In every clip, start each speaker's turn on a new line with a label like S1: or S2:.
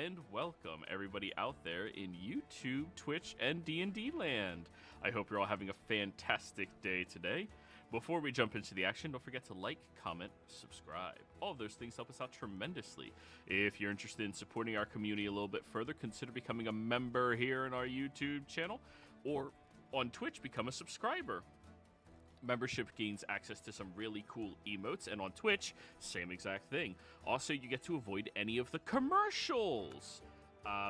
S1: and welcome everybody out there in YouTube, Twitch, and D&D land. I hope you're all having a fantastic day today. Before we jump into the action, don't forget to like, comment, subscribe. All of those things help us out tremendously. If you're interested in supporting our community a little bit further, consider becoming a member here in our YouTube channel, or on Twitch, become a subscriber. Membership gains access to some really cool emotes, and on Twitch, same exact thing. Also, you get to avoid any of the commercials,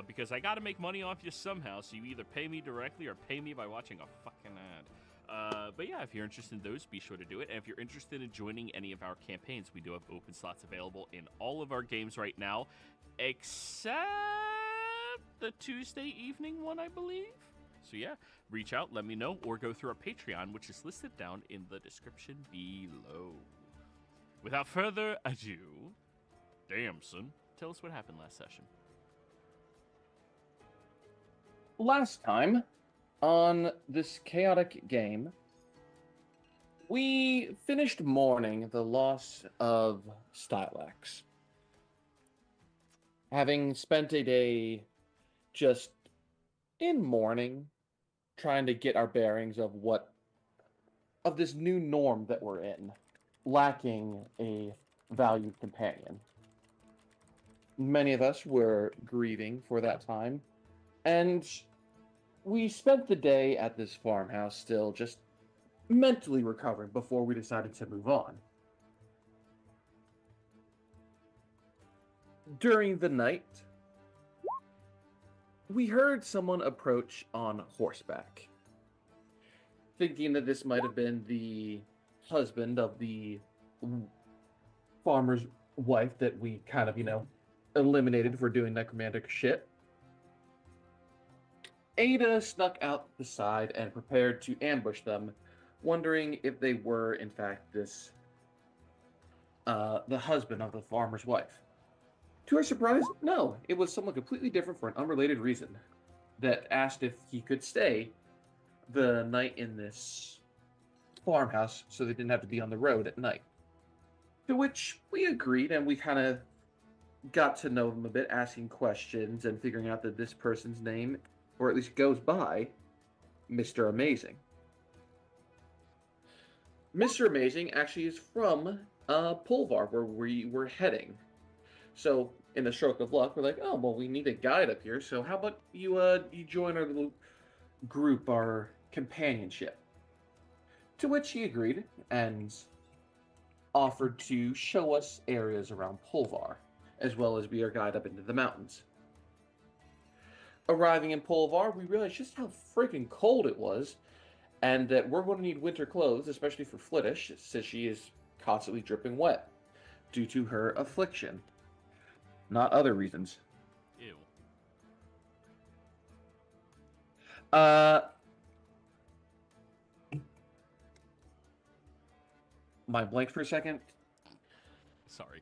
S1: because I gotta make money off you somehow, so you either pay me directly or pay me by watching a fucking ad. But yeah, if you're interested in those, be sure to do it. And if you're interested in joining any of our campaigns, we do have open slots available in all of our games right now, except the Tuesday evening one, I believe. So yeah, reach out, let me know, or go through our Patreon, which is listed down in the description below. Without further ado, Damson, tell us what happened last session.
S2: Last time, on this chaotic game, we finished mourning the loss of Stylax. Having spent a day just in mourning, trying to get our bearings of this new norm that we're in, lacking a valued companion. Many of us were grieving for that time, and we spent the day at this farmhouse still just mentally recovering before we decided to move on. During the night, we heard someone approach on horseback, thinking that this might have been the husband of the farmer's wife that we kind of, eliminated for doing necromantic shit. Ada snuck out the side and prepared to ambush them, wondering if they were, in fact, the husband of the farmer's wife. To her surprise, no, it was someone completely different for an unrelated reason that asked if he could stay the night in this farmhouse so they didn't have to be on the road at night. To which we agreed, and we kind of got to know them a bit, asking questions and figuring out that this person's name, or at least goes by, Mr. Amazing. Mr. Amazing actually is from Pulvar, where we were heading. So, in a stroke of luck, we're like, oh, well, we need a guide up here, so how about you join our little group, our companionship? To which he agreed, and offered to show us areas around Pulvar, as well as be our guide up into the mountains. Arriving in Pulvar, we realized just how freaking cold it was, and that we're going to need winter clothes, especially for Flittish, since she is constantly dripping wet, due to her affliction. Not other reasons.
S1: Ew.
S2: My blank for a second.
S1: Sorry.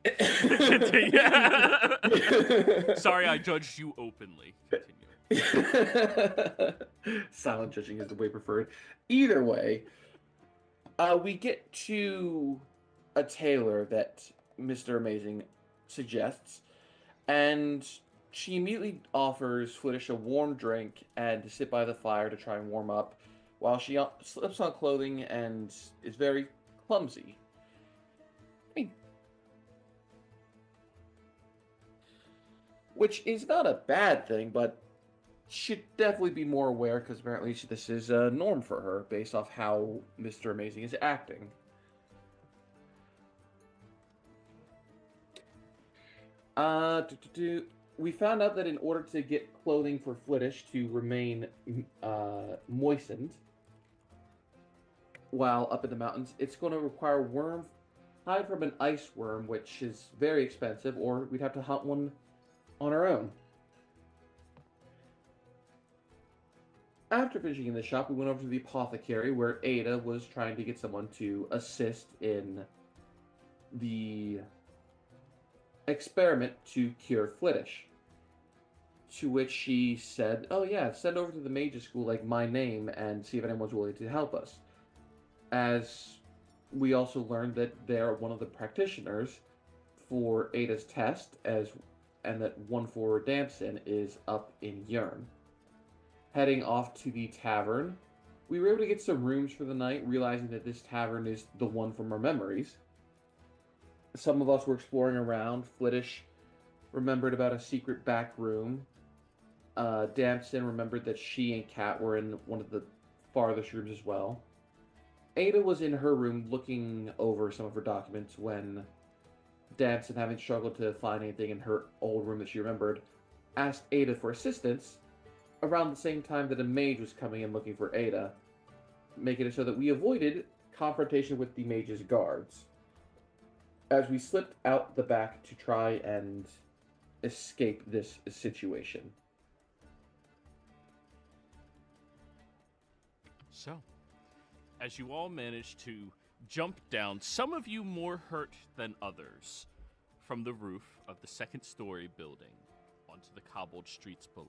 S1: Sorry, I judged you openly. Continue.
S2: Silent judging is the way preferred. Either way, we get to a tailor that Mr. Amazing suggests, and she immediately offers Flittish a warm drink and to sit by the fire to try and warm up, while she slips on clothing and is very clumsy. I mean, which is not a bad thing, but should definitely be more aware, because apparently this is a norm for her based off how Mr. Amazing is acting. We found out that in order to get clothing for Flittish to remain moistened while up in the mountains, it's going to require hide from an ice worm, which is very expensive, or we'd have to hunt one on our own. After finishing in the shop, we went over to the apothecary, where Ada was trying to get someone to assist in the experiment to cure Flittish. To which she said, oh yeah, send over to the mages school, like, my name, and see if anyone's willing to help us. As we also learned that they're one of the practitioners for Ada's test, as and that one for Damson is up in Yurn. Heading off to the tavern, we were able to get some rooms for the night, realizing that this tavern is the one from our memories. Some of us were exploring around. Flittish remembered about a secret back room. Damson remembered that she and Kat were in one of the farthest rooms as well. Ada was in her room looking over some of her documents when Damson, having struggled to find anything in her old room that she remembered, asked Ada for assistance around the same time that a mage was coming in looking for Ada, making it so that we avoided confrontation with the mage's guards. As we slipped out the back to try and escape this situation.
S1: So, as you all managed to jump down, some of you more hurt than others, from the roof of the second-story building onto the cobbled streets below.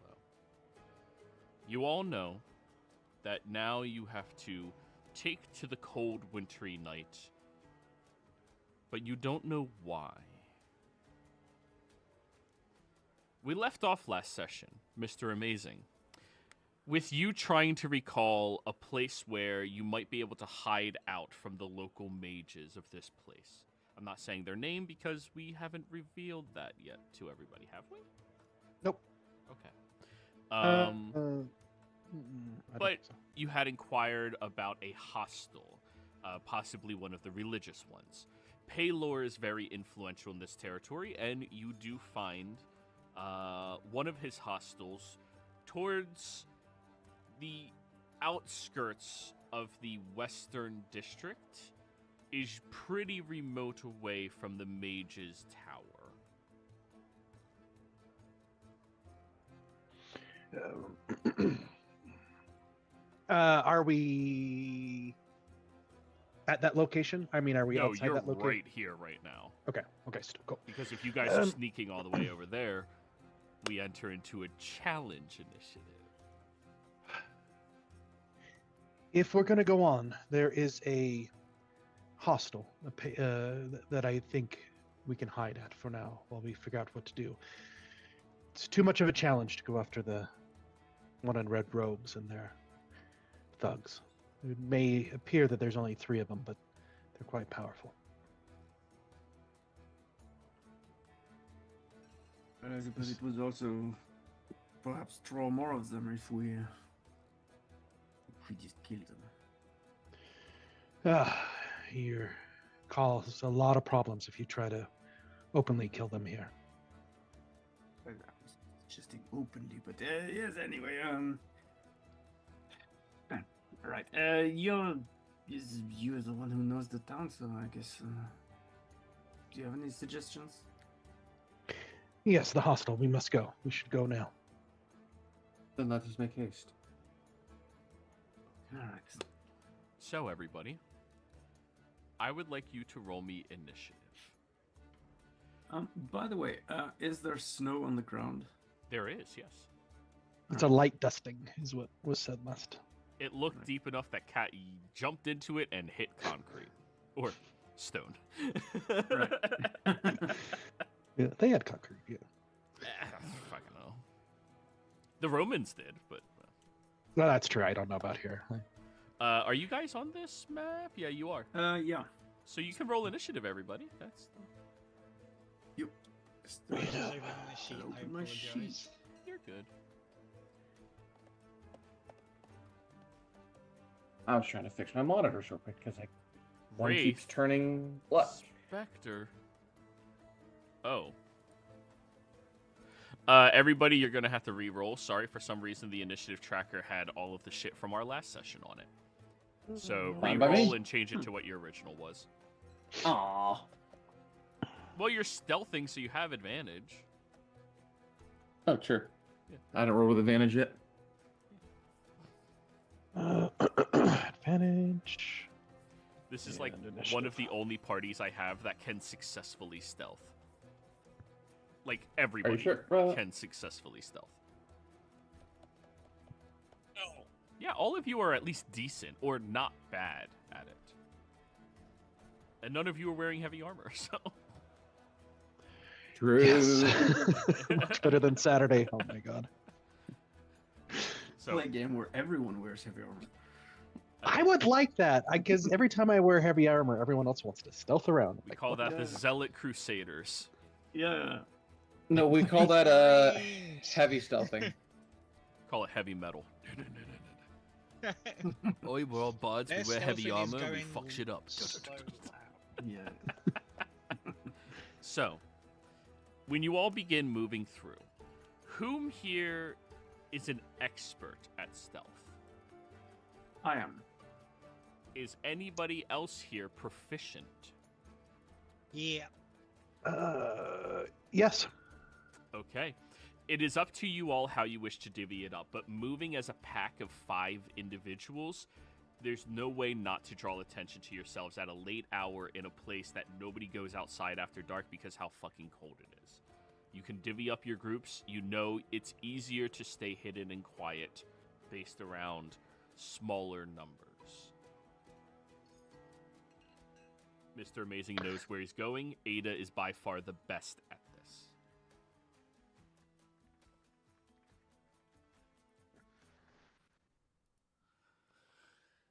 S1: You all know that now you have to take to the cold, wintry night, but you don't know why. We left off last session, Mr. Amazing, with you trying to recall a place where you might be able to hide out from the local mages of this place. I'm not saying their name because we haven't revealed that yet to everybody, have we?
S3: Nope.
S1: Okay.
S3: I
S1: But
S3: don't think so.
S1: you had inquired about a hostel, possibly one of the religious ones. Paylor is very influential in this territory, and you do find one of his hostels towards the outskirts of the Western District is pretty remote away from the Mage's Tower.
S3: Are we at that location? I mean, are we
S1: No,
S3: outside
S1: you're
S3: that location?
S1: right here right now.
S3: Okay, cool.
S1: Because if you guys are sneaking all the way over there, we enter into a challenge initiative.
S3: If we're going to go on, there is a hostel that I think we can hide at for now while we figure out what to do. It's too much of a challenge to go after the one in red robes and their thugs. It may appear that there's only 3 of them, but they're quite powerful.
S4: But I suppose it would also perhaps draw more of them if we just kill them.
S3: Here causes a lot of problems if you try to openly kill them here.
S4: Well, I was suggesting openly, but yes. Anyway, right. You're the one who knows the town, so I guess. Do you have any suggestions?
S3: Yes, the hostel. We must go. We should go now.
S2: Then let us make haste.
S4: All right.
S1: So, everybody, I would like you to roll me initiative.
S4: By the way, is there snow on the ground?
S1: There is, yes.
S3: It's a light dusting, is what was said last.
S1: It looked deep enough that Cat jumped into it and hit concrete. Or stone.
S4: Right.
S3: Yeah, they had concrete. Yeah.
S1: Fucking hell. The Romans did, but...
S3: No, that's true. I don't know about here.
S1: are you guys on this map? Yeah, you are.
S4: Yeah.
S1: So you can roll initiative, everybody. That's...
S4: You.
S5: Open my sheet. I
S4: Open my
S5: apologize.
S4: sheet.
S1: You're good.
S2: I was trying to fix my monitors real quick because one
S1: Wraith.
S2: keeps turning left.
S1: Spectre. Oh. Everybody, you're going to have to re-roll. Sorry, for some reason the initiative tracker had all of the shit from our last session on it. So
S2: Fine by
S1: re-roll
S2: me.
S1: and change it to what your original was.
S2: Aww.
S1: Well, you're stealthing, so you have advantage.
S2: Oh, sure.
S1: Yeah.
S2: I don't roll with advantage yet.
S3: Advantage.
S1: This is
S3: Yeah,
S1: like
S3: and
S1: one
S3: initiative.
S1: of the only parties I have that can successfully stealth. Like, everybody
S2: sure?
S1: can successfully stealth. Yeah, all of you are at least decent or not bad at it. And none of you are wearing heavy armor, so...
S2: True.
S3: Yes. Much better than Saturday. Oh my god.
S1: So
S4: Play a game where everyone wears heavy armor.
S3: I would like that, because every time I wear heavy armor, everyone else wants to stealth around.
S1: we call that the
S4: Yeah.
S1: Zealot Crusaders.
S4: Yeah.
S2: No, we call that
S5: Brains.
S2: heavy stealthing.
S1: Call it heavy metal. Oi, we're all bards.
S5: Their
S1: We wear heavy
S5: stealthing is
S1: armor. We
S5: going
S1: fuck shit up.
S5: so loud.
S4: Yeah.
S1: So, when you all begin moving through, whom here is an expert at stealth?
S4: I am.
S1: Is anybody else here proficient?
S5: Yeah.
S3: Yes.
S1: Okay. It is up to you all how you wish to divvy it up, but moving as a pack of 5 individuals, there's no way not to draw attention to yourselves at a late hour in a place that nobody goes outside after dark because how fucking cold it is. You can divvy up your groups. You know it's easier to stay hidden and quiet based around smaller numbers. Mr. Amazing knows where he's going. Ada is by far the best at this.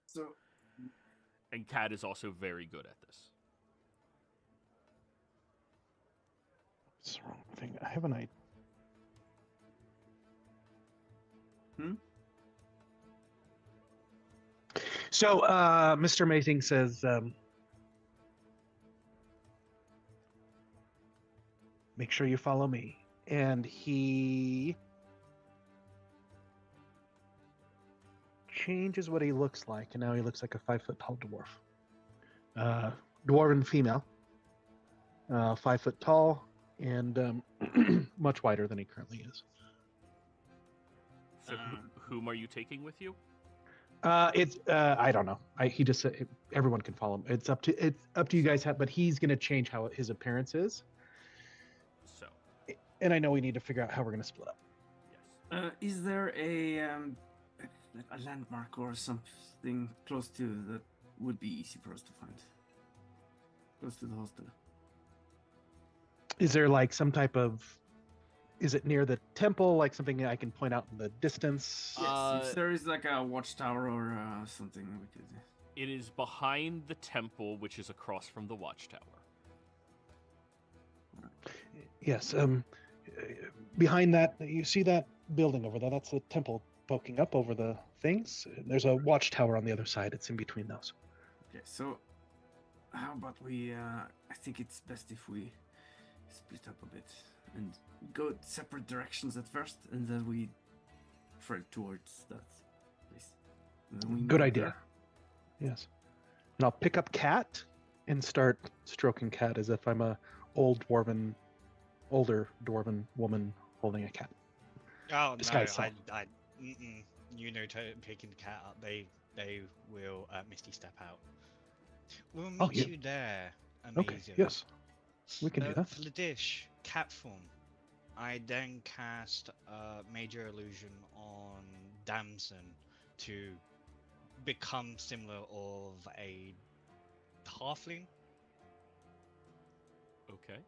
S4: So,
S1: And Kat is also very good at this.
S3: What's the wrong thing? I have an idea. So, Mr. Amazing says, make sure you follow me. And he changes what he looks like, and now he looks like a 5 foot tall dwarf. Dwarven female. 5 foot tall, and much wider than he currently is.
S1: So, whom are you taking with you?
S3: It's I don't know. He just said everyone can follow him. It's up to you guys. But he's gonna change how his appearance is,
S1: So,
S3: and I know we need to figure out how we're gonna split up.
S1: yes.
S4: is there a landmark or something close to that would be easy for us to find? Close to the hostel.
S3: Is there like some type of? Is it near the temple? Like something I can point out in the distance?
S4: Yes, if there is like a watchtower or something, we could.
S1: It is behind the temple, which is across from the watchtower.
S3: Yes. Behind that, you see that building over there? That's the temple poking up over the things. There's a watchtower on the other side. It's in between those.
S4: Okay, so how about we? I think it's best if we split up a bit and go separate directions at first, and then we thread towards that place. And then we
S3: Good
S4: meet
S3: idea.
S4: there.
S3: Yes. And I'll pick up Cat and start stroking Cat as if I'm a older dwarven woman holding a cat.
S5: Oh
S3: Disguise
S5: no,
S3: self.
S5: you know, picking the cat up, they will Misty step out. We'll meet
S3: Oh, yeah.
S5: you there.
S3: Okay.
S5: Amazing.
S3: Yes. We can do that.
S5: For the dish, cat form. I then cast Major Illusion on Damson to become similar of a halfling.
S1: Okay.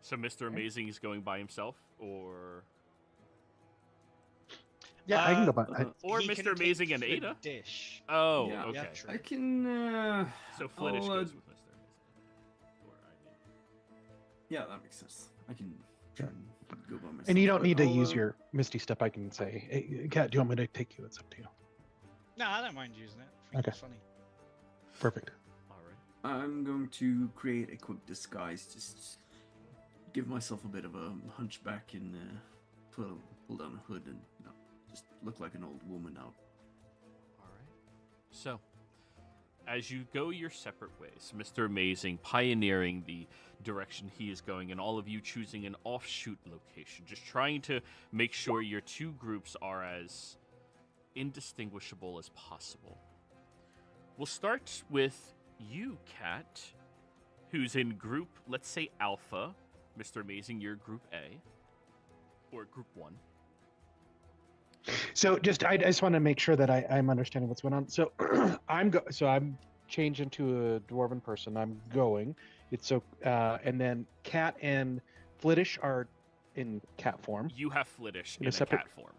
S1: So Mr. Amazing is going by himself, or
S3: Yeah, I can go by.
S1: or
S5: He
S1: Mr.
S5: can
S1: Amazing
S5: take
S1: and
S5: the
S1: Ada?
S5: Dish.
S1: Oh,
S4: Yeah.
S1: okay.
S5: true.
S4: I can.
S1: So Flittish
S4: I'll,
S1: goes with Mr. Amazing. Or
S4: Yeah, that makes sense. I can try and go by myself.
S3: And you don't
S4: but
S3: need to
S4: I'll,
S3: use your Misty Step. I can say, hey, Cat, do you want me to take you? It's up to you.
S5: No, I don't mind using it. I think
S3: Okay.
S5: it's funny.
S3: Perfect.
S1: All right.
S4: I'm going to create a quick disguise. Just give myself a bit of a hunchback and pull down a hood and just look like an old woman out.
S1: All right. So, as you go your separate ways, Mr. Amazing pioneering the direction he is going, and all of you choosing an offshoot location, just trying to make sure your two groups are as indistinguishable as possible. We'll start with you, Kat, who's in group, let's say Alpha. Mr. Amazing, you're group A, or group 1.
S3: So I just want to make sure that I'm understanding what's going on. So I'm changed into a dwarven person. I'm going. It's so and then Cat and Flittish are in cat form.
S1: You have Flittish
S3: In
S1: in
S3: a
S1: a
S3: separate-
S1: cat form.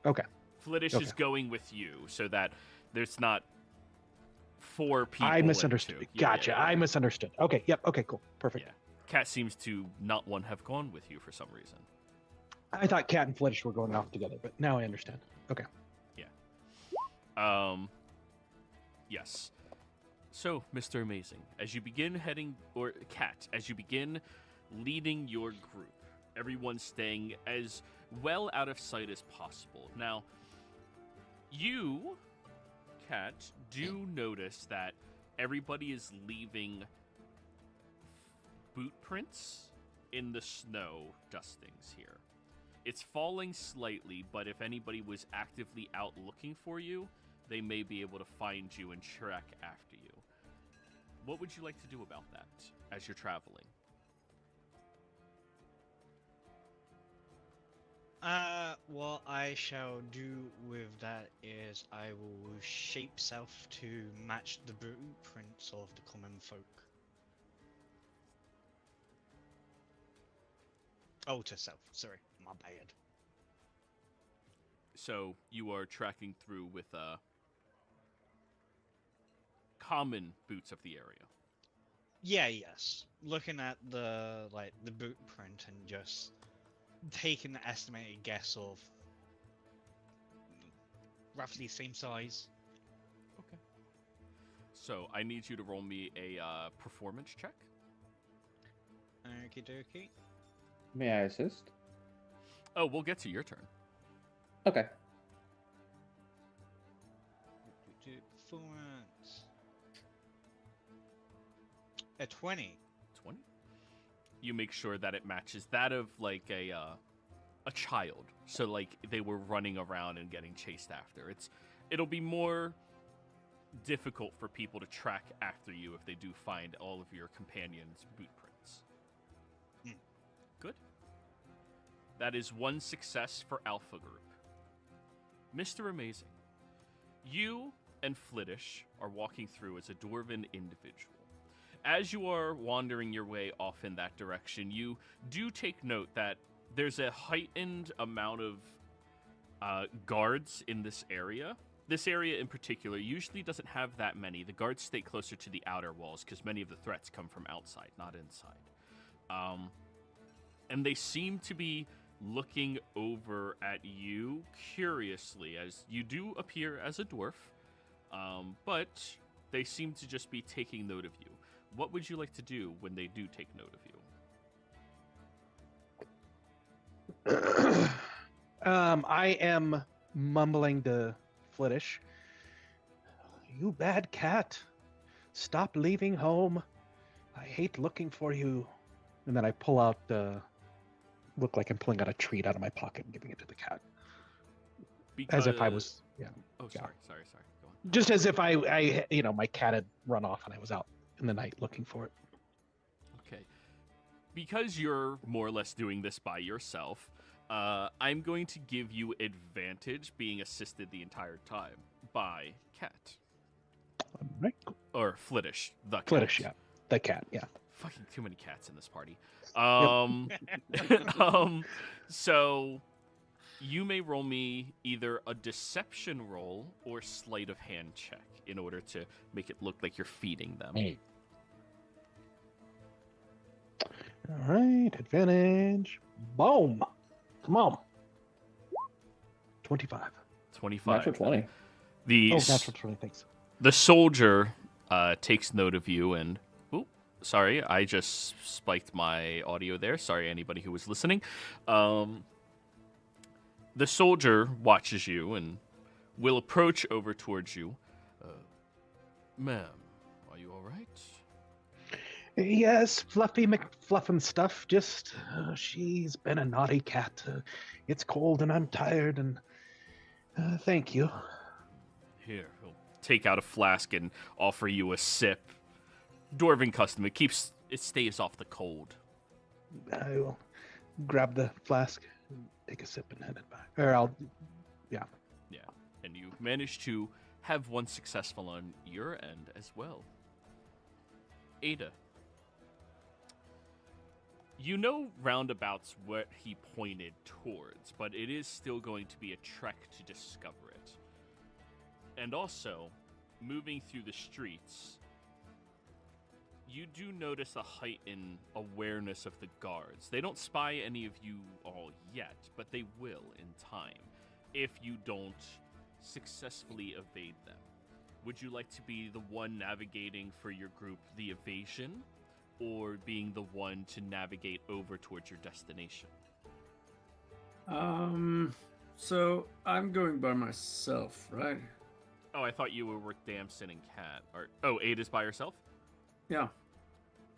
S3: Okay.
S1: Flittish is
S3: Okay.
S1: going with you so that there's not 4 people.
S3: I
S1: and
S3: misunderstood.
S1: 2.
S3: Gotcha. I misunderstood. Okay. Yep. Okay. Cool. Perfect.
S1: Yeah. Cat seems to not one have gone with you for some reason.
S3: I thought Cat and Flittish were going off together, but now I understand. Okay.
S1: Yes. So, Mr. Amazing, as you begin heading, or Cat, as you begin leading your group, everyone staying as well out of sight as possible. Now, you, Cat, do notice that everybody is leaving boot prints in the snow dustings here. It's falling slightly, but if anybody was actively out looking for you, they may be able to find you and track after you. What would you like to do about that as you're traveling?
S5: What I shall do with that is I will shape self to match the blueprints of the common folk. Alter self, sorry, my bad.
S1: So you are tracking through with common boots of the area.
S5: Yeah, yes. Looking at the boot print and just taking an estimated guess of roughly same size.
S1: Okay. So I need you to roll me a performance check.
S5: Okie dokie.
S2: May I assist?
S1: Oh, we'll get to your turn.
S2: Okay.
S5: Performance. A 20.
S1: 20. You make sure that it matches that of like a child. So like they were running around and getting chased after. It'll be more difficult for people to track after you if they do find all of your companions' boot prints. Good. That is 1 success for Alpha Group. Mr. Amazing, you and Flittish are walking through as a dwarven individual. As you are wandering your way off in that direction, you do take note that there's a heightened amount of guards in this area. This area in particular usually doesn't have that many. The guards stay closer to the outer walls because many of the threats come from outside, not inside. And they seem to be looking over at you curiously, as you do appear as a dwarf, but they seem to just be taking note of you. What would you like to do when they do take note of you?
S3: I am mumbling to Flittish. You bad cat. Stop leaving home. I hate looking for you. And then I pull out look like I'm pulling out a treat out of my pocket and giving it to the cat. As if I was, yeah.
S1: Oh,
S3: yeah.
S1: sorry. Go on.
S3: Just as if I, my cat had run off and I was out in the night looking for it.
S1: Okay. Because you're more or less doing this by yourself, I'm going to give you advantage being assisted the entire time by Cat.
S3: All right.
S1: Or Flittish, the cat.
S3: Flittish, yeah. The cat, yeah.
S1: Fucking too many cats in this party. So you may roll me either a deception roll or sleight of hand check in order to make it look like you're feeding them.
S3: All right, advantage. Boom. Come on. 25.
S1: 25.
S2: Natural 20.
S1: The,
S3: Oh, natural 20, thanks.
S1: the soldier takes note of you and... Sorry, I just spiked my audio there. Sorry, anybody who was listening. The soldier watches you and will approach over towards you. Ma'am, are you all right?
S3: Yes, Fluffy McFluffin stuff. Just, she's been a naughty cat. It's cold and I'm tired and thank you.
S1: Here, he'll take out a flask and offer you a sip. Dwarven custom. It stays off the cold.
S3: I will grab the flask, and take a sip, and hand it back. Or yeah.
S1: Yeah, and you manage to have 1 successful on your end as well. Ada, You know roundabouts what he pointed towards, but it is still going to be a trek to discover it. And also, moving through the streets, you do notice a heightened awareness of the guards. They don't spy any of you all yet, but they will in time if you don't successfully evade them. Would you like to be the one navigating for your group the evasion, or being the one to navigate over towards your destination?
S4: So I'm going by myself, right?
S1: Oh, I thought you were with Damson and Kat. Ada's by herself?
S4: Yeah.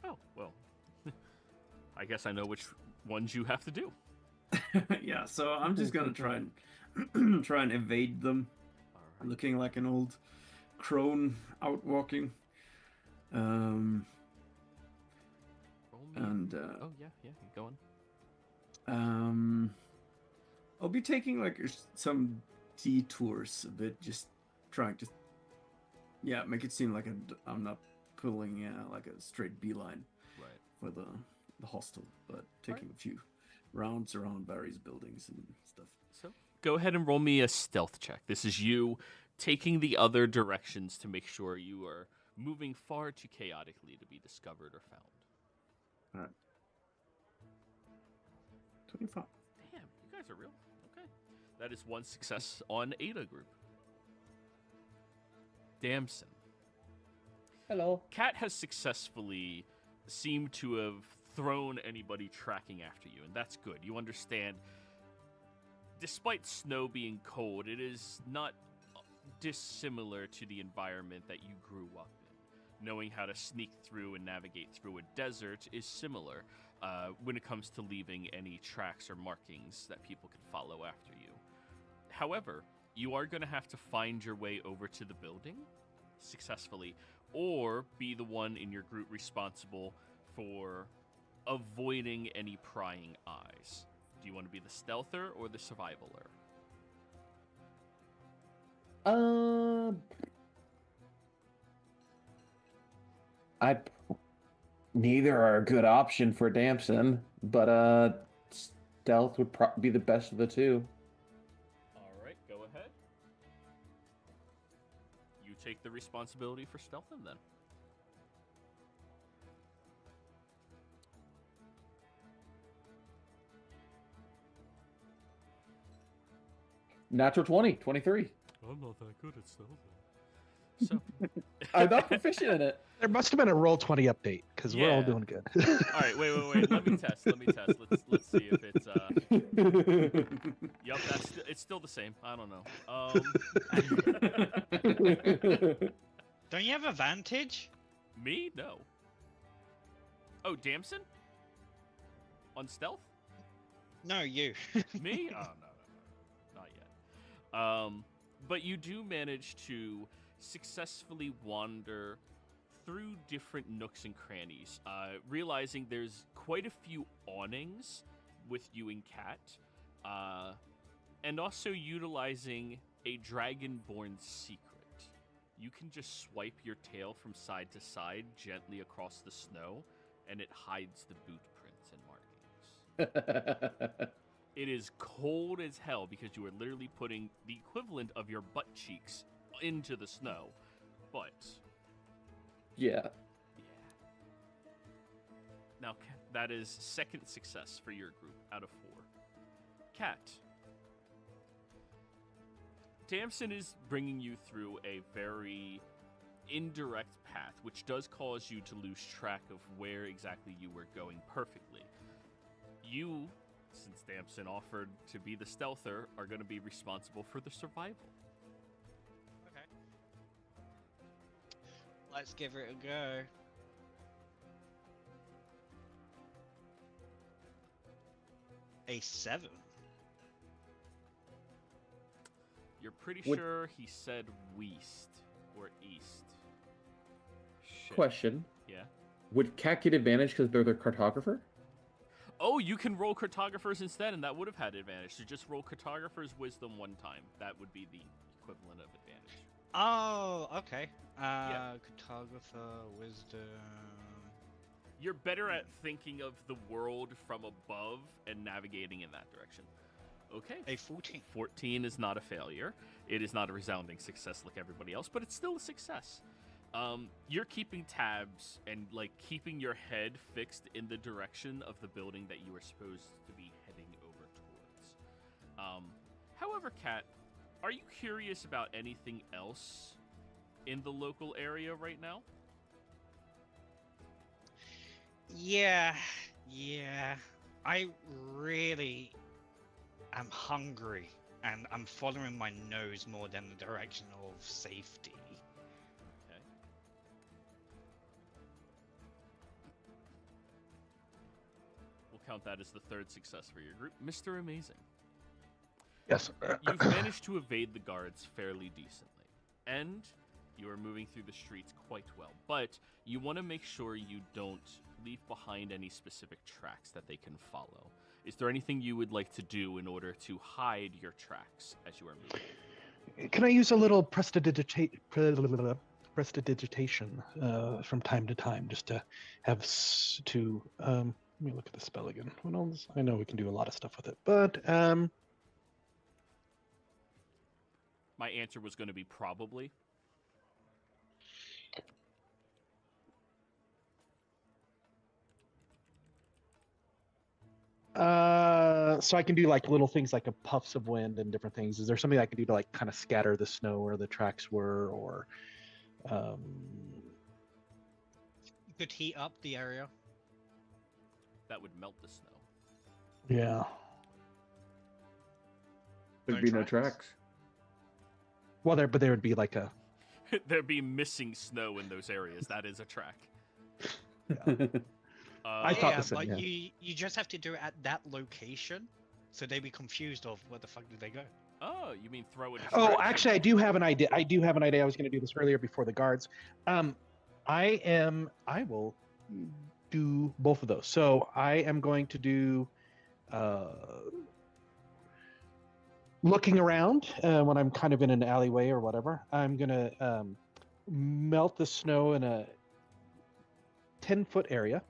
S1: Oh, well. I guess I know which ones you have to do.
S4: Yeah, so I'm just gonna try and evade them.
S1: All right.
S4: Looking like an old crone out walking.
S1: Roll me.
S4: And
S1: Oh, yeah, go on.
S4: I'll be taking like some detours a bit, just trying to make it seem like I'm not pulling like a straight beeline
S1: Right.
S4: for the hostel, but taking a few rounds around various buildings and stuff.
S1: So go ahead and roll me a stealth check. This is you taking the other directions to make sure you are moving far too chaotically to be discovered or found.
S4: All right. 25.
S1: Damn, you guys are real. Okay. That is one success on Ada group. Damson.
S2: Hello.
S1: Kat has successfully seemed to have thrown anybody tracking after you, and that's good. You understand, despite snow being cold, it is not dissimilar to the environment that you grew up in. Knowing how to sneak through and navigate through a desert is similar when it comes to leaving any tracks or markings that people can follow after you. However, you are going to have to find your way over to the building successfully, or be the one in your group responsible for avoiding any prying eyes. Do you want to be the stealther or the survivaler?
S2: Neither are a good option for Damson, but stealth would be the best of the two.
S1: All right, go ahead. You take the responsibility for stealthing then.
S2: Natural 20, 23.
S1: I'm not that good at stealthing. So,
S2: I'm not proficient in it.
S3: There must have been a roll 20 update because we're all
S1: Yeah.
S3: doing good.
S1: all right, wait. Let me test. Let's see if it's. Yep, it's still the same. I don't know.
S5: Don't you have advantage?
S1: Me? No. Oh, Damson? On stealth?
S5: No, you.
S1: Me? Oh, no. Not yet. But you do manage to successfully wander through different nooks and crannies, realizing there's quite a few awnings with you and Kat, and also utilizing a dragonborn secret. You can just swipe your tail from side to side gently across the snow, and it hides the boot prints and markings. It is cold as hell because you are literally putting the equivalent of your butt cheeks into the snow, but
S2: Yeah.
S1: now that is second success for your group out of 4. Kat, Damson is bringing you through a very indirect path, which does cause you to lose track of where exactly you were going perfectly. You, since Damson offered to be the stealther, are going to be responsible for the survival.
S5: Okay. Let's give it a go. A 7.
S1: You're pretty
S2: Would-
S1: sure he said west or east. Shit.
S2: Question.
S1: Yeah.
S2: Would Cat get advantage because they're the cartographer?
S1: Oh, you can roll cartographers instead, and that would have had advantage. So just roll cartographer's wisdom one time. That would be the equivalent of advantage.
S5: Oh, okay.
S1: Yeah.
S5: Cartographer, wisdom.
S1: You're better at thinking of the world from above and navigating in that direction. Okay.
S5: A 14.
S1: 14 is not a failure. It is not a resounding success like everybody else, but it's still a success. You're keeping tabs and like keeping your head fixed in the direction of the building that you are supposed to be heading over towards. However, Kat, are you curious about anything else in the local area right now?
S5: Yeah. I really am hungry, and I'm following my nose more than the direction of safety.
S1: Okay. We'll count that as the third success for your group. Mr. Amazing.
S3: Yes.
S1: You've managed to evade the guards fairly decently, and you are moving through the streets quite well. But you want to make sure you don't leave behind any specific tracks that they can follow. Is there anything you would like to do in order to hide your tracks as you are moving?
S3: Can I use a little prestidigitation from time to time, just to have let me look at the spell again. What else? I know we can do a lot of stuff with it, but
S1: My answer was going to be probably.
S3: so I can do like little things like a puffs of wind and different things. Is there something I can do to like kind of scatter the snow where the tracks were, or
S5: You could heat up the area.
S1: That would melt the snow.
S3: yeah.
S4: There'd be no tracks.
S3: Well, there would be like a
S1: There'd be missing snow in those areas. That is a track.
S3: I thought
S5: Yeah,
S3: the same,
S5: but
S3: yeah.
S5: you just have to do it at that location, so they'd be confused of where the fuck did they go.
S1: Oh, you mean throw it?
S3: Oh, actually, I do have an idea. I was going to do this earlier before the guards. I will do both of those. So I am going to do looking around when I'm kind of in an alleyway or whatever. I'm going to melt the snow in a 10-foot area.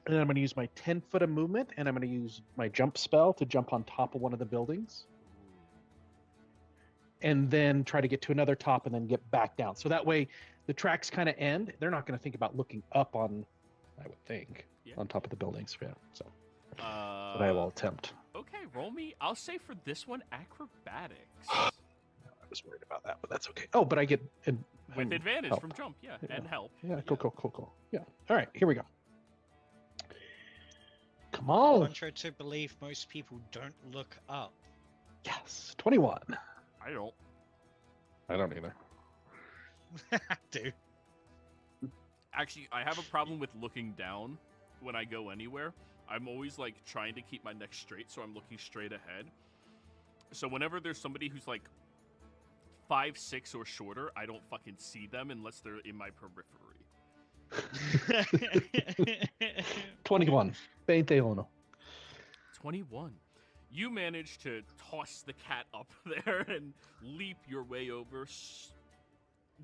S3: And then I'm going to use my 10-foot of movement, and I'm going to use my jump spell to jump on top of one of the buildings. And then try to get to another top and then get back down. So that way the tracks kind of end. They're not going to think about looking up on, I would think, on top of the buildings. Yeah. So but I will attempt.
S1: Okay, roll me. I'll say for this one, acrobatics.
S3: I was worried about that, but that's okay. Oh, but I get
S1: With advantage
S3: help.
S1: from jump, yeah,
S3: Yeah.
S1: and help.
S3: Yeah, cool. Yeah. All right, here we go. Come on.
S5: Contrary to belief, most people don't look up.
S3: Yes, 21.
S1: I don't.
S3: I don't either.
S5: Do.
S1: Actually, I have a problem with looking down when I go anywhere. I'm always like trying to keep my neck straight, so I'm looking straight ahead. So whenever there's somebody who's like 5'6" or shorter, I don't fucking see them unless they're in my periphery.
S3: 21. 21.
S1: 21. You manage to toss the cat up there and leap your way over,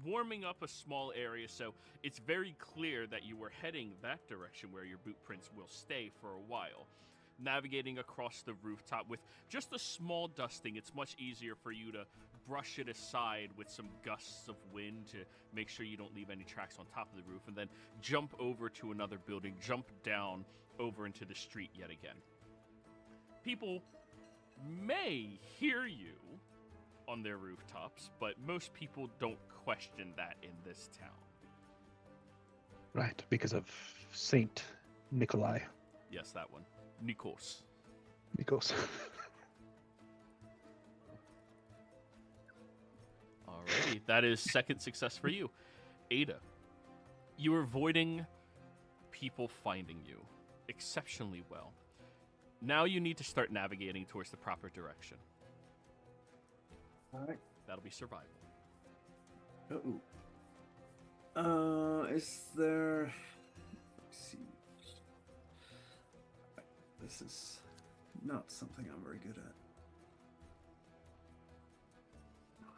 S1: warming up a small area, so it's very clear that you were heading that direction where your boot prints will stay for a while. Navigating across the rooftop with just a small dusting, it's much easier for you to brush it aside with some gusts of wind to make sure you don't leave any tracks on top of the roof, and then jump over to another building, jump down over into the street yet again. People may hear you on their rooftops, but most people don't question that in this town.
S3: Right, because of Saint Nikolai.
S1: Yes, that one. Nikos.
S3: Nikos.
S1: Alrighty, that is second success for you. Ada, you are avoiding people finding you exceptionally well. Now you need to start navigating towards the proper direction.
S4: Alright.
S1: That'll be survival.
S4: Is there... Let's see. This is not something I'm very good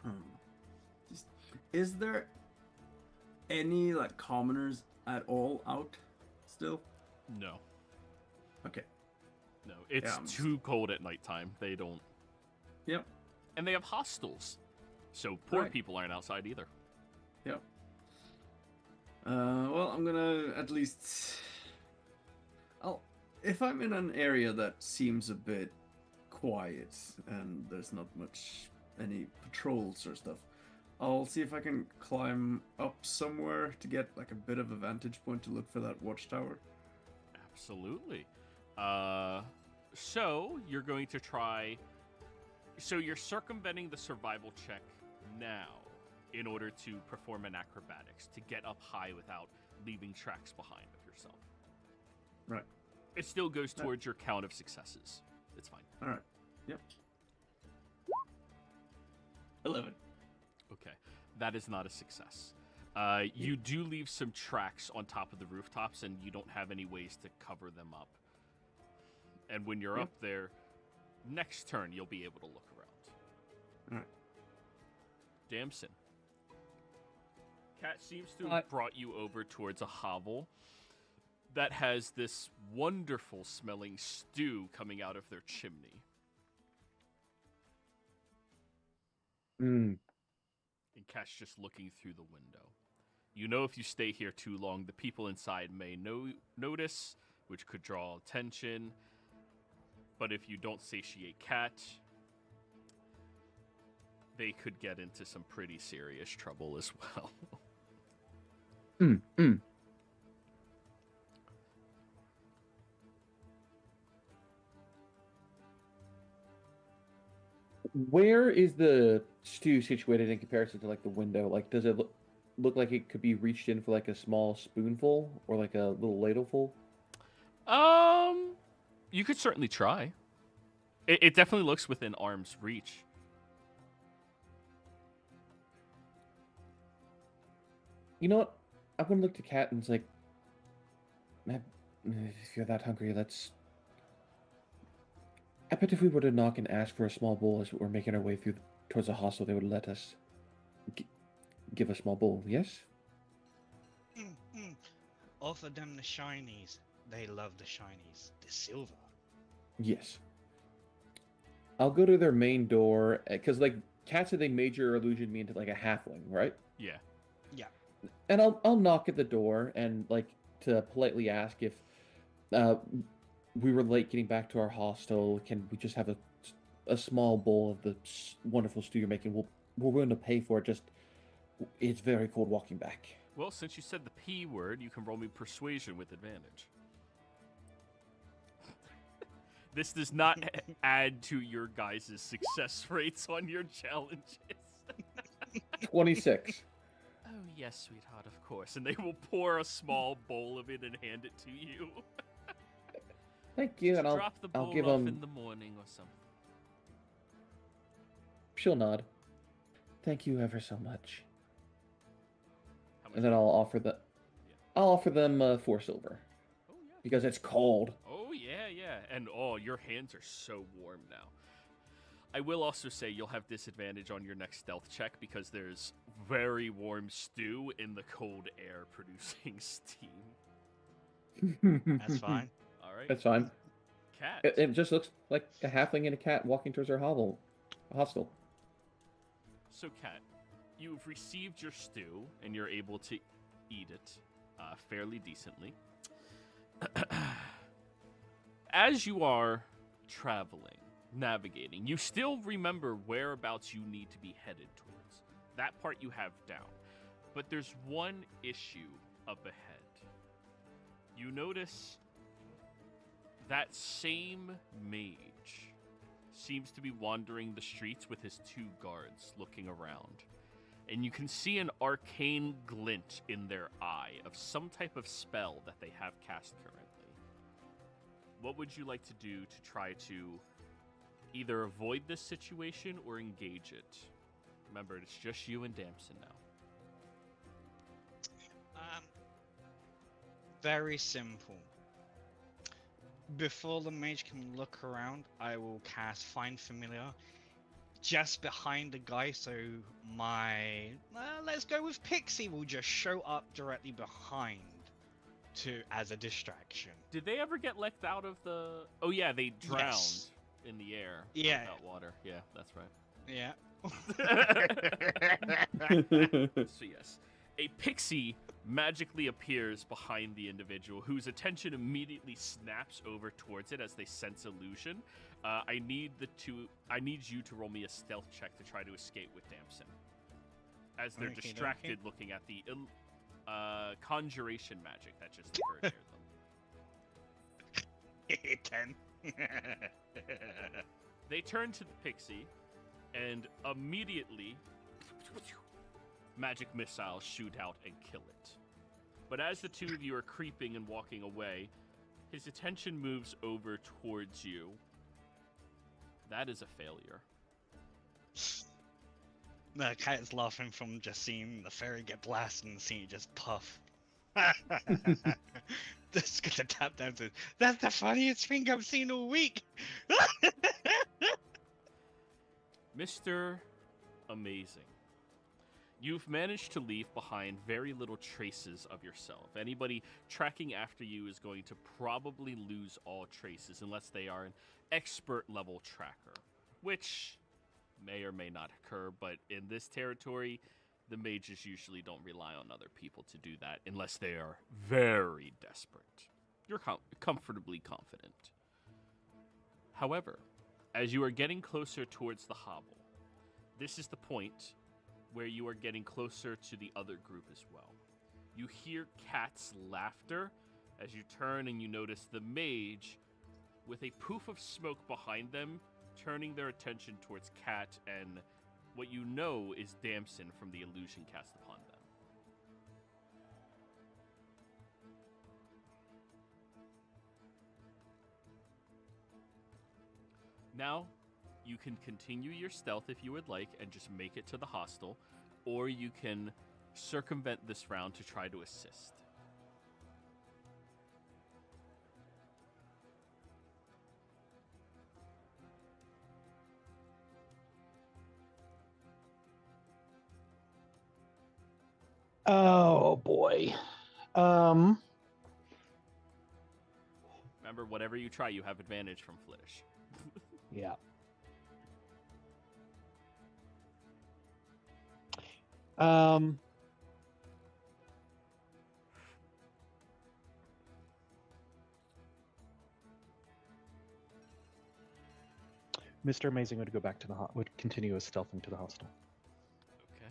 S4: at. Is there any, like, commoners at all out still?
S1: No.
S4: Okay.
S1: No. It's
S4: Yeah, I'm
S1: too cold at nighttime. They don't.
S4: Yep.
S1: And they have hostels. So poor
S4: Right.
S1: people aren't outside either.
S4: Yep. Well, I'm gonna at least. If I'm in an area that seems a bit quiet and there's not much any patrols or stuff, I'll see if I can climb up somewhere to get like a bit of a vantage point to look for that watchtower.
S1: Absolutely. So you're going to try. So you're circumventing the survival check now in order to perform an acrobatics to get up high without leaving tracks behind of yourself.
S4: Right.
S1: It still goes towards your count of successes. It's fine.
S4: All right. Yep. 11.
S1: Okay. That is not a success. You do leave some tracks on top of the rooftops, and you don't have any ways to cover them up. And when you're up there, next turn, you'll be able to look around.
S4: All right.
S1: Damson. Cat seems to have brought you over towards a hovel that has this wonderful smelling stew coming out of their chimney.
S2: Mm.
S1: And Cat's just looking through the window. You know if you stay here too long, the people inside may notice, which could draw attention. But if you don't satiate Cat, they could get into some pretty serious trouble as well.
S2: Where is the stew situated in comparison to like the window? Like, does it look like it could be reached in for like a small spoonful or like a little ladleful?
S1: You could certainly try. It definitely looks within arm's reach.
S2: You know what? I'm gonna look to Cat and it's like, "Man, if you're that hungry, let's. I bet if we were to knock and ask for a small bowl as we're making our way through towards the hostel, they would let us give a small bowl. Yes.
S5: Offer them the shinies. They love the shinies. The silver.
S2: Yes. I'll go to their main door because, like, Cat said they major illusion me into like a halfling, right?
S1: Yeah.
S5: Yeah.
S2: And I'll knock at the door and like to politely ask if we were late getting back to our hostel. Can we just have a small bowl of the wonderful stew you're making? We're willing to pay for it. Just it's very cold walking back.
S1: Well, since you said the P word, you can roll me persuasion with advantage. This does not add to your guys' success rates on your challenges.
S2: 26.
S1: Oh, yes, sweetheart, of course. And they will pour a small bowl of it and hand it to you.
S2: Thank you, and
S1: Drop the bowl
S2: I'll give
S1: off
S2: them.
S1: in the morning or something.
S2: She'll nod. Thank you ever so much.
S1: How much
S2: And then I'll offer I'll offer them 4 silver
S1: Oh, yeah.
S2: because it's cold.
S1: Oh, yeah, yeah. And, oh, your hands are so warm now. I will also say you'll have disadvantage on your next stealth check because there's very warm stew in the cold air producing steam.
S5: That's fine.
S1: All right.
S2: That's fine.
S1: Cat.
S2: It just looks like a halfling and a cat walking towards our hostel.
S1: So, Cat, you've received your stew and you're able to eat it fairly decently. As you are traveling, navigating, you still remember whereabouts you need to be headed towards. That part you have down. But there's one issue up ahead. You notice that same mage seems to be wandering the streets with his 2 guards looking around. And you can see an arcane glint in their eye of some type of spell that they have cast currently. What would you like to do to try to either avoid this situation or engage it? Remember, it's just you and Damson now.
S5: Very simple. Before the mage can look around, I will cast Find Familiar just behind the guy, so my let's go with Pixie will just show up directly behind to as a distraction.
S1: Did they ever get let out of the? Oh yeah, they drowned
S5: Yes.
S1: in the air.
S5: Yeah.
S1: Without water. Yeah, that's right.
S5: Yeah.
S1: So yes, a pixie magically appears behind the individual, whose attention immediately snaps over towards it as they sense illusion. I need you to roll me a stealth check to try to escape with Damson, as they're
S5: Okay,
S1: distracted looking at the conjuration magic that just occurred near them.
S5: 10.
S1: They turn to the pixie, and immediately, magic missiles shoot out and kill it. But as the two of you are creeping and walking away, his attention moves over towards you. That is a failure.
S5: The cat's laughing from just seeing the fairy get blasted and seeing it just puff. Just gonna tap down to, that's the funniest thing I've seen all week.
S1: Mr. Amazing. You've managed to leave behind very little traces of yourself. Anybody tracking after you is going to probably lose all traces unless they are an expert level tracker, which may or may not occur, but in this territory, the mages usually don't rely on other people to do that unless they are very desperate. You're comfortably confident. However, as you are getting closer towards the hovel, this is the point where you are getting closer to the other group as well. You hear Cat's laughter as you turn and you notice the mage with a poof of smoke behind them, turning their attention towards Cat and what you know is Damson from the illusion cast upon them. Now, you can continue your stealth if you would like and just make it to the hostel, or you can circumvent this round to try to assist.
S3: Oh boy.
S1: Remember, whatever you try, you have advantage from Flittish.
S3: Yeah. Mr. Amazing would go back to would continue his stealthing to the hostel.
S1: Okay.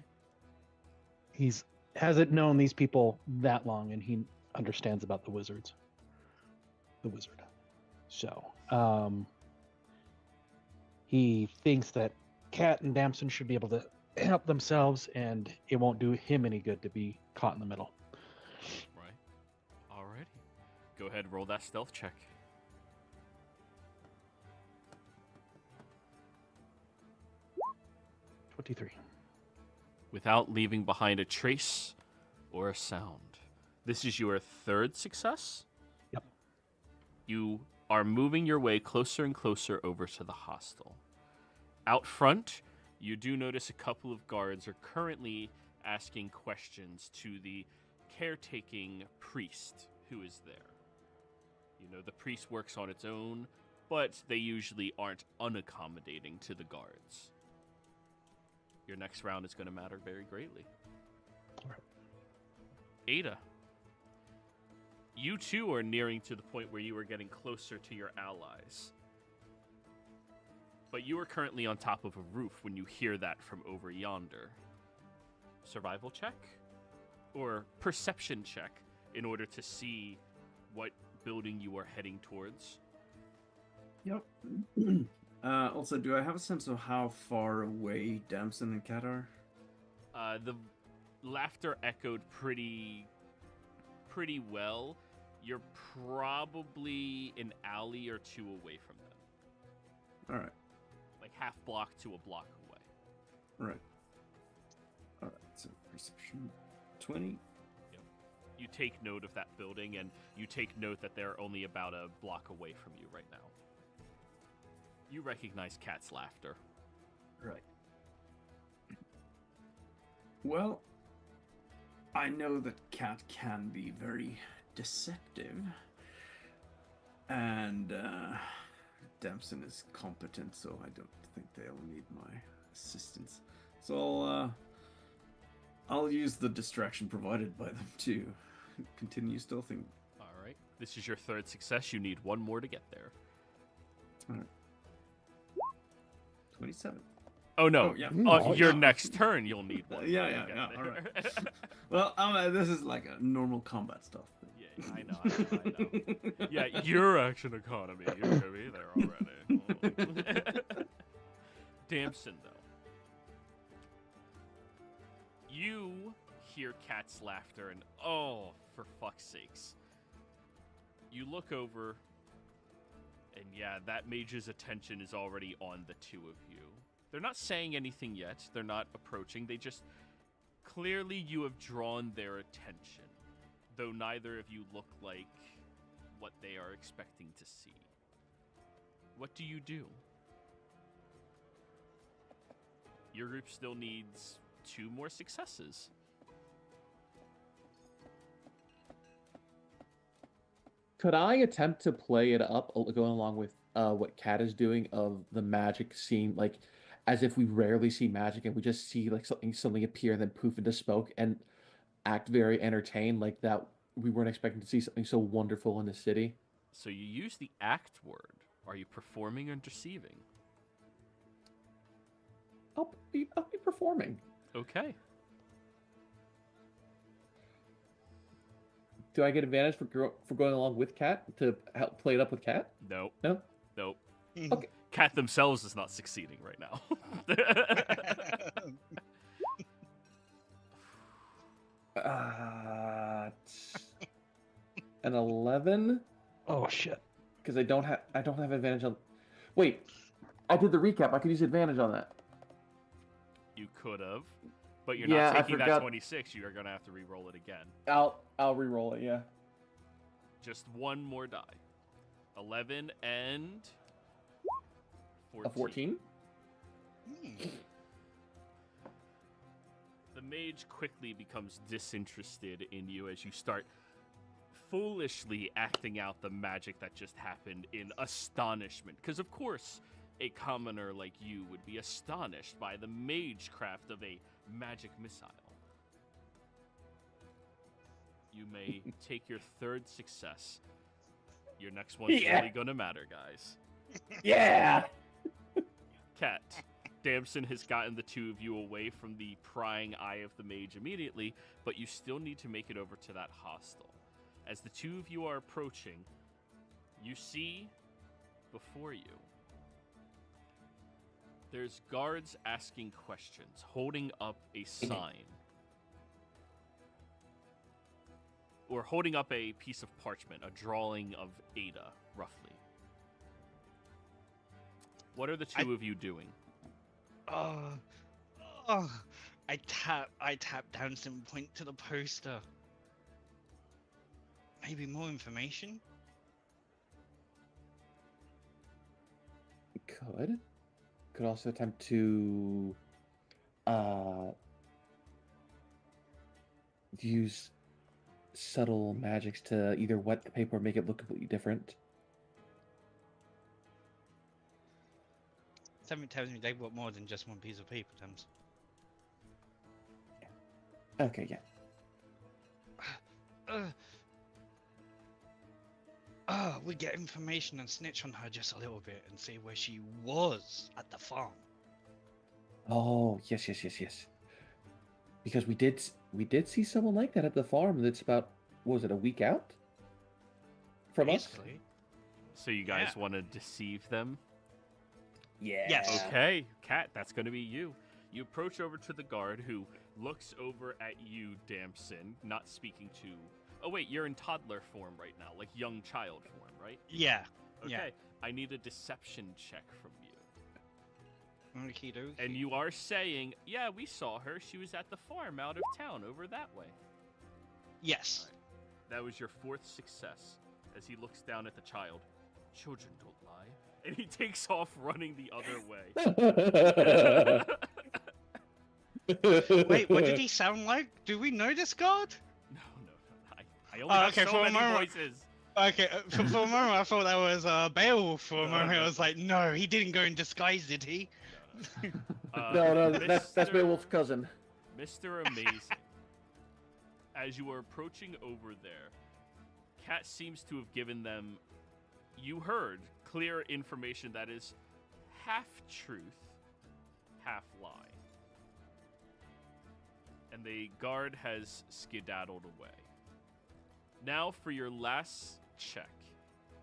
S3: He's hasn't known these people that long, and he understands about the wizards. The wizard. So, he thinks that Cat and Damson should be able to help themselves, and it won't do him any good to be caught in the middle.
S1: Right. Alrighty. Go ahead and roll that stealth check.
S3: $23.
S1: Without leaving behind a trace or a sound. This is your third success?
S3: Yep.
S1: You are moving your way closer and closer over to the hostel. Out front, you do notice a couple of guards are currently asking questions to the caretaking priest who is there. You know, the priest works on its own, but they usually aren't unaccommodating to the guards. Your next round is going to matter very greatly.
S3: All right.
S1: Ada, you too are nearing to the point where you are getting closer to your allies. But you are currently on top of a roof when you hear that from over yonder. Survival check? Or perception check in order to see what building you are heading towards?
S4: Yep. Also, do I have a sense of how far away Damson and Cat are?
S1: The laughter echoed pretty well. You're probably an alley or two away from them.
S4: All right.
S1: Like half block to a block away.
S4: Right. All right. So perception 20.
S1: You take note of that building, and you take note that they're only about a block away from you right now. You recognize Cat's laughter.
S4: Right. Well, I know that Cat can be very deceptive. And Damson is competent, so I don't think they'll need my assistance. So I'll use the distraction provided by them to continue stealthing.
S1: All right. This is your third success. You need one more to get there.
S4: All right. 27.
S1: Oh no!
S4: Oh, yeah.
S1: Your
S4: Yeah.
S1: next turn, you'll need one.
S4: Yeah,
S1: more to
S4: yeah,
S1: get
S4: yeah.
S1: there.
S4: All right. Well, this is like a normal combat stuff.
S1: Yeah, I know. Yeah, your action economy. You're gonna be there already. Damson, though. You hear Cat's laughter, and oh, for fuck's sakes. You look over, and yeah, that mage's attention is already on the two of you. They're not saying anything yet. They're not approaching. They just... Clearly, you have drawn their attention, though neither of you look like what they are expecting to see. What do you do? Your group still needs 2 more successes.
S2: Could I attempt to play it up, going along with what Kat is doing, of the magic scene, like as if we rarely see magic and we just see like something appear and then poof into smoke, and act very entertained, like that we weren't expecting to see something so wonderful in the city?
S1: So you use the act word. Are you performing or deceiving?
S2: I'll be performing.
S1: Okay.
S2: Do I get advantage for going along with Kat to help play it up with Kat?
S1: Nope.
S2: No.
S1: Nope.
S2: Okay.
S1: Cat themselves is not succeeding right now.
S2: An 11,
S3: Oh shit.
S2: because I don't have advantage on. Wait, I did the recap. I could use advantage on that.
S1: You could have, but you're
S2: Yeah, I
S1: not taking that
S2: forgot.
S1: 26. You are going to have to re-roll it again.
S2: I'll re-roll it. Yeah.
S1: Just one more die. 11 and 14.
S2: A 14.
S1: The mage quickly becomes disinterested in you as you start foolishly acting out the magic that just happened in astonishment. Because, of course, a commoner like you would be astonished by the magecraft of a magic missile. You may take your third success. Your next one's really going to matter, guys.
S2: Yeah.
S1: Cat, Damson has gotten the two of you away from the prying eye of the mage immediately, but you still need to make it over to that hostel. As the two of you are approaching, you see before you, there's guards asking questions, holding up a sign. Or holding up a piece of parchment, a drawing of Ada, roughly. What are the two of you doing?
S5: I tap down some point to the poster. Maybe more information?
S2: Could also attempt to use subtle magics to either wet the paper or make it look completely different.
S5: Something tells me they want more than just one piece of paper, Thames.
S2: Okay, yeah.
S5: We get information and snitch on her just a little bit and see where she was at the farm.
S2: Oh, yes. Because we did see someone like that at the farm that's about, what was it, a week out from us?
S5: Basically.
S1: So you guys want to deceive them?
S2: Yeah.
S5: Yes.
S1: Okay, Kat, that's going to be you. You approach over to the guard who looks over at you, Damson, not speaking to... Oh, wait, you're in toddler form right now, like young child form, right?
S5: Yeah.
S1: Okay,
S5: Yeah.
S1: I need a deception check from you.
S5: Okie dokie.
S1: And you are saying, yeah, we saw her. She was at the farm out of town over that way.
S5: Yes.
S1: That was your fourth success as he looks down at the child. Children don't lie. And he takes off running the other way.
S5: Wait, what did he sound like? Do we know this guard?
S1: No. I only have
S5: okay,
S1: so
S5: for a
S1: many
S5: moment-
S1: voices.
S5: Okay, for a moment I thought that was Beowulf. For a moment I was like, no, he didn't go in disguise, did he?
S2: No, that's
S1: Mr.
S2: Beowulf's cousin.
S1: Mr. Amazing. As you are approaching over there, Cat seems to have given them, you heard, clear information that is half truth, half lie. And the guard has skedaddled away. Now for your last check.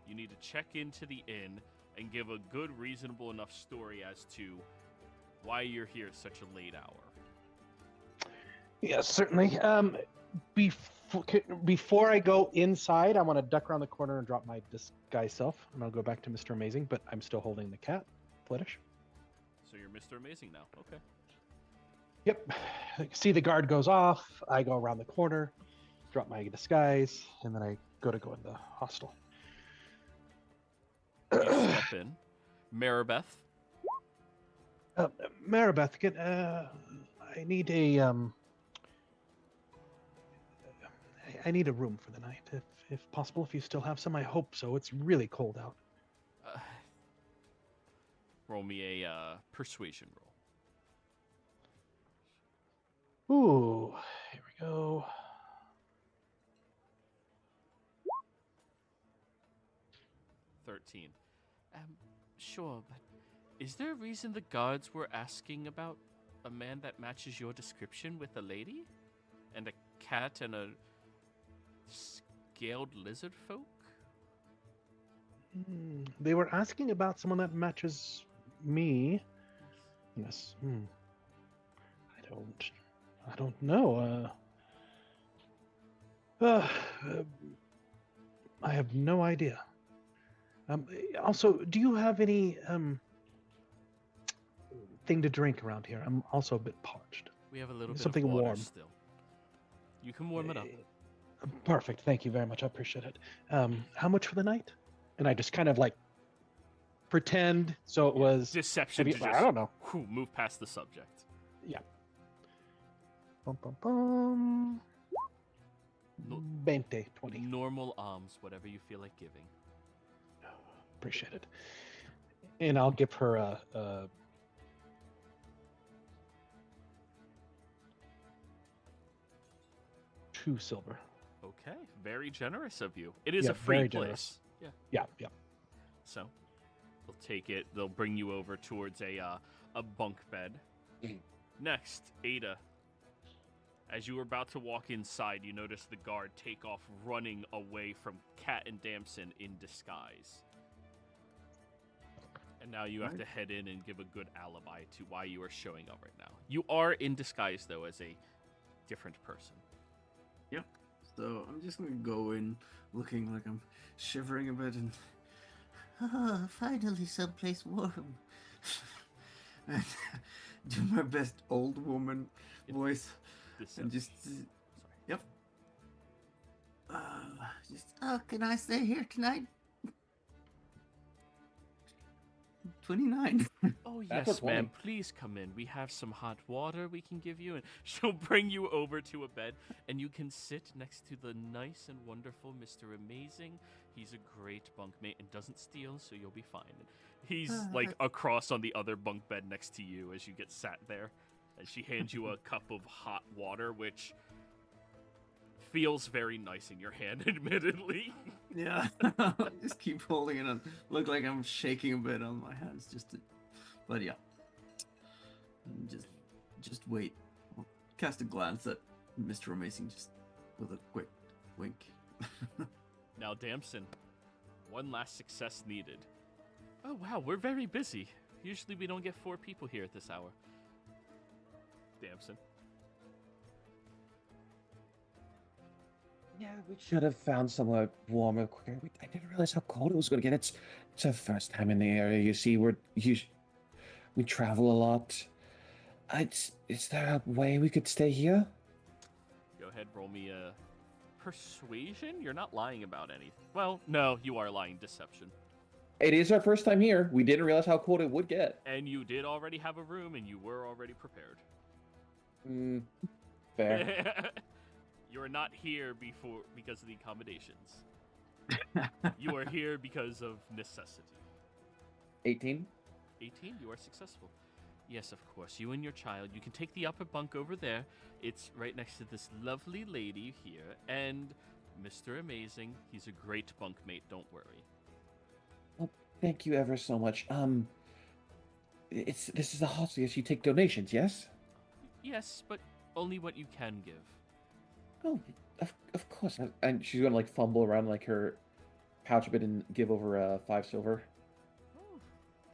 S1: You need to check into the inn and give a good, reasonable enough story as to why you're here at such a late hour.
S3: Yes, certainly. Before I go inside, I want to duck around the corner and drop my disguise self, and I'll go back to Mr. Amazing, but I'm still holding the cat. Flittish.
S1: So you're Mr. Amazing now. Okay.
S3: Yep. See the guard goes off. I go around the corner, drop my disguise, and then I go in the hostel.
S1: You step in. Maribeth.
S3: Maribeth, I need I need a room for the night, if possible. If you still have some, I hope so. It's really cold out.
S1: Roll me a persuasion roll.
S3: Ooh, here we go.
S1: Sure, but is there a reason the guards were asking about a man that matches your description with a lady? And a cat and a scaled lizard folk?
S3: They were asking about someone that matches me. Yes. I don't know. I have no idea. Also, do you have any thing to drink around here? I'm also a bit parched.
S1: We have a little bit
S3: Something
S1: of water
S3: warm.
S1: still. You can warm it up.
S3: Perfect. Thank you very much. I appreciate it. How much for the night? And I just kind of like pretend so it was
S1: Deception to just,
S3: I don't know.
S1: Move past the subject.
S3: Yeah. Bum, bum, bum.
S1: No-
S3: 20.
S1: Normal alms, whatever you feel like giving.
S3: Appreciate it. And I'll give her a 2 silver.
S1: Okay, very generous of you. It is
S3: Yeah,
S1: a free
S3: very
S1: place.
S3: generous.
S1: Yeah.
S3: Yeah.
S1: So, they'll take it. They'll bring you over towards a bunk bed. Next, Ada. As you were about to walk inside, you notice the guard take off running away from Cat and Damson in disguise. And now you have to head in and give a good alibi to why you are showing up right now. You are in disguise, though, as a different person.
S4: Yep. So I'm just gonna go in looking like I'm shivering a bit and finally someplace warm. And do my best old woman voice and just yep. Can I stay here tonight? 29.
S1: Oh,
S2: That's
S1: yes,
S2: a
S1: ma'am.
S2: 20.
S1: Please come in. We have some hot water we can give you. And she'll bring you over to a bed, and you can sit next to the nice and wonderful Mr. Amazing. He's a great bunkmate and doesn't steal, so you'll be fine. And he's, like, across on the other bunk bed next to you as you get sat there. And she hands you a cup of hot water, which feels very nice in your hand, admittedly.
S4: Yeah. Just keep holding it on. Look like I'm shaking a bit on my hands but yeah. And just wait. I'll cast a glance at Mr. Amazing just with a quick wink.
S1: Now, Damson, one last success needed. Oh, wow, we're very busy. Usually we don't get 4 people here at this hour. Damson.
S2: Yeah, we should have found somewhere warmer quicker. I didn't realize how cold it was going to get. It's our first time in the area. You see, we travel a lot. Is there a way we could stay here?
S1: Go ahead, roll me a persuasion. You're not lying about anything. Well, no, you are lying. Deception.
S2: It is our first time here. We didn't realize how cold it would get.
S1: And you did already have a room, and you were already prepared.
S2: Fair.
S1: are not here because of the accommodations. You are here because of necessity.
S2: 18.
S1: 18, you are successful. Yes, of course. You and your child. You can take the upper bunk over there. It's right next to this lovely lady here. And Mr. Amazing, he's a great bunkmate, don't worry.
S2: Well, thank you ever so much. This is a hostel. Yes, you take donations, yes?
S1: Yes, but only what you can give.
S2: Oh, of course. And she's gonna like fumble around like her pouch a bit and give over 5 silver.
S1: Oh,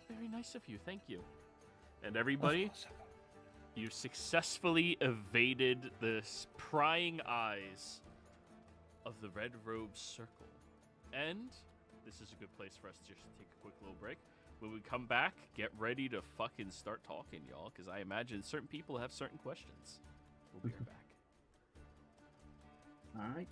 S1: very nice of you. Thank you. And everybody, you successfully evaded the prying eyes of the Red Robe Circle. And this is a good place for us to just take a quick little break. When we come back, get ready to fucking start talking, y'all, because I imagine certain people have certain questions. We'll be right back.
S4: All right.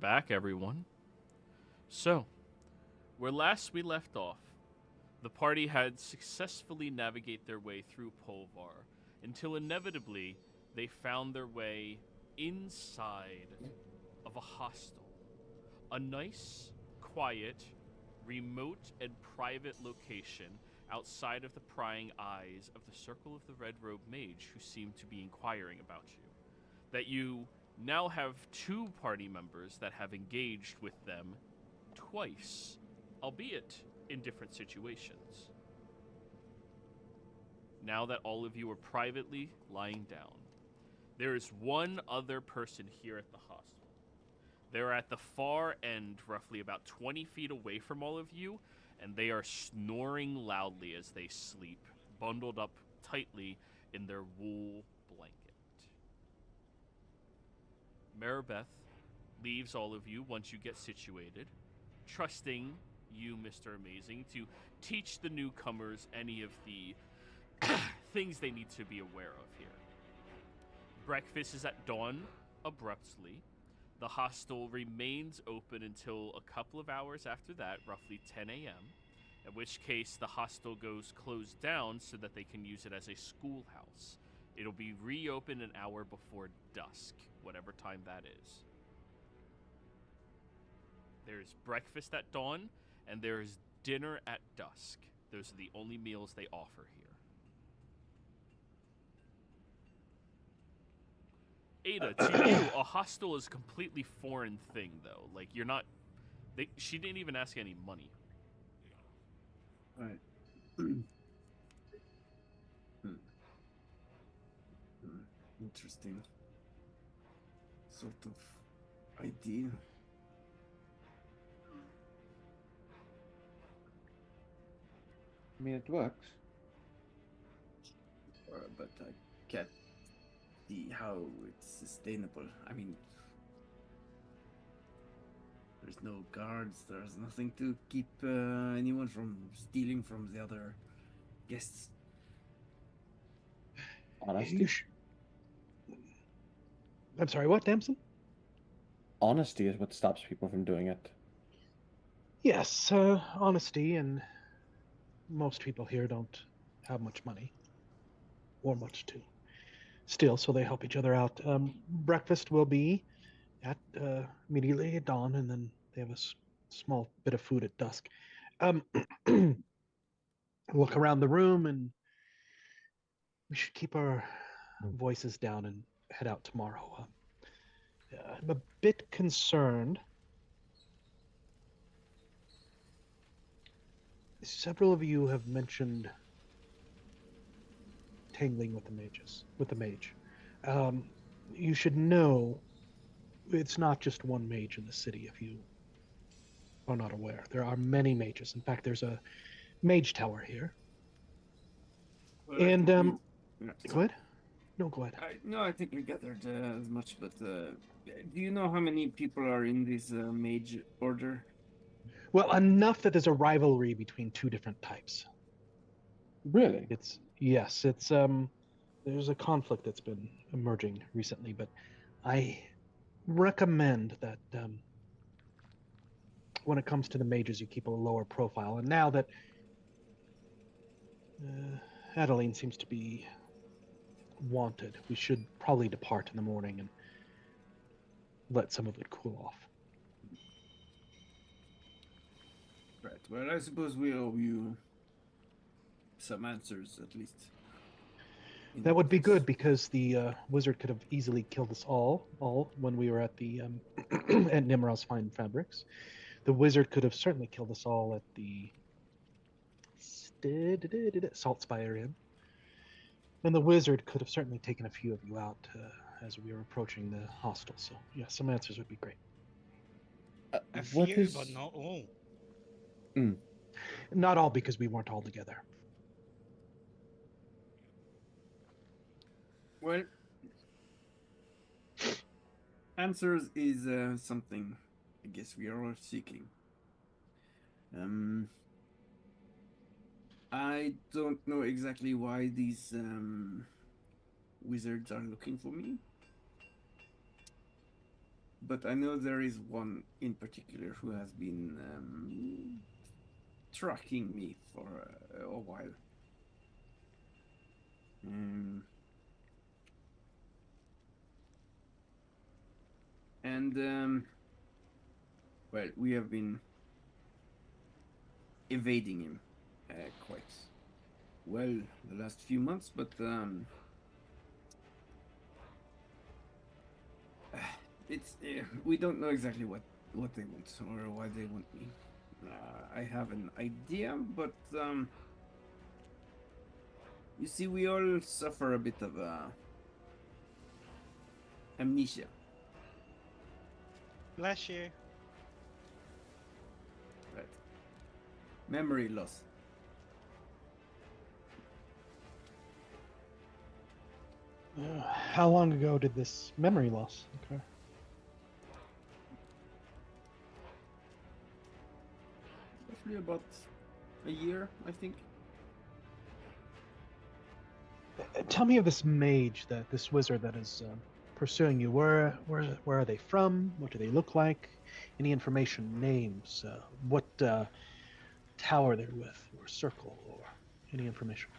S1: back, everyone. So, where last we left off, the party had successfully navigated their way through Polvar until inevitably they found their way inside of a hostel. A nice, quiet, remote, and private location outside of the prying eyes of the Circle of the Red Robe Mage who seemed to be inquiring about you. That you now have 2 party members that have engaged with them twice, albeit in different situations. Now that all of you are privately lying down, there is one other person here at the hostel. They're at the far end, roughly about 20 feet away from all of you, and they are snoring loudly as they sleep, bundled up tightly in their wool blanket. Maribeth leaves all of you once you get situated, trusting you, Mr. Amazing, to teach the newcomers any of the things they need to be aware of here. Breakfast is at dawn, abruptly. The hostel remains open until a couple of hours after that, roughly 10 a.m., in which case the hostel goes closed down so that they can use it as a schoolhouse. It'll be reopened an hour before dusk, whatever time that is. There's breakfast at dawn, and there's dinner at dusk. Those are the only meals they offer here. Ada, to you, a hostel is a completely foreign thing, though. Like, you're not... she didn't even ask any money.
S4: Right. Interesting. Sort of idea.
S2: I mean, it works.
S4: But I can't see how it's sustainable. I mean, there's no guards, there's nothing to keep anyone from stealing from the other guests.
S2: Honesty?
S3: I'm sorry, what, Damson?
S2: Honesty is what stops people from doing it.
S3: Yes, honesty, and most people here don't have much money. Or much to steal, so they help each other out. Breakfast will be at immediately at dawn, and then they have a small bit of food at dusk. Look around the room, and we should keep our voices down and head out tomorrow. I'm a bit concerned. Several of you have mentioned tangling with the mage. You should know it's not just one mage in the city if you are not aware. There are many mages. In fact, there's a mage tower here.
S4: Well,
S3: and
S4: go
S3: ahead. No, go ahead.
S4: I think we gathered as much, but do you know how many people are in this mage order?
S3: Well, enough that there's a rivalry between 2 different types.
S2: Really?
S3: It's there's a conflict that's been emerging recently, but I recommend that when it comes to the mages, you keep a lower profile. And now that Adeline seems to be wanted, we should probably depart in the morning and let some of it cool off.
S4: Right. Well, I suppose we owe you some answers, at least.
S3: That would be good, because the wizard could have easily killed us all when we were at the at Nimrod's Fine Fabrics. The wizard could have certainly killed us all at the Salt Spire Inn. And the wizard could have certainly taken a few of you out as we were approaching the hostel. So, yeah, some answers would be great.
S5: A few, but not all.
S3: Not all, because we weren't all together.
S4: Well, answers is something I guess we are all seeking. I don't know exactly why these wizards are looking for me, but I know there is one in particular who has been tracking me for a while. Well, we have been evading him quite well the last few months, but it's we don't know exactly what they want or why they want me. I have an idea, but you see, we all suffer a bit of amnesia.
S5: Bless you.
S4: Right. Memory loss.
S3: How long ago did this memory loss occur?
S4: Roughly about a year, I think.
S3: Tell me of this mage, this wizard that is pursuing you. Where are they from? What do they look like? Any information, names, what tower they're with, or circle, or any information?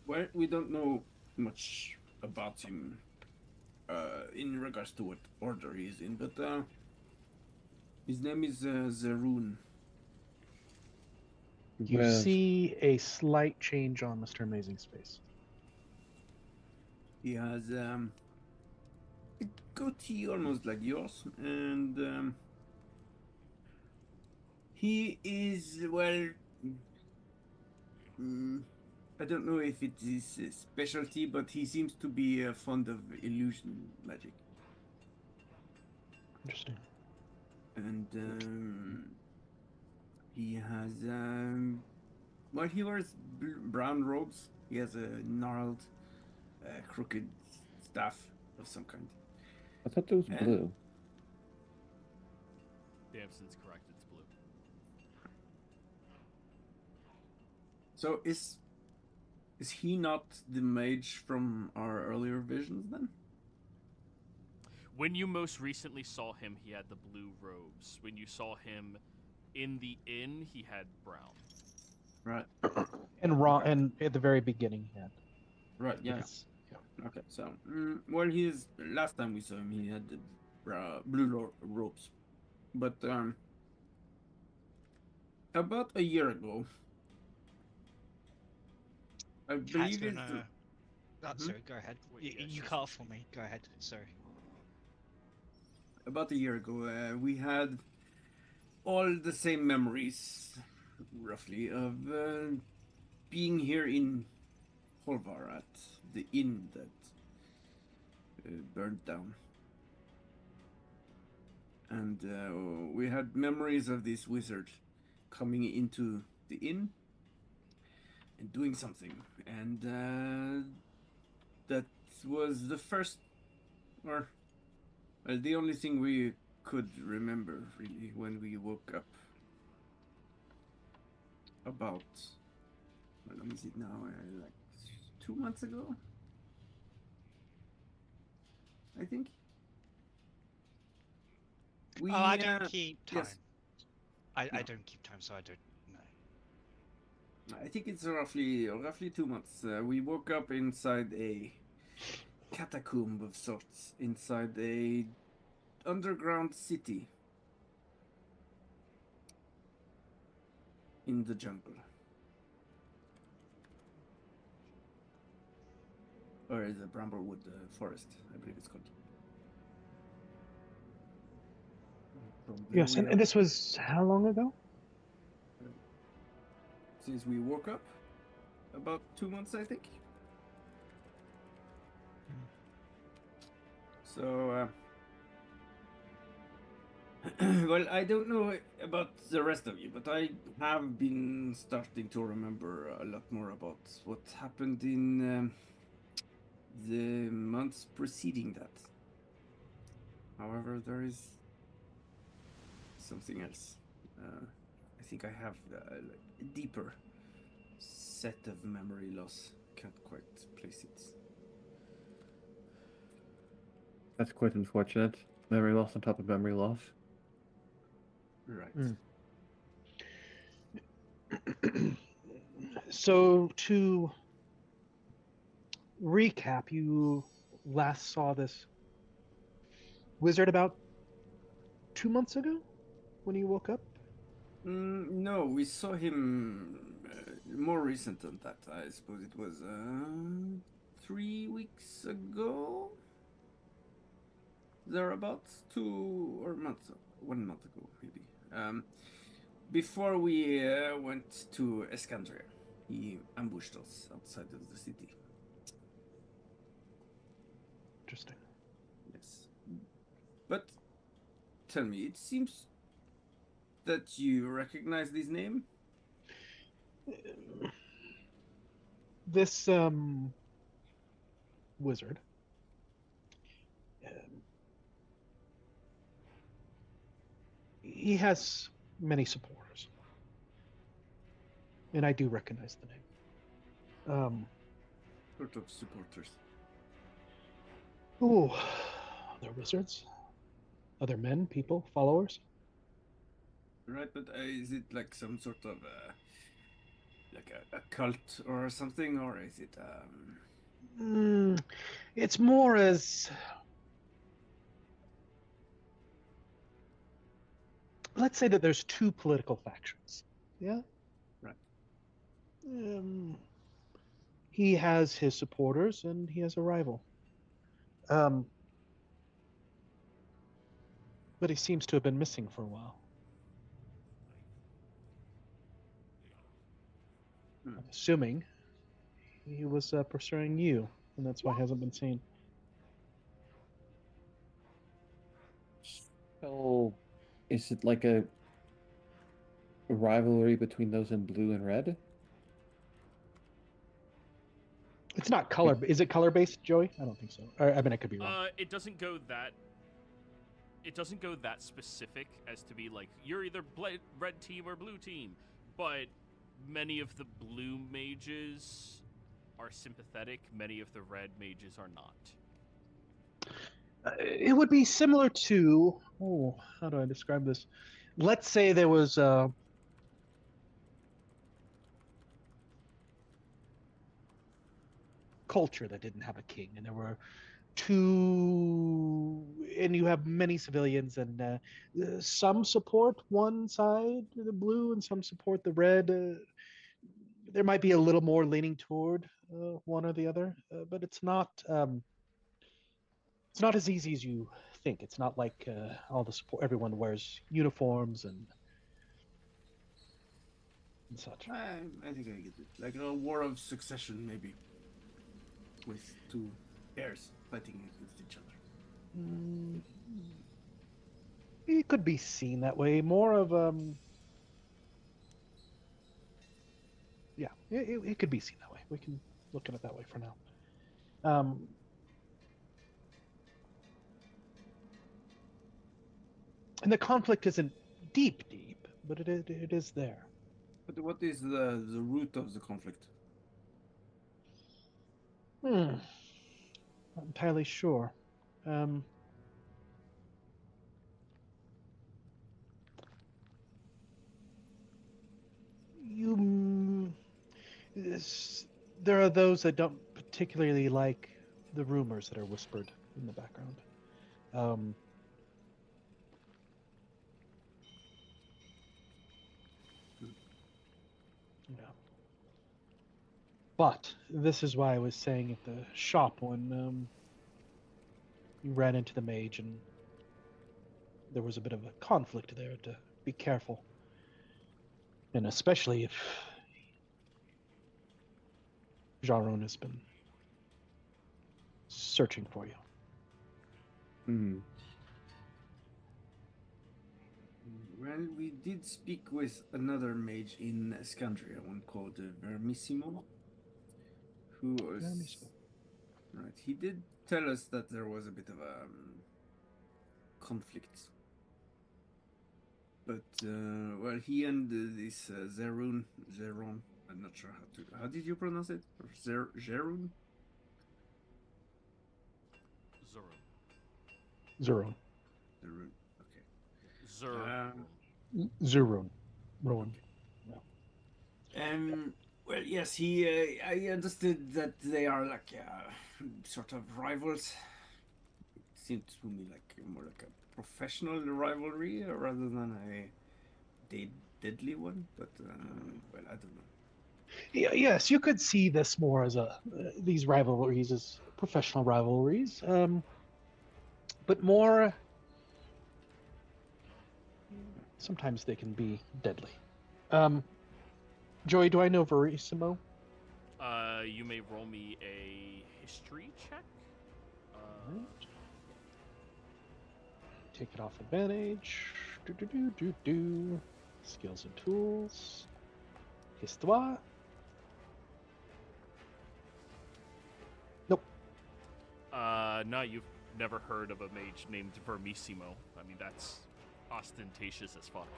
S4: Well, we don't know much about him in regards to what order he's in, but his name is Zaroon.
S3: You see a slight change on Mr. Amazing's face.
S4: He has a goatee almost like yours, and he is, well, I don't know if it is a specialty, but he seems to be fond of illusion magic.
S3: Interesting.
S4: And he has, well, he wears brown robes. He has a gnarled, crooked staff of some kind.
S2: I thought that was blue.
S1: Damson's correct, it's blue.
S4: So is he not the mage from our earlier visions then?
S1: When you most recently saw him, he had the blue robes. When you saw him in the inn, he had brown.
S4: Right.
S3: And at the very beginning, he had.
S4: Right. Yeah.
S3: Yes. Yeah.
S4: Okay. So, well, last time we saw him, he had the blue robes, but about a year ago, I believe
S5: Catherine,
S4: it's
S5: sorry, go ahead. You cut off for me. Go ahead. Sorry.
S4: about a year ago, we had all the same memories, roughly, of being here in Holvar at the inn that burned down. And we had memories of this wizard coming into the inn and doing something. And that was the first, or the only thing we could remember, really, when we woke up. About, how long is it now? Like 2 months ago? I think.
S5: I don't keep time.
S4: Yes.
S5: I
S4: No.
S5: don't keep time, so I don't know.
S4: I think it's roughly 2 months. We woke up inside a catacomb of sorts, inside a underground city in the jungle, or the Bramblewood Forest, I believe it's called.
S3: Yes, and this was how long ago?
S4: Since we woke up, about 2 months, I think. So, well, I don't know about the rest of you, but I have been starting to remember a lot more about what happened in the months preceding that. However, there is something else. I think I have a deeper set of memory loss. Can't quite place it.
S2: That's quite unfortunate. Memory loss on top of memory loss.
S4: Right.
S3: So to recap, you last saw this wizard about 2 months ago when you woke up?
S4: No, we saw him more recent than that. I suppose it was 3 weeks ago. Thereabouts, 1 month ago, maybe. Before we went to Escandria, he ambushed us outside of the city.
S3: Interesting.
S4: Yes. But tell me, it seems that you recognize this name?
S3: This wizard he has many supporters, and I do recognize the name.
S4: Sort of supporters.
S3: Oh, other wizards, other men, people, followers.
S4: Right, but is it like some sort of like a cult or something, or is it
S3: It's more as, let's say that there's two political factions. Yeah.
S4: right?
S3: He has his supporters and he has a rival. But he seems to have been missing for a while. I'm assuming he was pursuing you, and that's why he hasn't been seen.
S2: So, is it like a rivalry between those in blue and red?
S3: It's not color. Is it color based, Joey? I don't think so. I mean, I could be wrong.
S1: It doesn't go that. It doesn't go that specific as to be like you're either red team or blue team, but many of the blue mages are sympathetic. Many of the red mages are not.
S3: It would be similar to, how do I describe this? Let's say there was a culture that didn't have a king, and there were two, and you have many civilians, and some support one side, the blue, and some support the red. There might be a little more leaning toward one or the other, but it's not. It's not as easy as you think. It's not like all the support. Everyone wears uniforms and such.
S4: I think I get it. Like a war of succession, maybe, with two heirs fighting against each other.
S3: It could be seen that way. More of yeah, it could be seen that way. We can look at it that way for now. And the conflict isn't deep, but it is there.
S4: But what is the root of the conflict?
S3: Not entirely sure. There are those that don't particularly like the rumors that are whispered in the background. Yeah. But this is why I was saying at the shop when you ran into the mage and there was a bit of a conflict there, to be careful. And especially if Jaron has been searching for you.
S4: Well, we did speak with another mage in Escandria, one called Vermissimo, who was... Right, he did tell us that there was a bit of a conflict. But, well, he and this Zeron, I'm not sure how did you pronounce it? Zeron?
S3: Zeron.
S4: The rune. Okay.
S1: Zer.
S3: Zurun. Ruin.
S4: Well, yes, I understood that they are like sort of rivals. It seems to me like more like a professional rivalry rather than a deadly one. But well, I don't know.
S3: Yeah, yes, you could see this more as these rivalries as professional rivalries, but more. Sometimes they can be deadly. Joey, do I know Verissimo?
S1: You may roll me a history check.
S3: Right. Take it off advantage. Do. Skills and tools. Histoire. Nope.
S1: No, you've never heard of a mage named Vermissimo. I mean, that's ostentatious as fuck.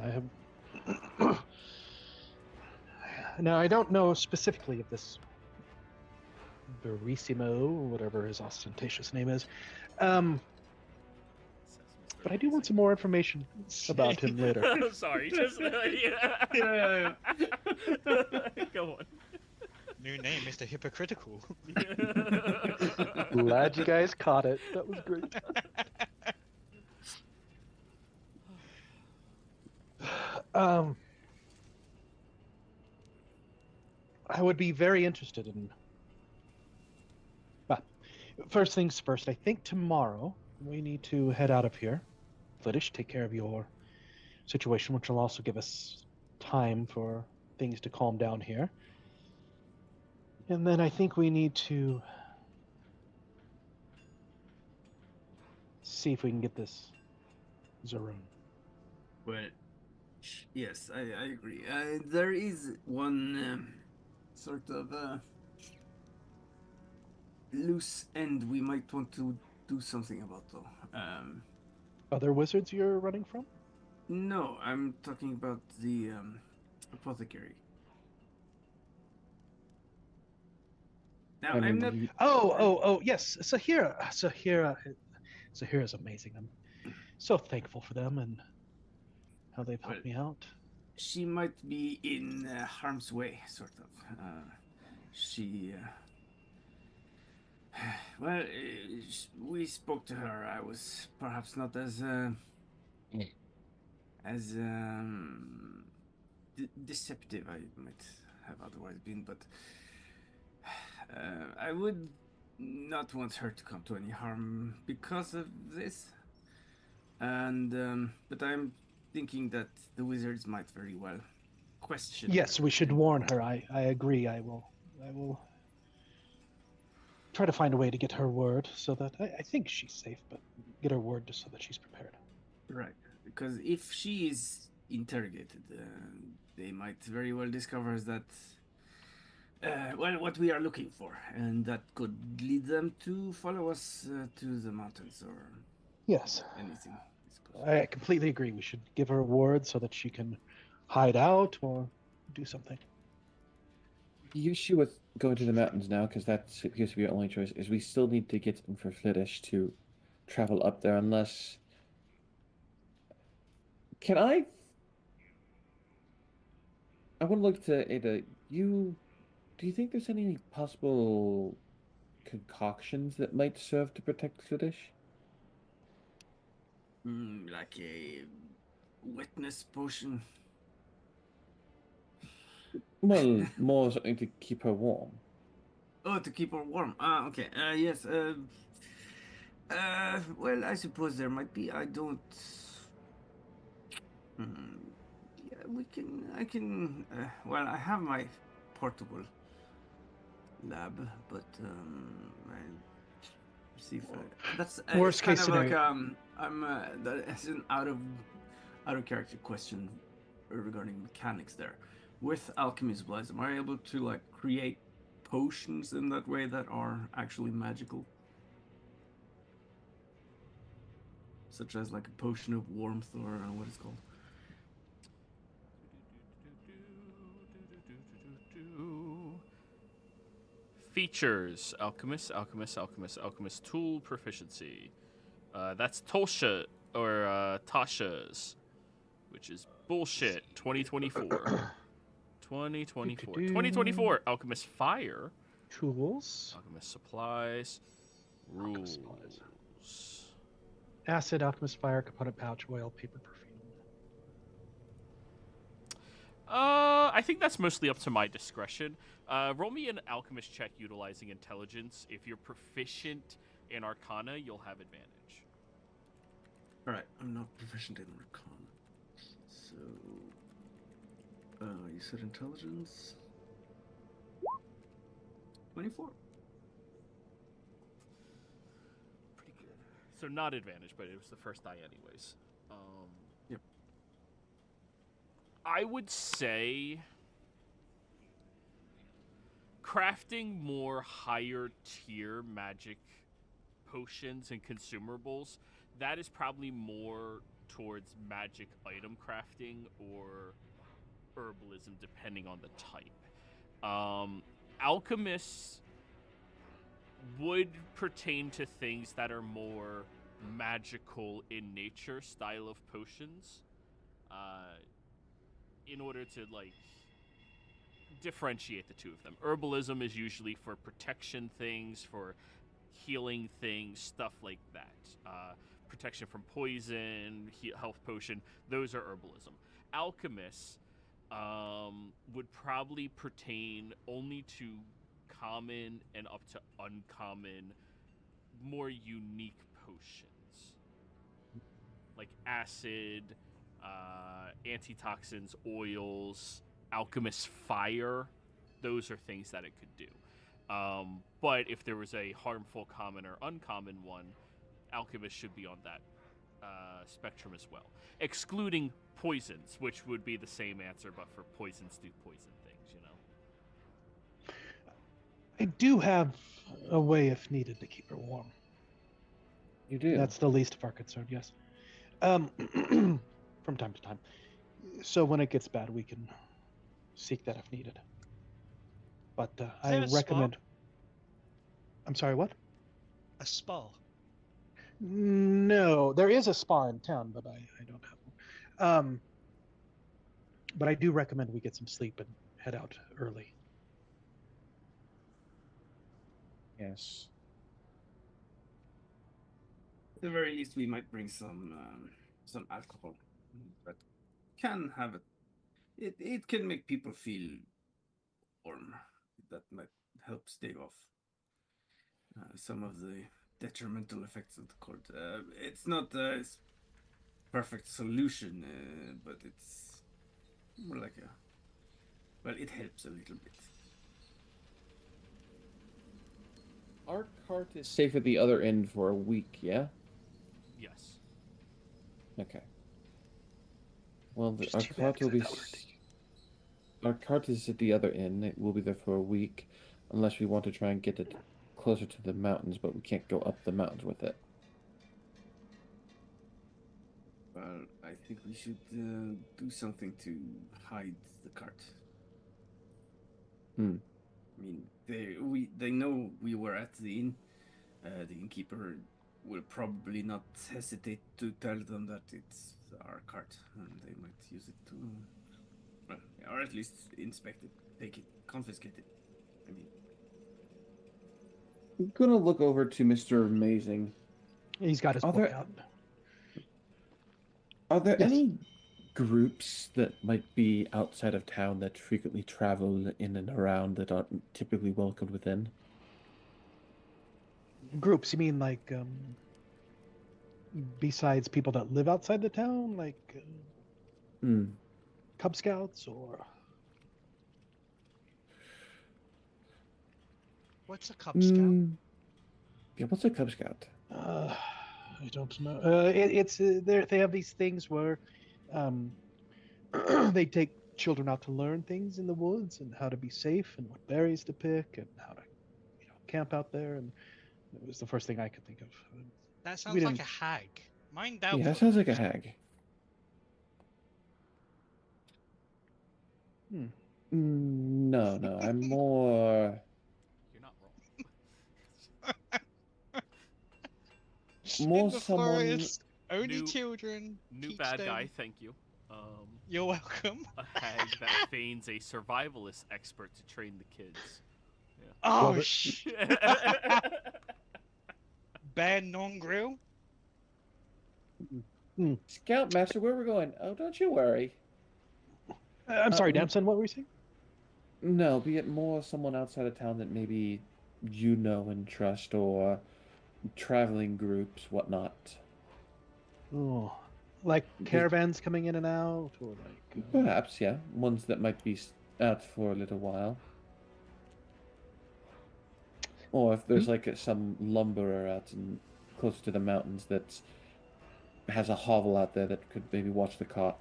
S3: I have. Now, I don't know specifically if this Verissimo, whatever his ostentatious name is, but I do want some more information about him later.
S1: Sorry, just
S4: Yeah.
S1: Go on.
S5: New name, Mr. Hypocritical.
S3: Glad you guys caught it. That was great. I would be very interested in. But first things first, I think tomorrow we need to head out of here. Flittish, take care of your situation, which will also give us time for things to calm down here. And then I think we need to see if we can get this Zaroon.
S4: Well, yes, I agree. There is one sort of loose end we might want to do something about, though.
S3: Other wizards you're running from?
S4: No, I'm talking about the apothecary. Now,
S2: I
S4: I'm
S2: mean,
S4: not.
S3: Oh, yes. Sahira's amazing. I'm so thankful for them and how they've helped me out.
S4: She might be in harm's way, sort of. She. Well, we spoke to her. I was perhaps not as deceptive I might have otherwise been, but I would not want her to come to any harm because of this. And but I'm thinking that the wizards might very well question.
S3: Yes, we should warn her. I agree. I will try to find a way to get her word so that I think she's safe, but get her word just so that she's prepared.
S4: Right, because if she is interrogated, they might very well discover that, well, what we are looking for, and that could lead them to follow us to the mountains or
S3: Yes,
S4: anything. I suppose.
S3: I completely agree. We should give her a word so that she can hide out or do something.
S2: the issue with going to the mountains now, because that appears to be our only choice, is we still need to get in for Flittish to travel up there unless... Can I want to look to Ada. Do you think there's any possible concoctions that might serve to protect Flittish?
S4: Like a wetness potion.
S2: Well, more something to keep her warm.
S4: Oh, to keep her warm. Okay. Yes. Well, I suppose there might be. I don't. Yeah, we can. I can. Well, I have my portable lab, but I see if that's
S3: Worst
S4: it's kind
S3: case
S4: of like
S3: scenario.
S4: that's an out of character question regarding mechanics there. With alchemy supplies, am I able to like create potions in that way that are actually magical? Such as like a potion of warmth or what it's called.
S1: Features: alchemist tool proficiency. That's Tolsha or Tasha's, which is bullshit. 2024. 2024. 2024. Alchemist Fire.
S3: Tools.
S1: Alchemist Supplies.
S3: Alchemist
S1: Rules.
S3: Supplies. Acid, Alchemist Fire, component pouch, oil, paper, perfume.
S1: I think that's mostly up to my discretion. Roll me an alchemist check utilizing intelligence. If you're proficient in Arcana, you'll have advantage.
S4: Alright, I'm not proficient in Arcana. So, you said intelligence? 24.
S1: Pretty good. So not advantage, but it was the first die anyways.
S4: Yep.
S1: I would say crafting more higher tier magic potions and consumables, that is probably more towards magic item crafting or herbalism, depending on the type. Alchemists would pertain to things that are more magical in nature, style of potions, in order to like differentiate the two of them. Herbalism is usually for protection things, for healing things, stuff like that. Protection from poison, health potion, those are herbalism. Alchemists would probably pertain only to common and up to uncommon, more unique potions. Like acid, antitoxins, oils, alchemist fire, those are things that it could do. But if there was a harmful common or uncommon one, alchemist should be on that spectrum as well. Excluding poisons, which would be the same answer, but for poisons do poison things, you know?
S3: I do have a way, if needed, to keep her warm.
S2: You do.
S3: That's the least of our concern, yes. From time to time. So when it gets bad, we can seek that if needed. But I
S5: there a spa?
S3: recommend. I'm sorry, what?
S5: A spa.
S3: No, there is a spa in town, but I don't have one. But I do recommend we get some sleep and head out early.
S2: Yes.
S4: At the very least, we might bring some alcohol that can have it. It can make people feel warm. That might help stave off some of the detrimental effects of the cold. It's not a perfect solution, but it's more like a. Well, it helps a little bit.
S2: Our cart is safe at the other end for a week, yeah?
S1: Yes.
S2: Okay. Well,
S3: Just
S2: our
S3: too bad,
S2: cart will
S3: 'cause I
S2: be.
S3: thought we were taking-
S2: Our cart is at the other end. It will be there for a week, unless we want to try and get it closer to the mountains, but we can't go up the mountains with it.
S4: Well, I think we should do something to hide the cart.
S2: Hmm.
S4: I mean, they know we were at the inn. The innkeeper will probably not hesitate to tell them that it's our cart, and they might use it to, well, or at least inspect it, take it, confiscate it. I mean,
S2: I'm gonna look over to Mr. Amazing.
S3: He's got his
S2: Are
S3: book
S2: there-
S3: out.
S2: Are there
S3: Yes.
S2: any groups that might be outside of town that frequently travel in and around that aren't typically welcomed within?
S3: Groups, you mean like besides people that live outside the town, like
S2: Hmm.
S3: Cub Scouts or
S5: What's a Cub Scout?
S2: Yeah, what's a Cub Scout?
S3: I don't know. It's they have these things where they take children out to learn things in the woods and how to be safe and what berries to pick and how to camp out there, and it was the first thing I could think of.
S5: That
S3: we
S5: sounds like
S3: didn't-
S5: a hag. Mind
S2: Yeah,
S5: out.
S2: that sounds like a hag. No, I'm more.
S1: You're not wrong.
S2: more
S5: In the
S2: someone.
S5: forest, only
S1: New-
S5: children.
S1: New
S5: teach
S1: bad
S5: them.
S1: guy, thank you.
S5: You're welcome.
S1: A hag that feigns a survivalist expert to train the kids.
S5: Oh,
S3: but-
S5: Bear non-grill?
S2: Scoutmaster, where we're going? Oh, don't you worry.
S3: I'm sorry,
S2: m-
S3: Damson, what were you saying?
S2: No, be it more someone outside of town that maybe you know and trust, or traveling groups, whatnot.
S3: Oh, like caravans coming in and out, or like
S2: Perhaps, yeah. Ones that might be out for a little while. Or if there's like some lumberer out in close to the mountains that has a hovel out there that could maybe watch the cart.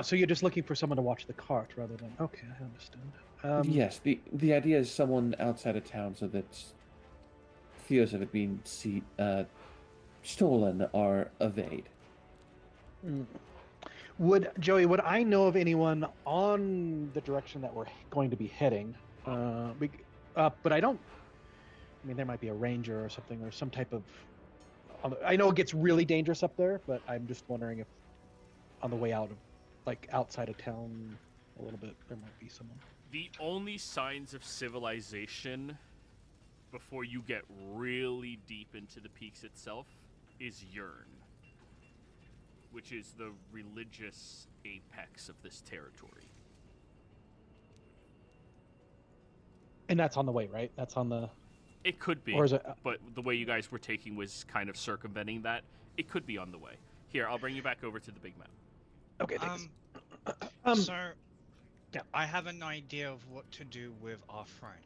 S3: so you're just looking for someone to watch the cart rather than. Okay, I understand.
S2: Yes, the idea is someone outside of town so that fears of it being stolen or evade.
S3: Would I know of anyone on the direction that we're going to be heading? But I don't. I mean, there might be a ranger or something, or some type of. I know it gets really dangerous up there, but I'm just wondering if, on the way out of, like outside of town, a little bit, there might be someone.
S1: The only signs of civilization before you get really deep into the peaks itself is Yearn, which is the religious apex of this territory.
S3: And that's on the way, right? That's on the.
S1: It could be,
S3: Or is it?
S1: but the way you guys were taking was kind of circumventing that. It could be on the way. Here, I'll bring you back over to the big map.
S3: Okay, thanks.
S5: So,
S3: yeah.
S5: I have an idea of what to do with our friend.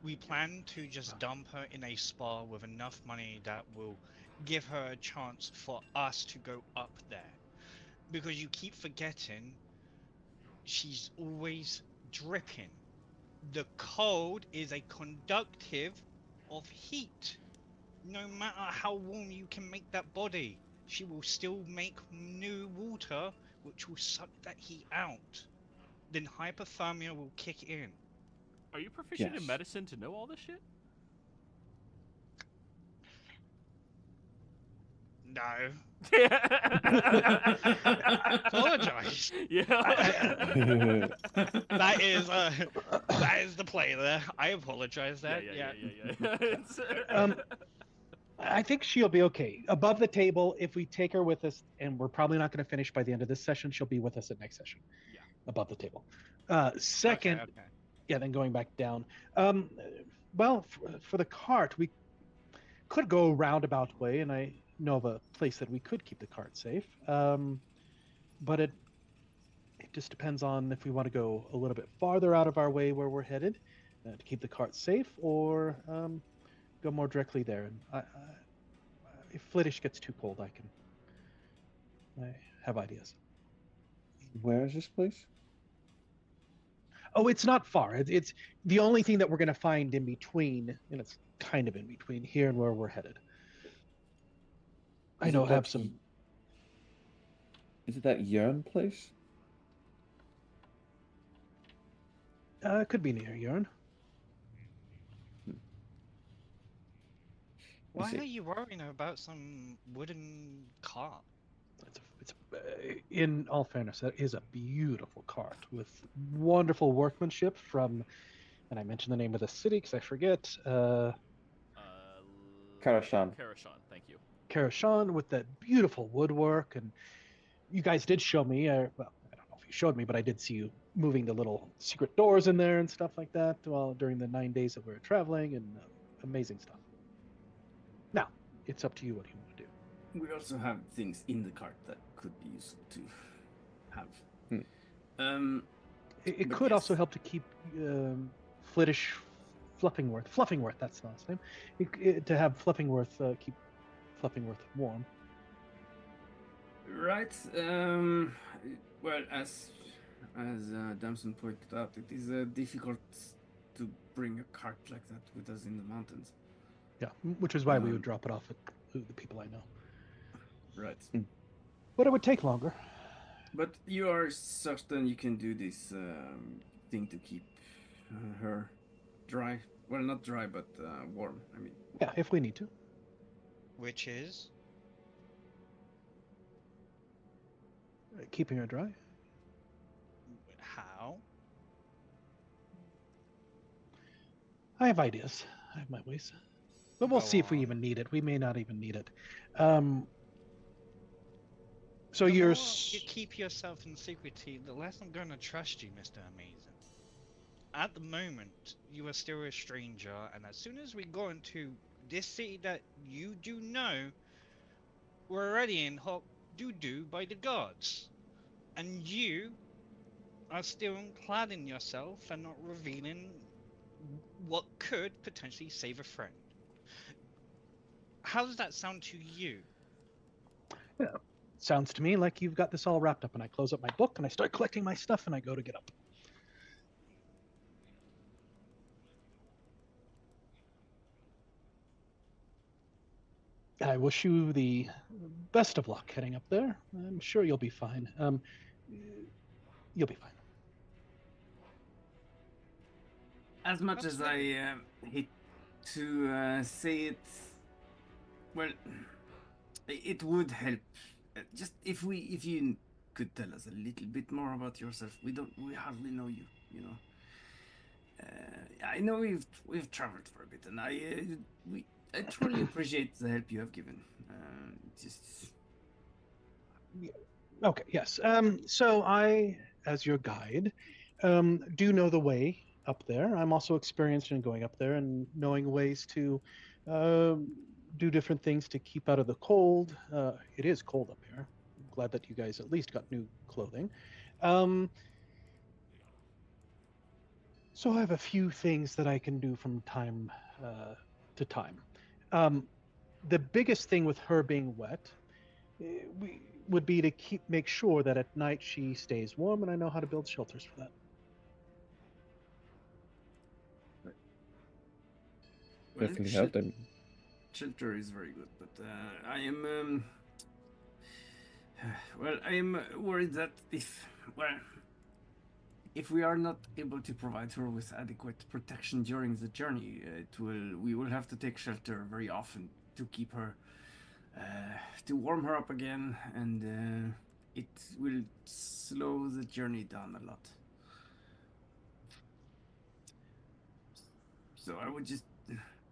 S5: We plan to just dump her in a spa with enough money that will give her a chance for us to go up there. Because you keep forgetting, she's always dripping. The cold is a conductive of heat. No matter how warm you can make that body, she will still make new water, which will suck that heat out. Then hypothermia will kick in.
S1: Are you proficient in
S2: Yes.
S1: medicine to know all this shit?
S5: No. Apologize.
S1: Yeah.
S5: That is the play there. I apologize. That
S1: yeah. It's-
S3: I think she'll be okay. Above the table, if we take her with us, and we're probably not going to finish by the end of this session, she'll be with us at next session.
S1: Yeah.
S3: Above the table. Second,
S5: Okay.
S3: yeah, then going back down. Well, for the cart, we could go a roundabout way, and I know of a place that we could keep the cart safe. But it just depends on if we want to go a little bit farther out of our way where we're headed to keep the cart safe, or go more directly there. And if Flittish gets too cold, I have ideas.
S2: Where is this place?
S3: Oh, it's not far. It's the only thing that we're going to find in between, and it's kind of in between here and where we're headed. I
S2: Is
S3: know
S2: it
S3: have
S2: that-
S3: some.
S2: Is it that Yearn place?
S3: It could be near Urn.
S5: Why
S2: it-
S5: are you worrying about some wooden cart?
S3: It's in all fairness, that is a beautiful cart with wonderful workmanship from, and I mentioned the name of the city because I forget.
S2: Karashan.
S1: Karashan, thank you.
S3: Karashan with that beautiful woodwork, and you guys did show me. Well, I don't know if you showed me, but I did see you moving the little secret doors in there and stuff like that. Well, during the 9 days that we were traveling, and amazing stuff. Now it's up to you what you want to do.
S4: We also have things in the cart that could be useful to have.
S3: It
S4: But
S3: could also
S4: yes.
S3: help to keep Fluffingworth, that's the last name. To have Fluffingworth keep Fluffingworth warm.
S4: Right. Well, as Damson pointed out, it is difficult to bring a cart like that with us in the mountains.
S3: Yeah, which is why we would
S4: Um,
S3: drop it off at the people I know.
S4: Right.
S3: But it would take longer.
S4: But you are certain you can do this thing to keep her dry? Well, not dry, but warm. I mean,
S3: Yeah, if we need to.
S5: Which is?
S3: Keeping her dry.
S5: How?
S3: I have ideas. I have my ways. But we'll
S5: Go
S3: see if we
S5: on.
S3: even need it. We may not even need it. Um, so
S5: The
S3: you're...
S5: more you keep yourself in secrecy, the less I'm going to trust you, Mr. Amazing. At the moment, you are still a stranger, and as soon as we go into this city that you do know, we're already in hot doo-doo by the gods. And you are still clad in yourself and not revealing what could potentially save a friend. How does that sound to you?
S3: Sounds to me like you've got this all wrapped up, and I close up my book and I start collecting my stuff and I go to get up. I wish you the best of luck heading up there. I'm sure you'll be fine. You'll be fine.
S4: As much as I hate to say it, well, it would help. Just if you could tell us a little bit more about yourself. We hardly know you, you know. I know we've traveled for a bit, and I truly appreciate the help you have given. Just
S3: Okay, yes. So I, as your guide, do know the way up there. I'm also experienced in going up there and knowing ways to do different things to keep out of the cold. It is cold up here. I'm glad that you guys at least got new clothing. So I have a few things that I can do from time to time. The biggest thing with her being wet would be to make sure that at night she stays warm, and I know how to build shelters for that.
S4: well,
S2: Definitely help them.
S4: shelter is very good, but I am well, I am worried that if we are not able to provide her with adequate protection during the journey, we will have to take shelter very often to keep her, to warm her up again, and it will slow the journey down a lot. So I would just,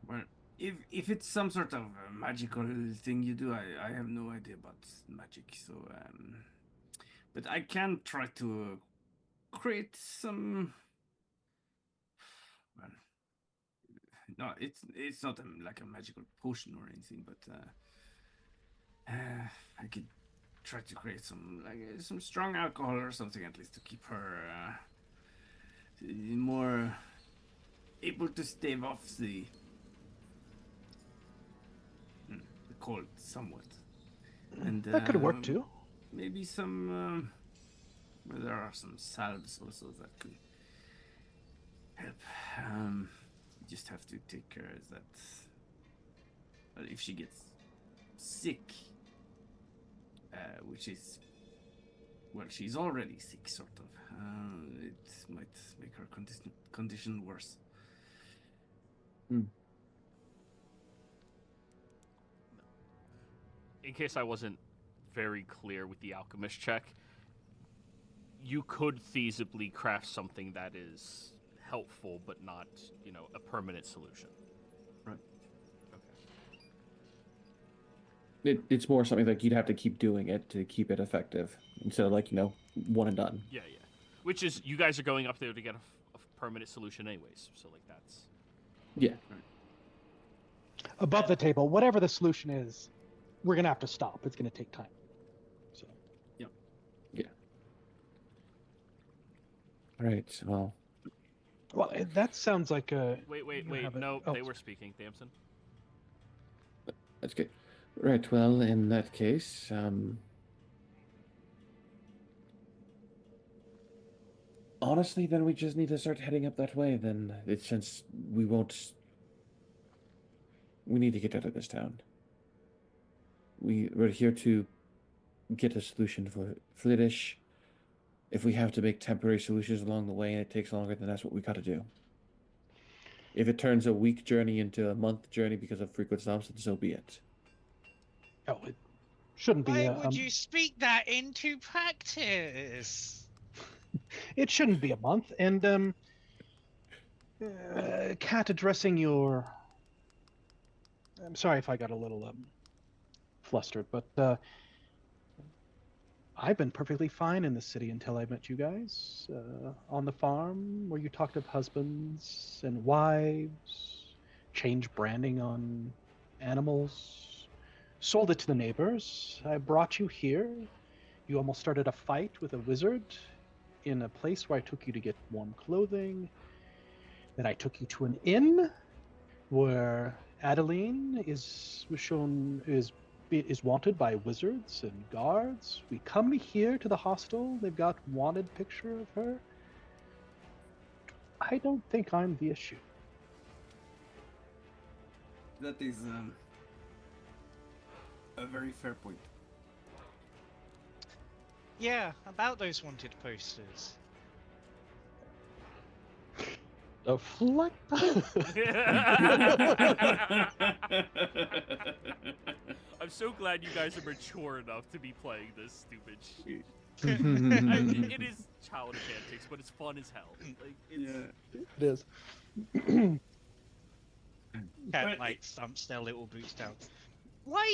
S4: well, if it's some sort of magical thing you do, I have no idea about magic, so but I can try to create some. Well, no, it's not like a magical potion or anything, but I could try to create some strong alcohol or something at least to keep her more able to stave off the cold somewhat. And
S3: That could work too.
S4: Maybe some. Well, there are some salves also that could help. You just have to take care of that. Well, if she gets sick, which is, well, she's already sick, sort of. It might make her condition worse.
S1: In case I wasn't very clear with the alchemist check, you could feasibly craft something that is helpful, but not, a permanent solution.
S4: Right.
S1: Okay.
S2: It's more something like you'd have to keep doing it to keep it effective instead of one and done.
S1: Yeah. Which is, you guys are going up there to get a permanent solution anyways, so that's...
S2: Yeah.
S4: Right.
S3: Above the table, whatever the solution is, we're gonna have to stop. It's gonna take time. So.
S4: Yep.
S2: Yeah. All right. Well,
S3: That sounds like a.
S1: Wait. No, they were speaking. Damson.
S2: that's good. Right. Well, in that case, honestly, then we just need to start heading up that way. Then since we won't. We need to get out of this town. We're here to get a solution for Flittish. If we have to make temporary solutions along the way and it takes longer, then that's what we got to do. If it turns a week journey into a month journey because of frequent stops, then so be it.
S3: Oh, it shouldn't be
S5: Why
S3: a.
S5: would you speak that into practice?
S3: It shouldn't be a month. And Cat, addressing your. I'm sorry if I got a little flustered, but I've been perfectly fine in the city until I met you guys on the farm, where you talked of husbands and wives, changed branding on animals, sold it to the neighbors. I brought you here. You almost started a fight with a wizard in a place where I took you to get warm clothing. Then I took you to an inn where Adeline is wanted by wizards and guards. We come here to the hostel. They've got wanted picture of her. I don't think I'm the issue.
S4: That is a very fair point.
S5: Yeah, about those wanted posters.
S3: Deflect.
S1: I'm so glad you guys are mature enough to be playing this stupid shit. It is childish antics, but it's fun as hell. Like,
S4: Yeah.
S3: It is.
S5: Cat like stumps their little boots down. Why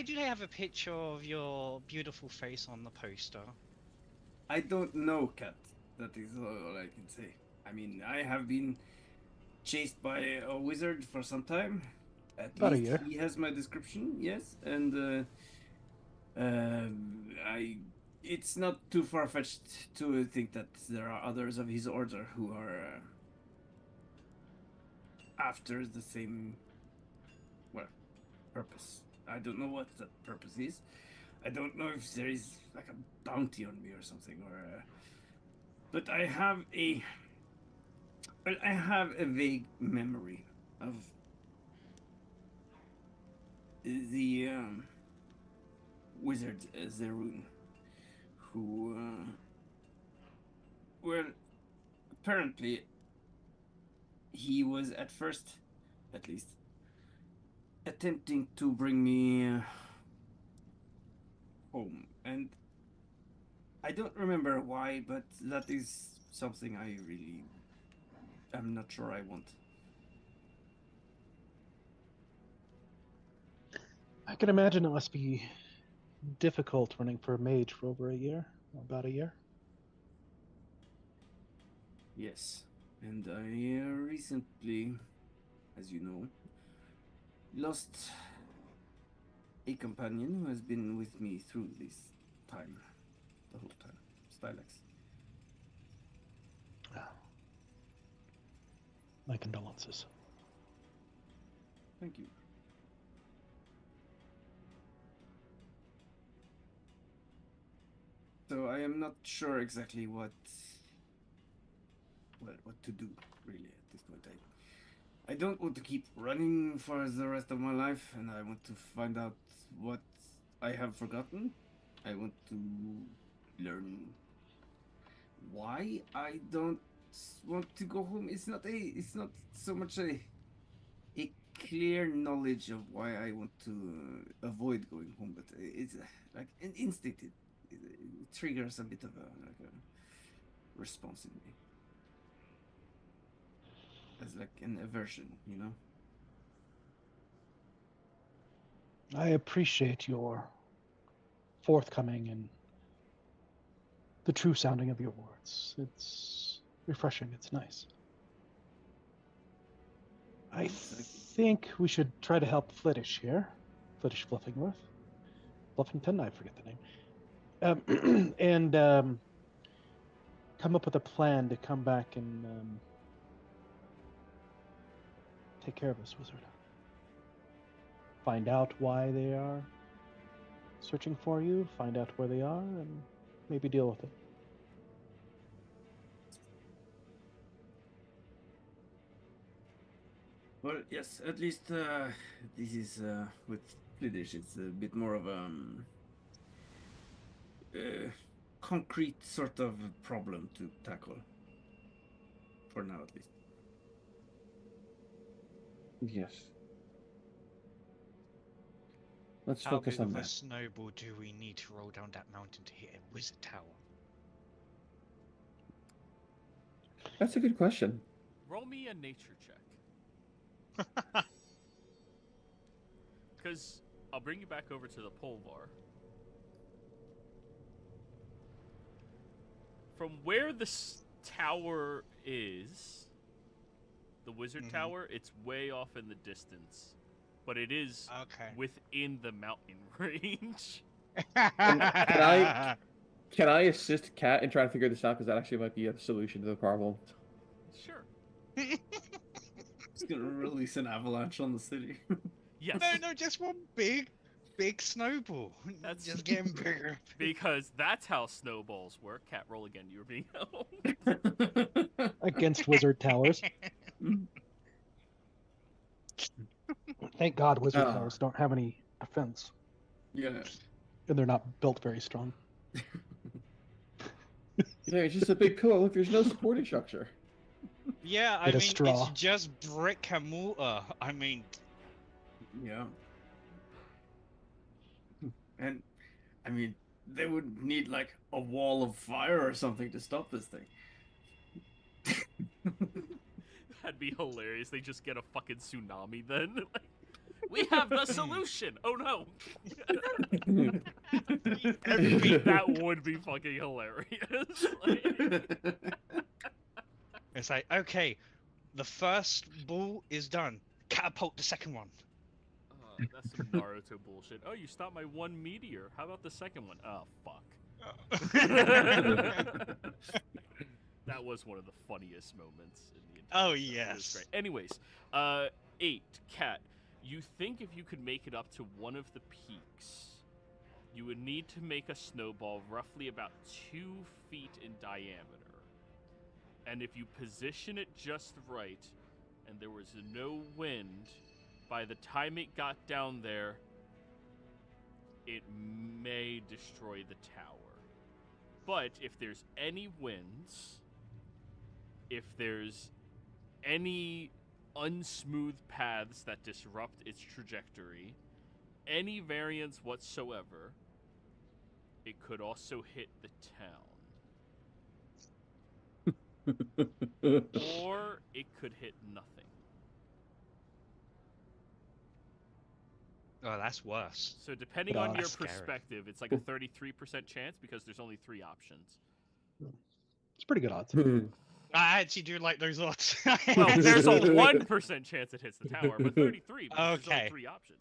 S5: do they have a picture of your beautiful face on the poster?
S4: I don't know, Cat. That is all I can say. I mean, I have been chased by a wizard for some time. At
S3: About a
S4: least
S3: year.
S4: he has my description, yes, and it's not too far-fetched to think that there are others of his order who are after the same, well, purpose. I don't know what that purpose is. I don't know if there is like a bounty on me or something, or but I have a vague memory of the wizard Zerun, who, well, apparently he was at first, at least, attempting to bring me home, and I don't remember why, but that is something I really am not sure I want.
S3: I can imagine it must be difficult running for a mage for over a year, about a year.
S4: Yes, and I recently, as you know, lost a companion who has been with me through this time, the whole time, Stylex.
S3: My condolences.
S4: Thank you. So I am not sure exactly what to do really at this point. I don't want to keep running for the rest of my life, and I want to find out what I have forgotten. I want to learn why I don't want to go home. It's not so much a clear knowledge of why I want to avoid going home, but it's like an instinct. It triggers a bit of a response in me, as like an aversion, you know.
S3: I appreciate your forthcoming and the true sounding of your words. It's refreshing. It's nice. I think we should try to help Flittish here. Flittish Fluffingworth. Fluffington, I forget the name. And come up with a plan to come back and take care of this wizard. Find out why they are searching for you, find out where they are, and maybe deal with it.
S4: Well, yes, at least this is with Fliddish. It's a bit more of a concrete sort of problem to tackle. For now, at least.
S2: Yes. Let's
S5: How
S2: focus
S5: big
S2: on
S5: of a
S2: that.
S5: snowball do we need to roll down that mountain to hit a wizard tower?
S2: That's a good question.
S1: Roll me a nature check. Because I'll bring you back over to the Polvar. From where the tower is, the wizard tower, it's way off in the distance. But it is within the mountain range.
S2: Can I assist Kat in trying to figure this out? Because that actually might be a solution to the problem.
S1: Sure.
S4: It's gonna release an avalanche on the city.
S1: Yes.
S5: No, just one big snowball.
S1: That's
S5: just getting bigger.
S1: Because that's how snowballs work. Cat, roll again. You were being held.
S3: Against wizard towers. Thank God wizard towers don't have any defense.
S4: Yeah.
S3: And they're not built very strong.
S2: Yeah, it's just a big pillar. Look, there's no supporting structure.
S5: Yeah, I
S3: Bit of
S5: mean,
S3: straw.
S5: it's just brick and mortar. I mean,
S4: Yeah. And, I mean, they would need, like, a wall of fire or something to stop this thing.
S1: That'd be hilarious. They just get a fucking tsunami then. We have the solution. Oh no. That would be fucking hilarious.
S5: it's like, okay, the first ball is done. Catapult the second one.
S1: That's some Naruto bullshit. Oh, you stopped my one meteor. How about the second one? Oh, fuck. That was one of the funniest moments in the entire
S5: Oh,
S1: show. It was
S5: yes.
S1: great. Anyways, 8, Cat. You think if you could make it up to one of the peaks, you would need to make a snowball roughly about 2 feet in diameter. And if you position it just right, and there was no wind, by the time it got down there, it may destroy the tower. But if there's any winds, if there's any unsmooth paths that disrupt its trajectory, any variance whatsoever, it could also hit the town. Or it could hit nothing.
S5: Oh, that's worse.
S1: So depending on your
S5: That's scary.
S1: perspective, it's like a 33% chance because there's only 3 options.
S3: It's pretty good odds.
S5: I actually do like those odds.
S1: Well, there's a 1% chance it hits the tower, but 33 because there's only
S5: Okay.
S1: 3 options.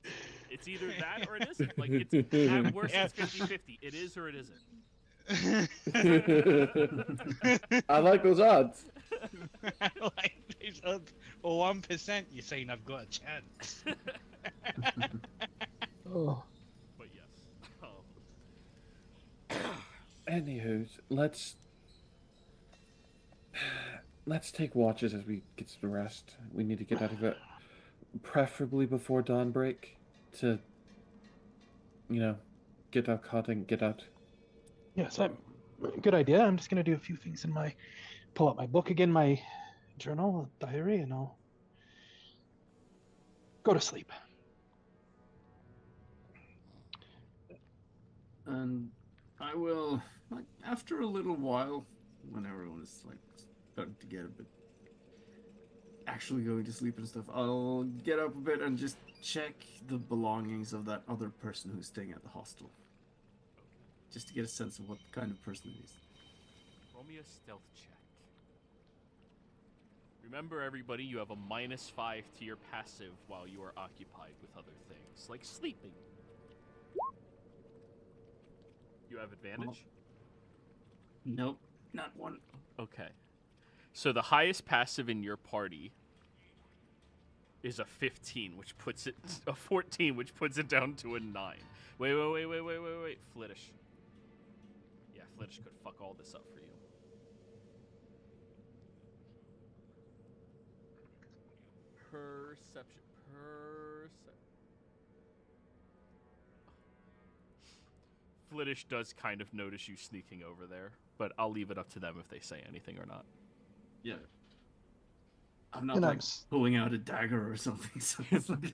S1: It's either that or it isn't. Like, it's at worst, it's 50-50. It is or it isn't.
S2: I like those odds.
S5: like these odds. 1%, you're saying I've got a chance.
S3: Oh.
S1: But yes.
S2: Anywho, let's take watches as we get some rest. We need to get out of it, preferably before dawn break, to, get out caught and get out.
S3: Yes, good idea. I'm just gonna do a few things pull out my book again, my journal, diary, and I'll go to sleep.
S4: And I will, like, after a little while, when everyone is, like, starting to get a bit actually going to sleep and stuff, I'll get up a bit and just check the belongings of that other person who's staying at the hostel. Just to get a sense of what kind of person it is.
S1: Roll me a stealth check. Remember, everybody, you have a -5 to your passive while you are occupied with other things, like sleeping. You have advantage?
S4: Nope, not one.
S1: Okay. So the highest passive in your party is a 15, which puts it a 14, which puts it down to a 9. Wait. Flittish. Yeah, Flittish could fuck all this up for you. Perception. Flittish does kind of notice you sneaking over there, but I'll leave it up to them if they say anything or not.
S4: Yeah. I'm not
S3: And
S4: like
S3: I'm s-
S4: pulling out a dagger or something. So it's like...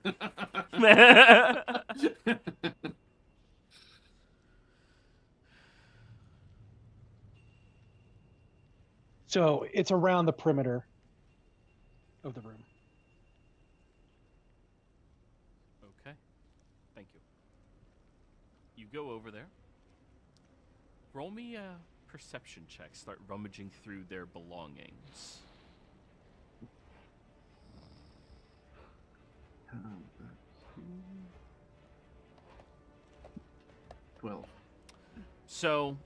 S3: So it's around the perimeter of the room.
S1: Okay. Thank you. You go over there. Roll me a perception check. Start rummaging through their belongings.
S4: 12.
S1: So,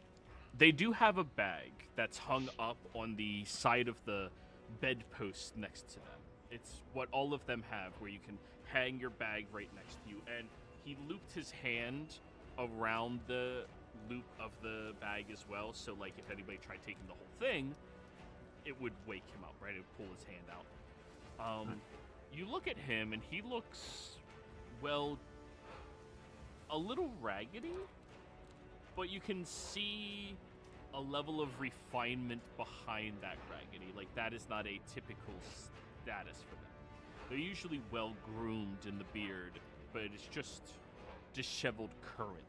S1: they do have a bag that's hung up on the side of the bedpost next to them. It's what all of them have, where you can hang your bag right next to you. And he looped his hand around the loop of the bag as well, so like if anybody tried taking the whole thing, it would wake him up, right? It would pull his hand out. You look at him, and he looks, well, a little raggedy, but you can see a level of refinement behind that raggedy. Like, that is not a typical status for them. They're usually well groomed in the beard, but it's just disheveled currently.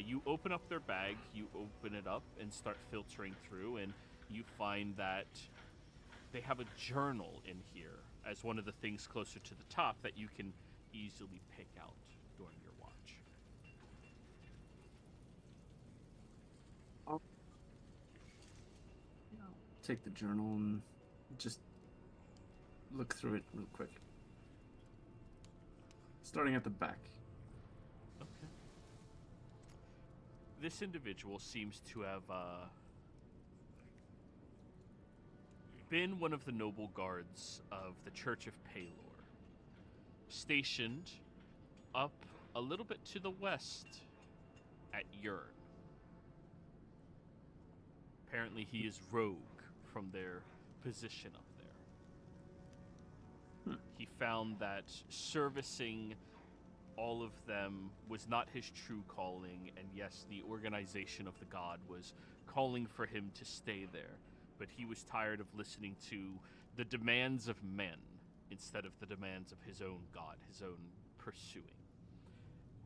S1: You open up their bag, you open it up and start filtering through, and you find that they have a journal in here as one of the things closer to the top that you can easily pick out during your watch.
S4: Take the journal and just look through it real quick. Starting at the back.
S1: Okay. This individual seems to have been one of the noble guards of the Church of Palor, stationed up a little bit to the west at Yurn. Apparently he is rogue from their position up there. He found that servicing all of them was not his true calling, and yes, the organization of the god was calling for him to stay there, but he was tired of listening to the demands of men instead of the demands of his own god, his own pursuing.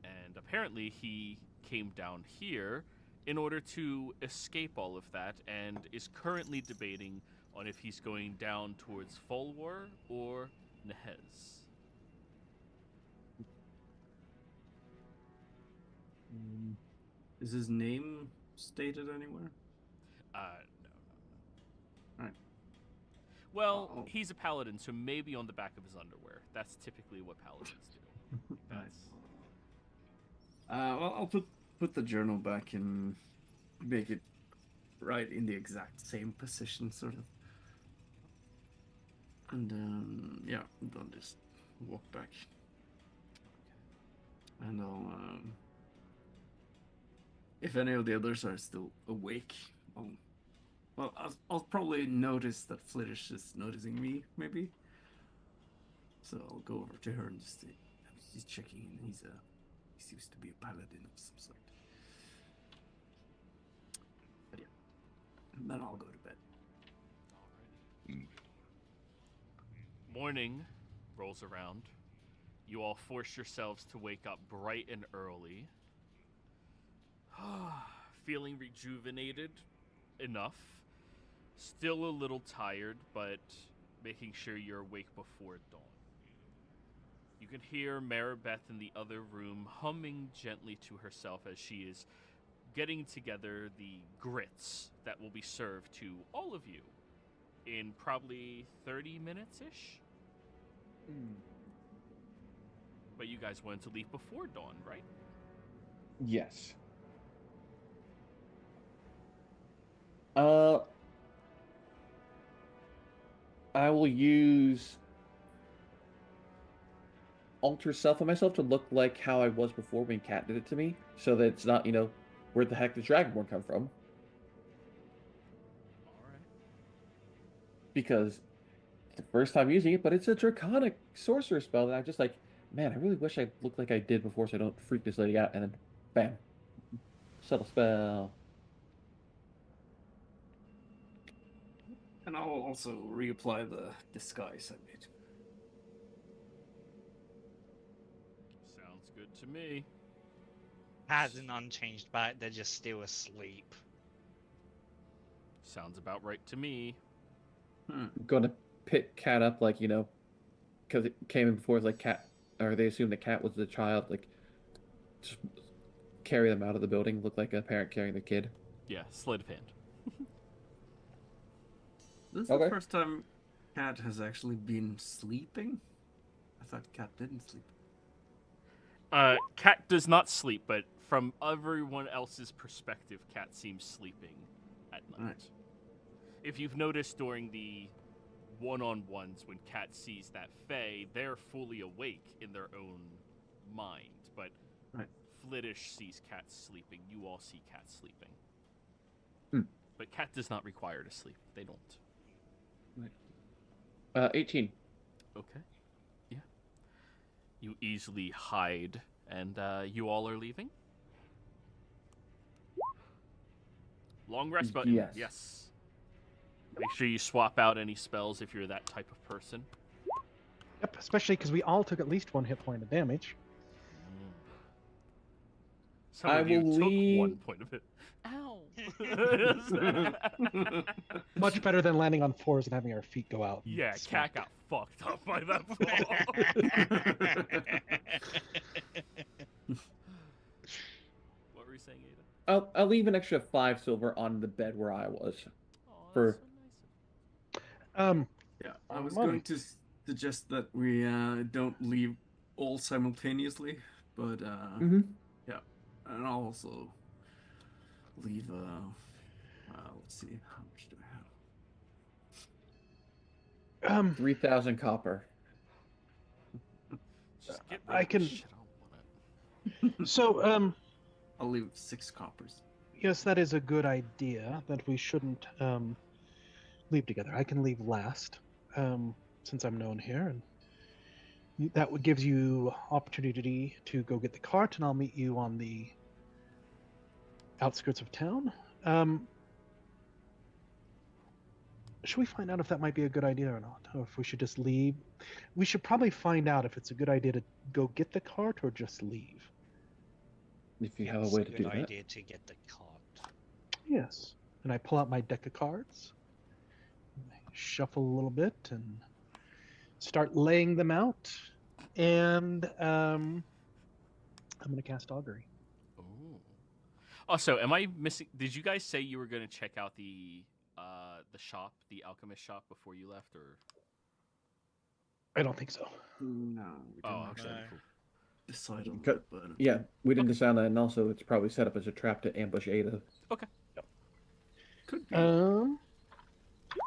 S1: And apparently he came down here in order to escape all of that, and is currently debating on if he's going down towards Folwar or Nehez.
S4: Is his name stated anywhere?
S1: No.
S4: Alright.
S1: Well, he's a paladin, so maybe on the back of his underwear. That's typically what paladins do. That's...
S4: Well, I'll put the journal back and make it right in the exact same position, sort of. And yeah, I'll just walk back. And I'll, if any of the others are still awake, I'll probably notice that Flittish is noticing me, maybe. So I'll go over to her and just say, he's checking in. He seems to be a paladin of some sort. But yeah, and then I'll go to bed.
S1: Morning rolls around. You all force yourselves to wake up bright and early. Feeling rejuvenated enough. Still a little tired, but making sure you're awake before dawn. You can hear Maribeth in the other room humming gently to herself as she is getting together the grits that will be served to all of you in probably 30 minutes-ish. But you guys wanted to leave before dawn, right?
S2: Yes. I will use alter self of myself to look like how I was before when Kat did it to me, so that it's not, where the heck did Dragonborn come from?
S1: Alright.
S2: Because it's the first time using it, but it's a draconic sorcerer spell, and I'm just like, man, I really wish I looked like I did before so I don't freak this lady out, and then bam. Subtle spell.
S4: And I'll also reapply the disguise I made.
S1: Sounds good to me.
S5: Has an unchanged back, they're just still asleep.
S1: Sounds about right to me.
S2: I'm gonna pick Cat up, like, because it came in before, it's like Cat, or they assumed the cat was the child, like, just carry them out of the building, look like a parent carrying the kid.
S1: Yeah, sleight of hand.
S4: This is
S2: Okay.
S4: the first time Cat has actually been sleeping. I thought Cat didn't sleep.
S1: Cat does not sleep, but from everyone else's perspective, Cat seems sleeping at night.
S4: Right.
S1: If you've noticed during the one-on-ones when Cat sees that Fae, they're fully awake in their own mind, but
S4: Right.
S1: Flittish sees Cat sleeping. You all see Cat sleeping.
S2: Hmm.
S1: But Cat does not require to sleep. They don't.
S2: 18.
S1: Okay. Yeah. You easily hide, and you all are leaving? Long rest button.
S2: Yes.
S1: Yes. Make sure you swap out any spells if you're that type of person.
S3: Yep, especially because we all took at least 1 hit point of damage.
S1: Some
S2: I
S1: of you
S2: will
S1: took
S2: leave-
S1: 1 point of it. Ow!
S3: Much better than landing on floors and having our feet go out.
S1: Yeah,
S3: Smack.
S1: Cat got fucked up by that fall. What were you saying, Ada?
S2: I'll leave an extra 5 silver on the bed where I was.
S1: Oh,
S2: For-
S1: that's so nice.
S4: Yeah, I was
S3: money.
S4: going to suggest that we don't leave all simultaneously, but
S2: Mm-hmm.
S4: and I'll also leave. Let's see, how much do I have?
S2: 3,000 copper.
S1: Just get rid
S3: I
S1: of the
S3: can-
S1: shit, I don't want it.
S3: So,
S4: I'll leave 6 coppers.
S3: yes, that is a good idea that we shouldn't leave together. I can leave last, since I'm known here, and that would gives you opportunity to go get the cart, and I'll meet you on the outskirts of town. Should we find out if that might be a good idea or not, or if we should just leave? We should probably find out if it's a good idea to go get the cart or just leave.
S2: If you have
S5: It's
S2: a way to do
S5: good
S2: that.
S5: idea to get the cart.
S3: Yes. And I pull out my deck of cards, shuffle a little bit, and start laying them out. And I'm going to cast Augury.
S1: Ooh. Also, am I missing? Did you guys say you were going to check out the shop, the alchemist shop, before you left, or?
S3: I don't think so.
S4: No, we
S1: Oh,
S4: didn't actually
S1: okay,
S5: No.
S1: cool.
S4: decide on
S2: Cut-
S4: that, but
S2: Yeah, we didn't decide that, and also it's probably set up as a trap to ambush Ada.
S4: could be.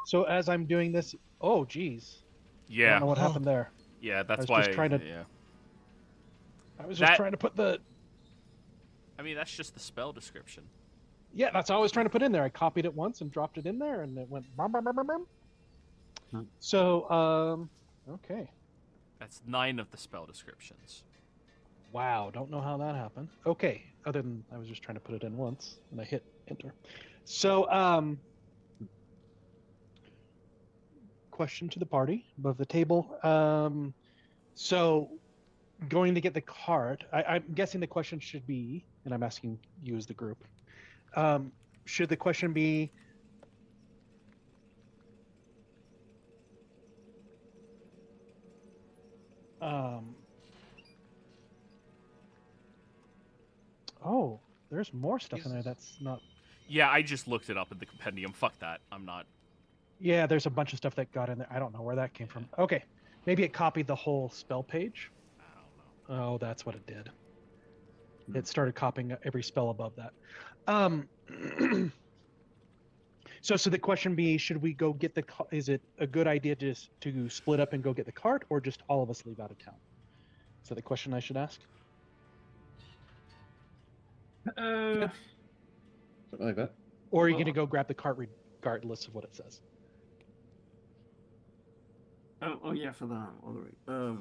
S3: So as I'm doing this, oh geez, I
S1: Yeah,
S3: don't know what happened there.
S1: yeah, that's
S3: was
S1: why.
S3: just trying to-
S1: Yeah,
S3: I was just
S1: That-
S3: trying to put the
S1: I mean that's just the spell description.
S3: that's all I was trying to put in there. I copied it once and dropped it in there, and it went bum, bum, bum, bum, bum.
S4: Hmm.
S3: So okay.
S1: That's 9 of the spell descriptions.
S3: Wow, don't know how that happened. Okay, other than I was just trying to put it in once and I hit enter. So, question to the party above the table. So, going to get the cart, I'm guessing the question should be, and I'm asking you as the group, should the question be, oh, there's more stuff in there that's not.
S1: Yeah, I just looked it up in the compendium. Fuck that. I'm not.
S3: Yeah, there's a bunch of stuff that got in there. I don't know where that came from. Okay, maybe it copied the whole spell page.
S1: I don't know.
S3: Oh, that's what it did.
S4: Hmm.
S3: It started copying every spell above that. So the question be, should we go get the? Is it a good idea to split up and go get the cart, or just all of us leave out of town? Is that the question I should ask?
S2: Something like that.
S3: Or are you
S4: Well-
S3: going to go grab the cart regardless of what it says?
S4: Oh yeah, for the other.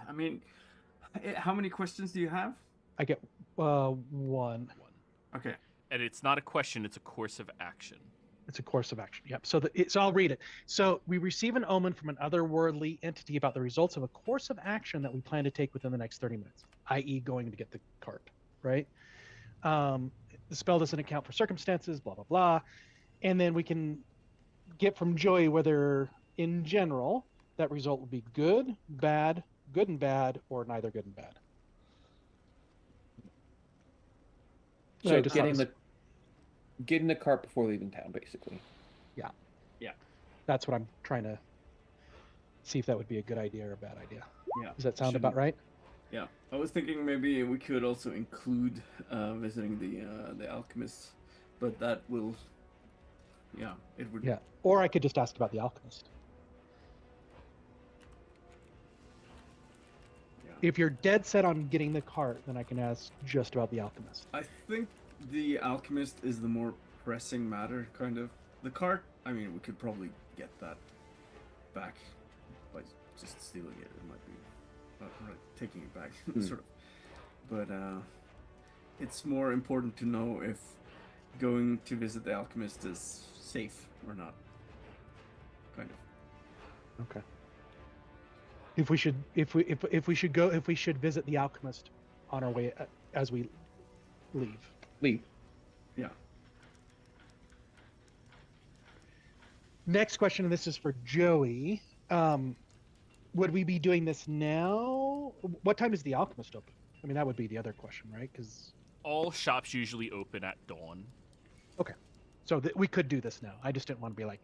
S4: I mean, how many questions do you have?
S3: I get one.
S4: Okay.
S1: And it's not a question; it's a course of action.
S3: It's a course of action. Yep. So I'll read it. So we receive an omen from an otherworldly entity about the results of a course of action that we plan to take within the next 30 minutes, i.e., going to get the cart, right? The spell doesn't account for circumstances, blah, blah, blah. And then we can get from Joey whether, in general, that result will be good and bad, or neither good and bad.
S2: So getting the cart before leaving town, basically.
S3: Yeah.
S4: Yeah.
S3: That's what I'm trying to see if that would be a good idea or a bad idea.
S4: Yeah.
S3: Does that sound about right?
S4: Yeah. I was thinking maybe we could also include visiting the alchemist, but that will. Yeah, it would.
S3: Yeah. Or I could just ask about the alchemist.
S4: Yeah.
S3: If you're dead set on getting the cart, then I can ask just about the alchemist.
S4: I think the alchemist is the more pressing matter, kind of. The cart, I mean, we could probably get that back by just stealing it. It might be, right, taking it back, sort of. But it's more important to know if going to visit the alchemist is safe or not. Kind of.
S3: Okay. If we should visit the alchemist on our way as we leave.
S4: Yeah.
S3: Next question, and this is for Joey. Would we be doing this now? What time is the alchemist open? I mean, that would be the other question, right? Because
S1: All shops usually open at dawn.
S3: okay, so we could do this now. I just didn't want to be like,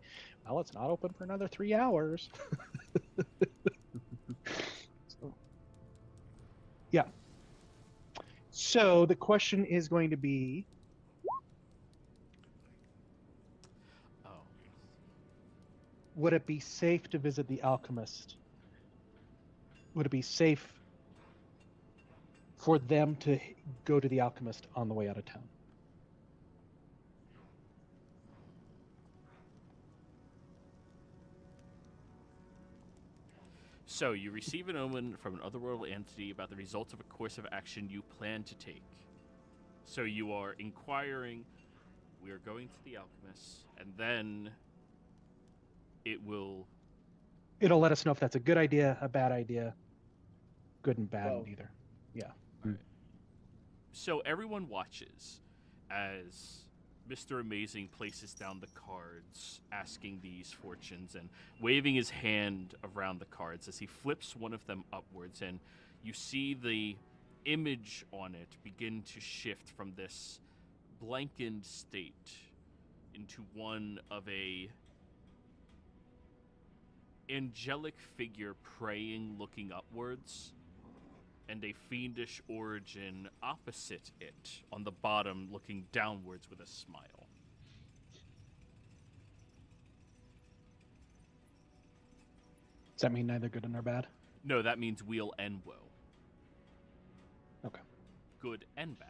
S3: well, it's not open for another 3 hours. So, yeah. So the question is going to be, would it be safe to visit the alchemist? Would it be safe for them to go to the alchemist on the way out of town?
S1: So, you receive an omen from an otherworldly entity about the results of a course of action you plan to take. So, you are inquiring, we are going to the alchemist, and then it'll
S3: let us know if that's a good idea, a bad idea, good and bad,
S2: Well,
S3: either. Yeah.
S1: Right. So everyone watches as Mr. Amazing places down the cards, asking these fortunes and waving his hand around the cards as he flips one of them upwards, and you see the image on it begin to shift from this blankened state into one of a angelic figure praying, looking upwards, and a fiendish origin opposite it on the bottom, looking downwards with a smile.
S3: Does that mean neither good nor bad?
S1: No, that means weal and woe.
S3: Okay.
S1: Good and bad.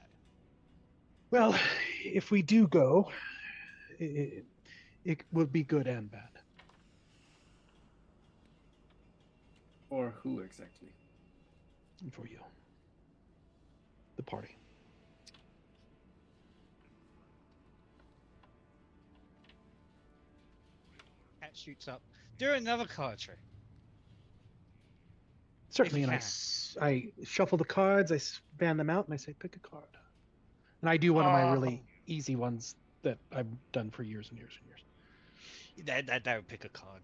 S3: Well, if we do go, it would be good and bad.
S4: Or who exactly?
S3: For you. The party.
S5: Cat shoots up. Do another card trick.
S3: Certainly,
S5: you
S3: and
S5: can.
S3: I shuffle the cards, I span them out, and I say, pick a card. And I do one of my really easy ones that I've done for years and years and years.
S5: That would pick a card.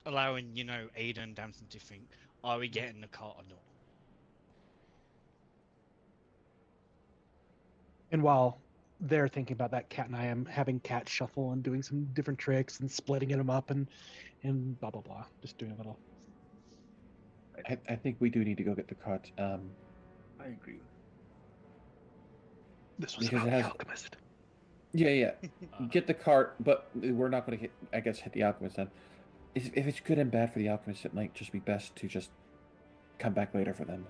S5: Allowing, Aiden and Damson to think, are we getting the card or not?
S3: And while they're thinking about that, Cat and I am having Cat shuffle and doing some different tricks and splitting them up and blah, blah, blah. Just doing a little.
S2: I think we do need to go get the cart.
S4: I agree.
S3: This was
S2: Because
S3: about
S2: it
S3: the
S2: has-
S3: alchemist.
S2: Yeah. Get the cart, but we're not going to hit the alchemist then. If it's good and bad for the alchemist, it might just be best to just come back later for them.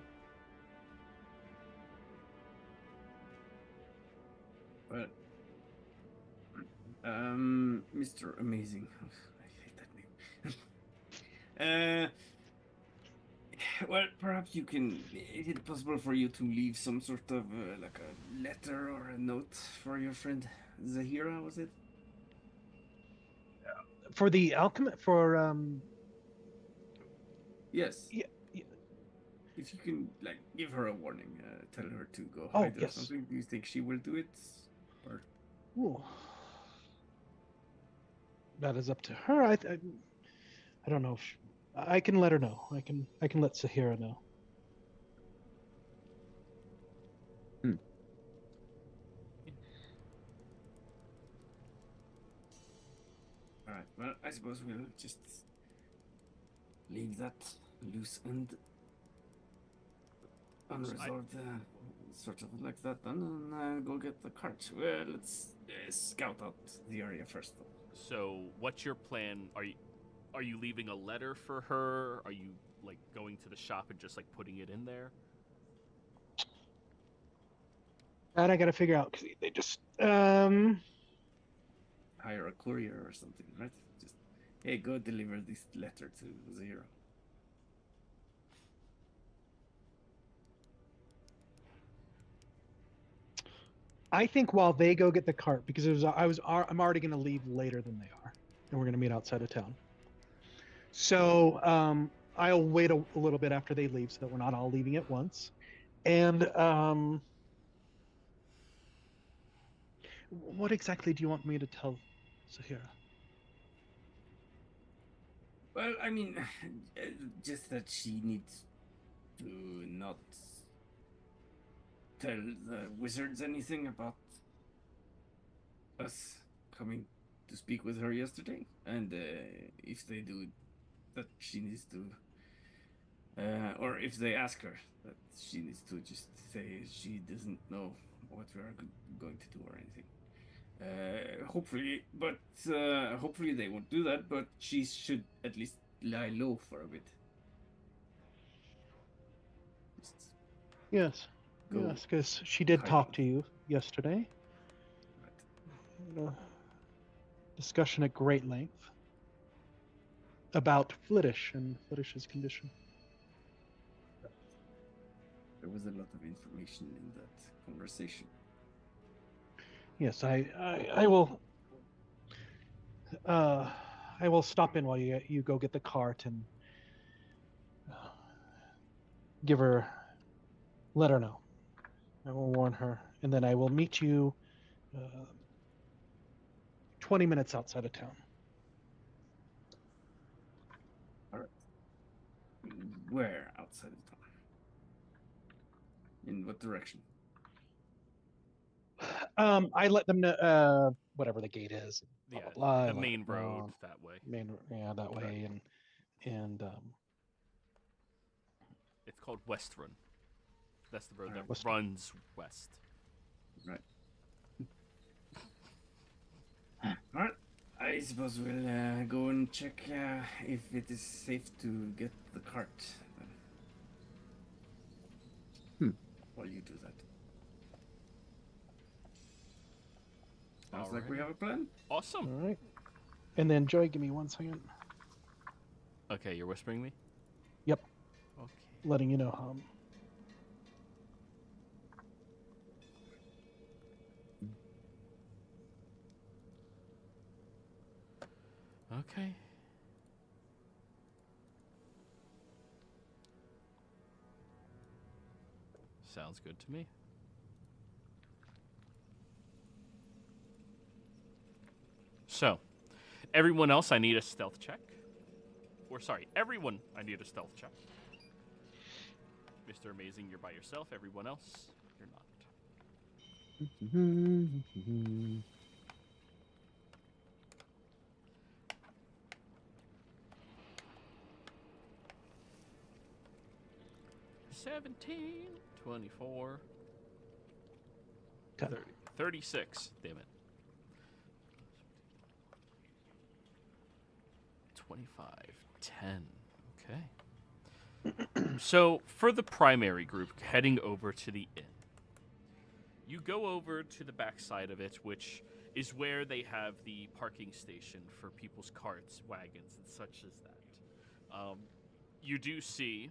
S4: But Mr. Amazing. I hate that name. Well, perhaps you can. Is it possible for you to leave some sort of like a letter or a note for your friend Zahira? Was it?
S3: For the alchemy, for
S4: Yes.
S3: yeah, yeah.
S4: If you can, like, give her a warning, tell her to go
S3: Oh,
S4: hide or
S3: yes.
S4: something. Do you think she will do it? Or
S3: Ooh. That is up to her. I don't know if I can let her know. I can let Sahira know.
S4: all right. Well, I suppose we'll just leave that loose and unresolved, sort of like that, then, and go get the cart. Well, let's scout out the area first, though.
S1: So, what's your plan? Are you leaving a letter for her? Are you like going to the shop and just like putting it in there?
S3: That I got to figure out because they just
S4: Hire a courier or something, right? Just, hey, go deliver this letter to Zero.
S3: I think while they go get the cart, because I'm already going to leave later than they are, and we're going to meet outside of town. So I'll wait a little bit after they leave, so that we're not all leaving at once. And what exactly do you want me to tell Sahira?
S4: Well, I mean, just that she needs to not tell the wizards anything about us coming to speak with her yesterday, and if they do, that she needs to, or if they ask her, that she needs to just say she doesn't know what we are going to do or anything. Hopefully they won't do that, but she should at least lie low for a bit. Just
S3: Yes,
S4: go
S3: yes, because she did talk
S4: hiding.
S3: to you yesterday.
S4: Right.
S3: Discussion at great length about Flittish and Flittish's condition.
S4: There was a lot of information in that conversation.
S3: Yes, I will. I will stop in while you go get the cart and give her, let her know. I will warn her, and then I will meet you 20 minutes outside of town.
S4: All right. Where outside of town? In what direction?
S3: I let them know whatever the gate is. Blah,
S1: Yeah,
S3: blah, blah.
S1: the main road that way.
S3: That way, and
S1: It's called West Run. That's the road
S4: Alright.
S1: that runs west.
S4: Right. All right. I suppose we'll go and check if it is safe to get the cart. While you do that. Sounds like we have a plan.
S1: Awesome.
S3: all right. And then Joy, give me 1 second.
S1: Okay, you're whispering me?
S3: Yep.
S1: Okay.
S3: Letting you know how.
S1: Okay. Sounds good to me. So, everyone else, I need a stealth check. Or, sorry, everyone, I need a stealth check. Mr. Amazing, you're by yourself. Everyone else, you're not.
S2: Mm-hmm.
S1: 17, 24,
S3: 10.
S1: 30, 36. Damn it. 25, 10. Okay. So, for the primary group, heading over to the inn, you go over to the backside of it, which is where they have the parking station for people's carts, wagons, and such as that. You do see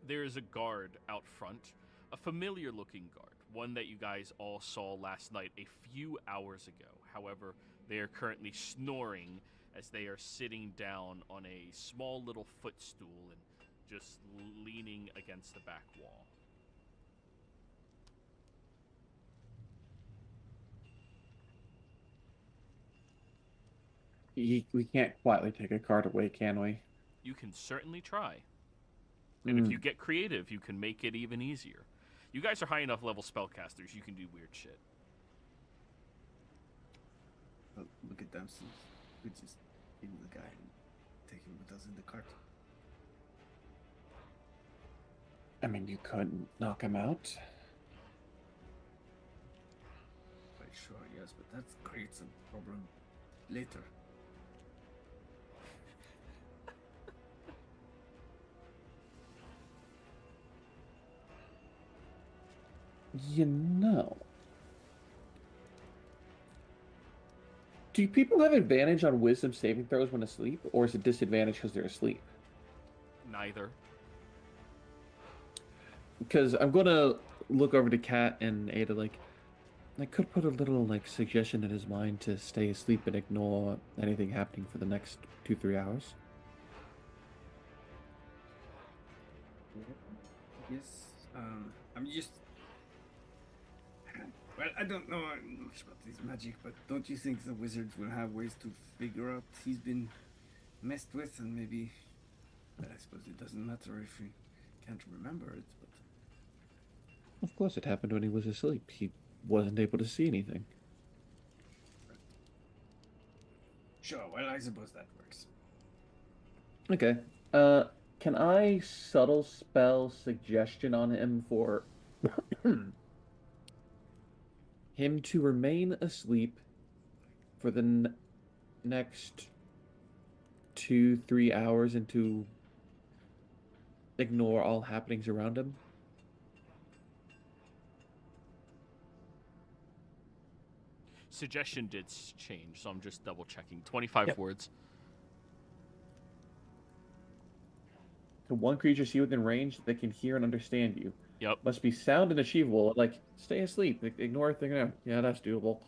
S1: there is a guard out front, a familiar-looking guard, one that you guys all saw last night a few hours ago. However, they are currently snoring as they are sitting down on a small little footstool and just leaning against the back wall.
S2: We can't quietly take a card away, can we?
S1: You can certainly try. And if you get creative, you can make it even easier. You guys are high enough level spellcasters, you can do weird shit.
S4: Well, look at Damson. We just kill the guy and take him with us in the cart.
S2: I mean, you could knock him out.
S4: Quite sure, yes, but that creates a problem later.
S2: You know. Do people have advantage on wisdom saving throws when asleep, or is it disadvantage because they're asleep?
S1: Neither.
S2: Because I'm gonna look over to Kat and Ada, like, I could put a little, like, suggestion in his mind to stay asleep and ignore anything happening for the next 2-3 hours.
S4: Yes, I'm just... Well, I don't know much about this magic, but don't you think the wizards will have ways to figure out he's been messed with, and maybe... I suppose it doesn't matter if he can't remember it, but...
S2: Of course it happened when he was asleep. He wasn't able to see anything.
S4: Sure, well, I suppose that works.
S2: Okay. Can I subtle spell suggestion on him for him to remain asleep for the next 2-3 hours and to ignore all happenings around him?
S1: Suggestion did change, so I'm just double checking. 25 words.
S2: To one creature see within range that can hear and understand you.
S1: Yep.
S2: Must be sound and achievable. Like, stay asleep. Ignore everything. Yeah, that's doable.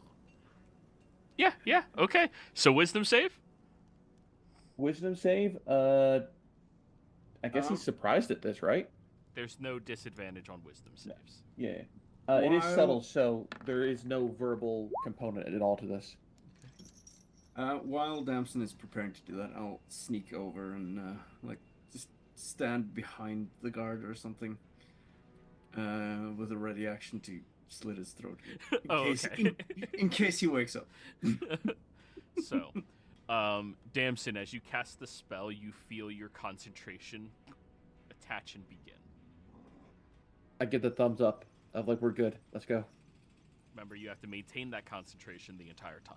S1: Yeah, okay. So wisdom save?
S2: Wisdom save? I guess he's surprised at this, right?
S1: There's no disadvantage on wisdom saves.
S2: Yeah. It is subtle, so there is no verbal component at all to this.
S4: While Damson is preparing to do that, I'll sneak over and, just stand behind the guard or something. With a ready action to slit his throat. In case he wakes up.
S1: So, Damson, as you cast the spell, you feel your concentration attach and begin.
S2: I get the thumbs up of, like, we're good. Let's go.
S1: Remember, you have to maintain that concentration the entire time.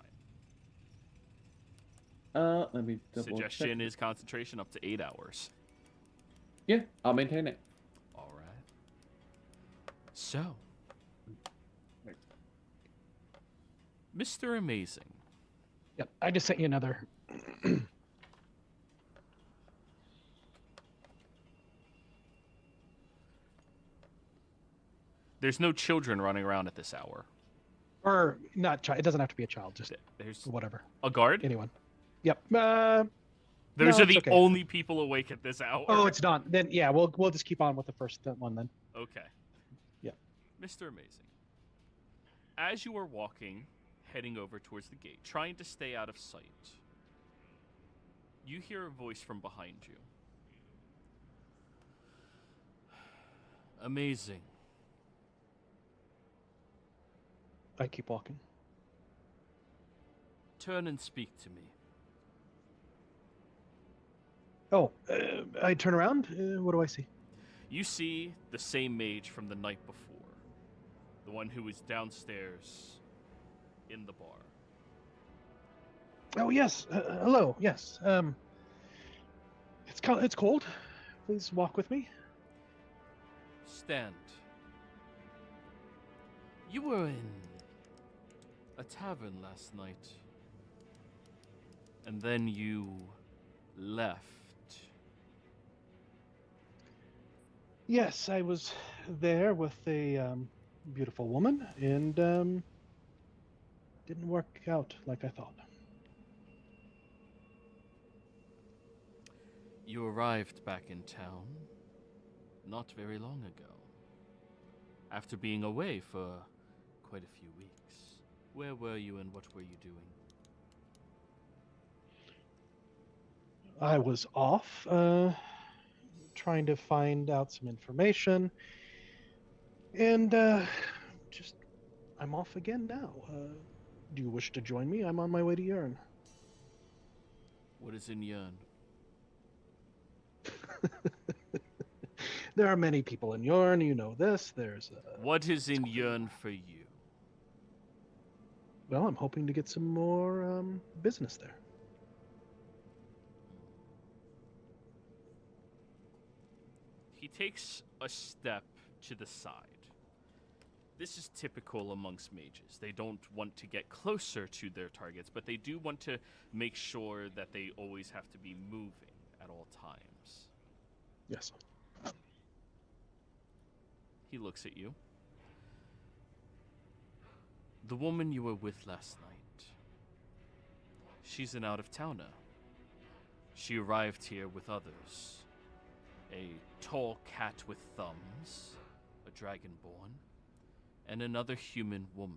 S2: Let me double
S1: Suggestion
S2: check.
S1: is concentration up to 8 hours.
S2: Yeah, I'll maintain it.
S1: All right. So, Mr. Amazing.
S3: Yep, I just sent you another.
S1: There's no children running around at this hour.
S3: Or not child. It doesn't have to be a child. Just
S1: There's
S3: whatever.
S1: a guard?
S3: Anyone. Yep.
S1: Those
S3: no,
S1: are the
S3: it's okay.
S1: only people awake at this hour.
S3: Oh, it's done. Then yeah, we'll just keep on with the first one then.
S1: Okay.
S3: Yeah.
S1: Mr. Amazing. As you are walking, heading over towards the gate, trying to stay out of sight, you hear a voice from behind you. Amazing.
S3: I keep walking.
S1: Turn and speak to me.
S3: Oh, I turn around. What do I see?
S1: You see the same mage from the night before. The one who was downstairs in the bar.
S3: Oh yes. Hello. Yes. It's cold. Please walk with me.
S1: Stand. You were in a tavern last night. And then you left.
S3: Yes, I was there with a beautiful woman, and didn't work out like I thought.
S1: You arrived back in town not very long ago, after being away for quite a few weeks. Where were you and what were you doing?
S3: I was off, trying to find out some information, and just I'm off again now. Do you wish to join me? I'm on my way to Yern.
S1: What is in Yern?
S3: There are many people in Yern, you know this. There's
S1: What is in Yern for you?
S3: well, I'm hoping to get some more business there.
S1: He takes a step to the side. This is typical amongst mages. They don't want to get closer to their targets, but they do want to make sure that they always have to be moving at all times.
S3: Yes.
S1: He looks at you. The woman you were with last night. She's an out-of-towner. She arrived here with others. A tall cat with thumbs, a dragonborn, and another human woman.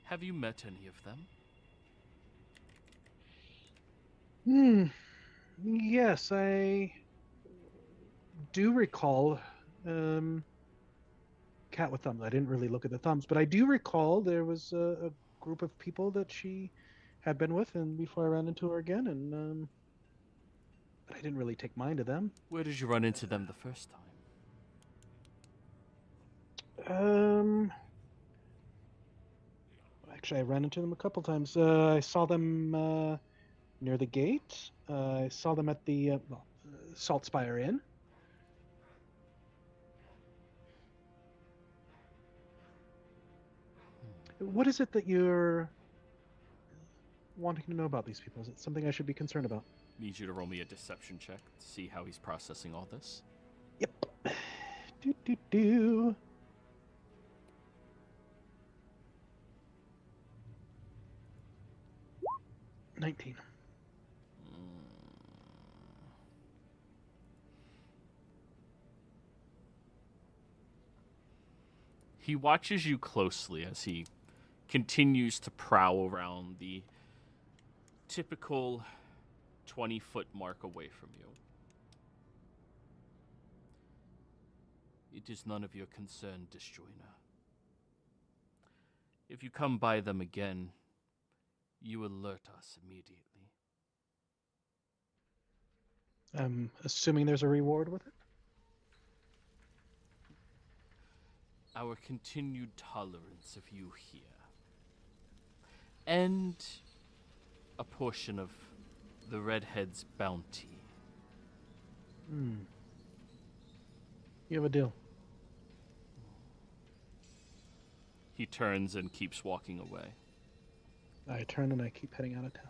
S1: Have you met any of them?
S3: Yes, I do recall cat with thumbs. I didn't really look at the thumbs, but I do recall there was a group of people that she had been with, and before I ran into her again, and but I didn't really take mind of them.
S1: Where did you run into them the first time?
S3: Actually, I ran into them a couple times. I saw them near the gate. I saw them at the Salt Spire Inn. What is it that you're wanting to know about these people? Is it something I should be concerned about?
S1: Need you to roll me a deception check to see how he's processing all this.
S3: Yep. Do. 19.
S1: He watches you closely as he continues to prowl around the typical 20-foot mark away from you. It is none of your concern, disjoiner. If you come by them again, you alert us immediately.
S3: I'm assuming there's a reward with it?
S1: Our continued tolerance of you here. And a portion of the Redhead's bounty.
S3: You have a deal.
S1: He turns and keeps walking away.
S3: I turn and I keep heading out of town.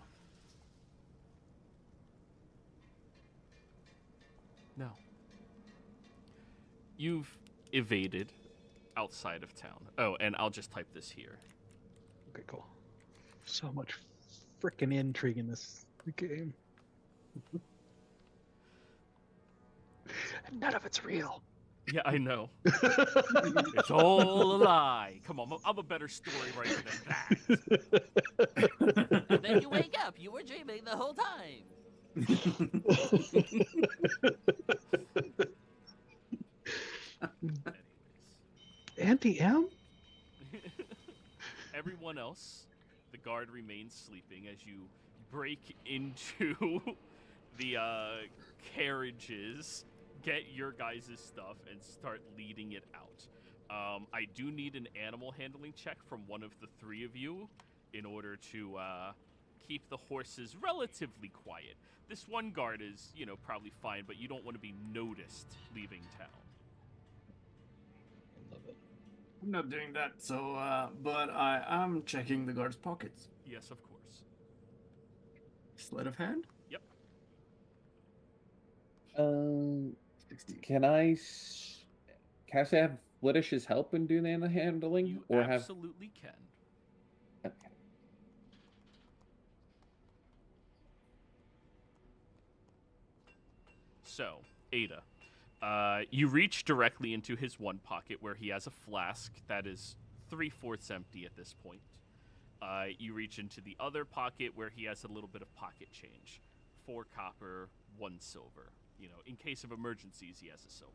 S1: No. You've evaded outside of town. Oh, and I'll just type this here.
S3: Okay, cool. So much freaking intrigue in this game. And none of it's real.
S1: Yeah, I know. It's all a lie. Come on, I'm a better story writer than that.
S6: And then you wake up. You were dreaming the whole time.
S1: Anyways.
S3: Anti-M?
S1: Everyone else, the guard remains sleeping as you break into the carriages, get your guys' stuff, and start leading it out. I do need an animal handling check from one of the three of you in order to keep the horses relatively quiet. This one guard is, probably fine, but you don't want to be noticed leaving town.
S4: I'm not doing that, so, but I am checking the guard's pockets.
S1: Yes, of course.
S4: Sleight of hand?
S1: Yep.
S4: 60.
S2: Can I say have Flittish's help in doing the handling?
S1: You
S2: or have...
S1: absolutely can.
S2: Okay.
S1: So, Ada, you reach directly into his one pocket where he has a flask that is 3/4 empty at this point. You reach into the other pocket where he has a little bit of pocket change. 4 copper, 1 silver. You know, in case of emergencies, he has a silver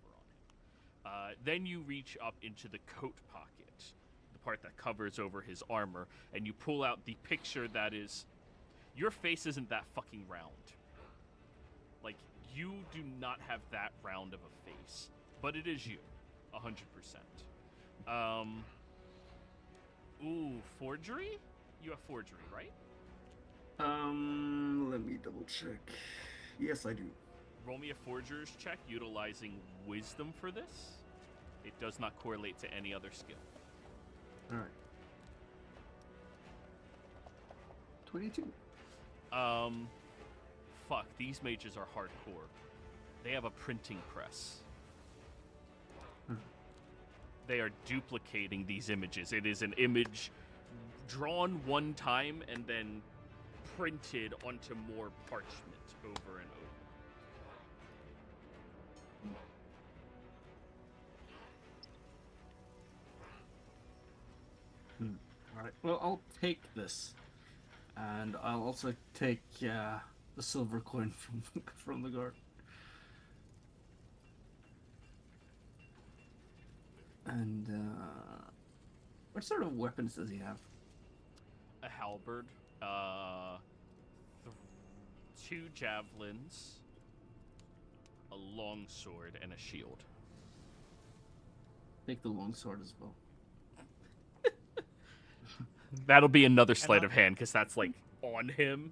S1: on him. Then you reach up into the coat pocket, the part that covers over his armor, and you pull out the picture that is... Your face isn't that fucking round. Like, you do not have that round of a face, but it is you, 100%. Ooh, forgery? You have forgery, right?
S4: Let me double check. Yes, I do.
S1: Roll me a forger's check utilizing wisdom for this. It does not correlate to any other skill.
S4: All right. 22.
S1: Fuck, these mages are hardcore. They have a printing press. They are duplicating these images. It is an image drawn one time and then printed onto more parchment over and over.
S4: All right. Well, I'll take this, and I'll also take the silver coin from the guard. And what sort of weapons does he have?
S1: A halberd, 2 javelins, a long sword, and a shield.
S4: Take the long sword as well.
S1: That'll be another sleight of hand, because that's, like, on him.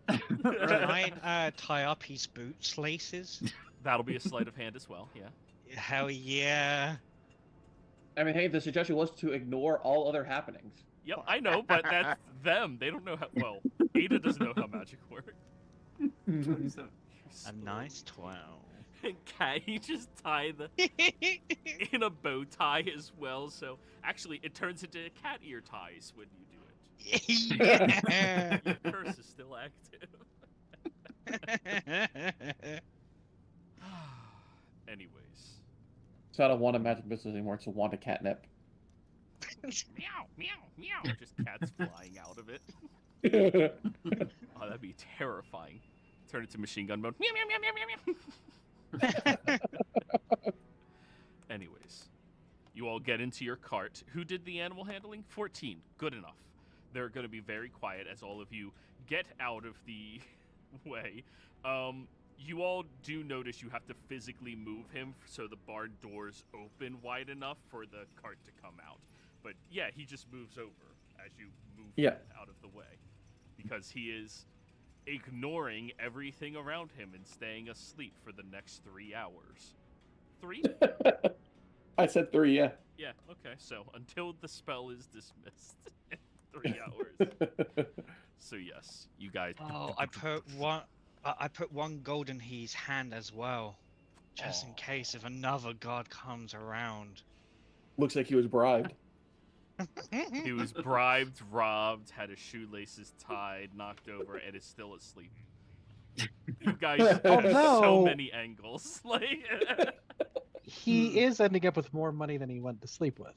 S5: Can I tie up his boots laces?
S1: That'll be a sleight of hand as well, yeah.
S5: Hell yeah.
S2: I mean, hey, the suggestion was to ignore all other happenings.
S1: Yep, I know, but that's them. They don't know how... Well, Ada doesn't know how magic works.
S4: 27.
S5: A nice 12.
S1: Cat, you just tie the... in a bow tie as well, so... Actually, it turns into cat ear ties when you do it.
S5: Yeah.
S1: Your curse is still active. Anyways.
S2: It's not a wand of magic business anymore. It's a wand of catnip.
S1: Meow, meow, meow. Just cats flying out of it. Oh, that'd be terrifying. Turn it to machine gun mode. Meow, meow, meow, meow, meow, meow. Anyways, you all get into your cart. Who did the animal handling? 14. Good enough. They're going to be very quiet as all of you get out of the way. You all do notice you have to physically move him so the barn doors open wide enough for the cart to come out. But yeah, he just moves over as you move him out of the way. Because he is ignoring everything around him and staying asleep for the next 3 hours. 3?
S2: I said 3, yeah.
S1: Yeah, okay. So until the spell is dismissed in 3 hours. So yes, you guys...
S5: Oh, I put one gold in his hand as well. Just in case if another god comes around.
S2: Looks like he was bribed.
S1: He was bribed, robbed, had his shoelaces tied, knocked over, and is still asleep. You guys have so many angles. Like,
S3: he is ending up with more money than he went to sleep with.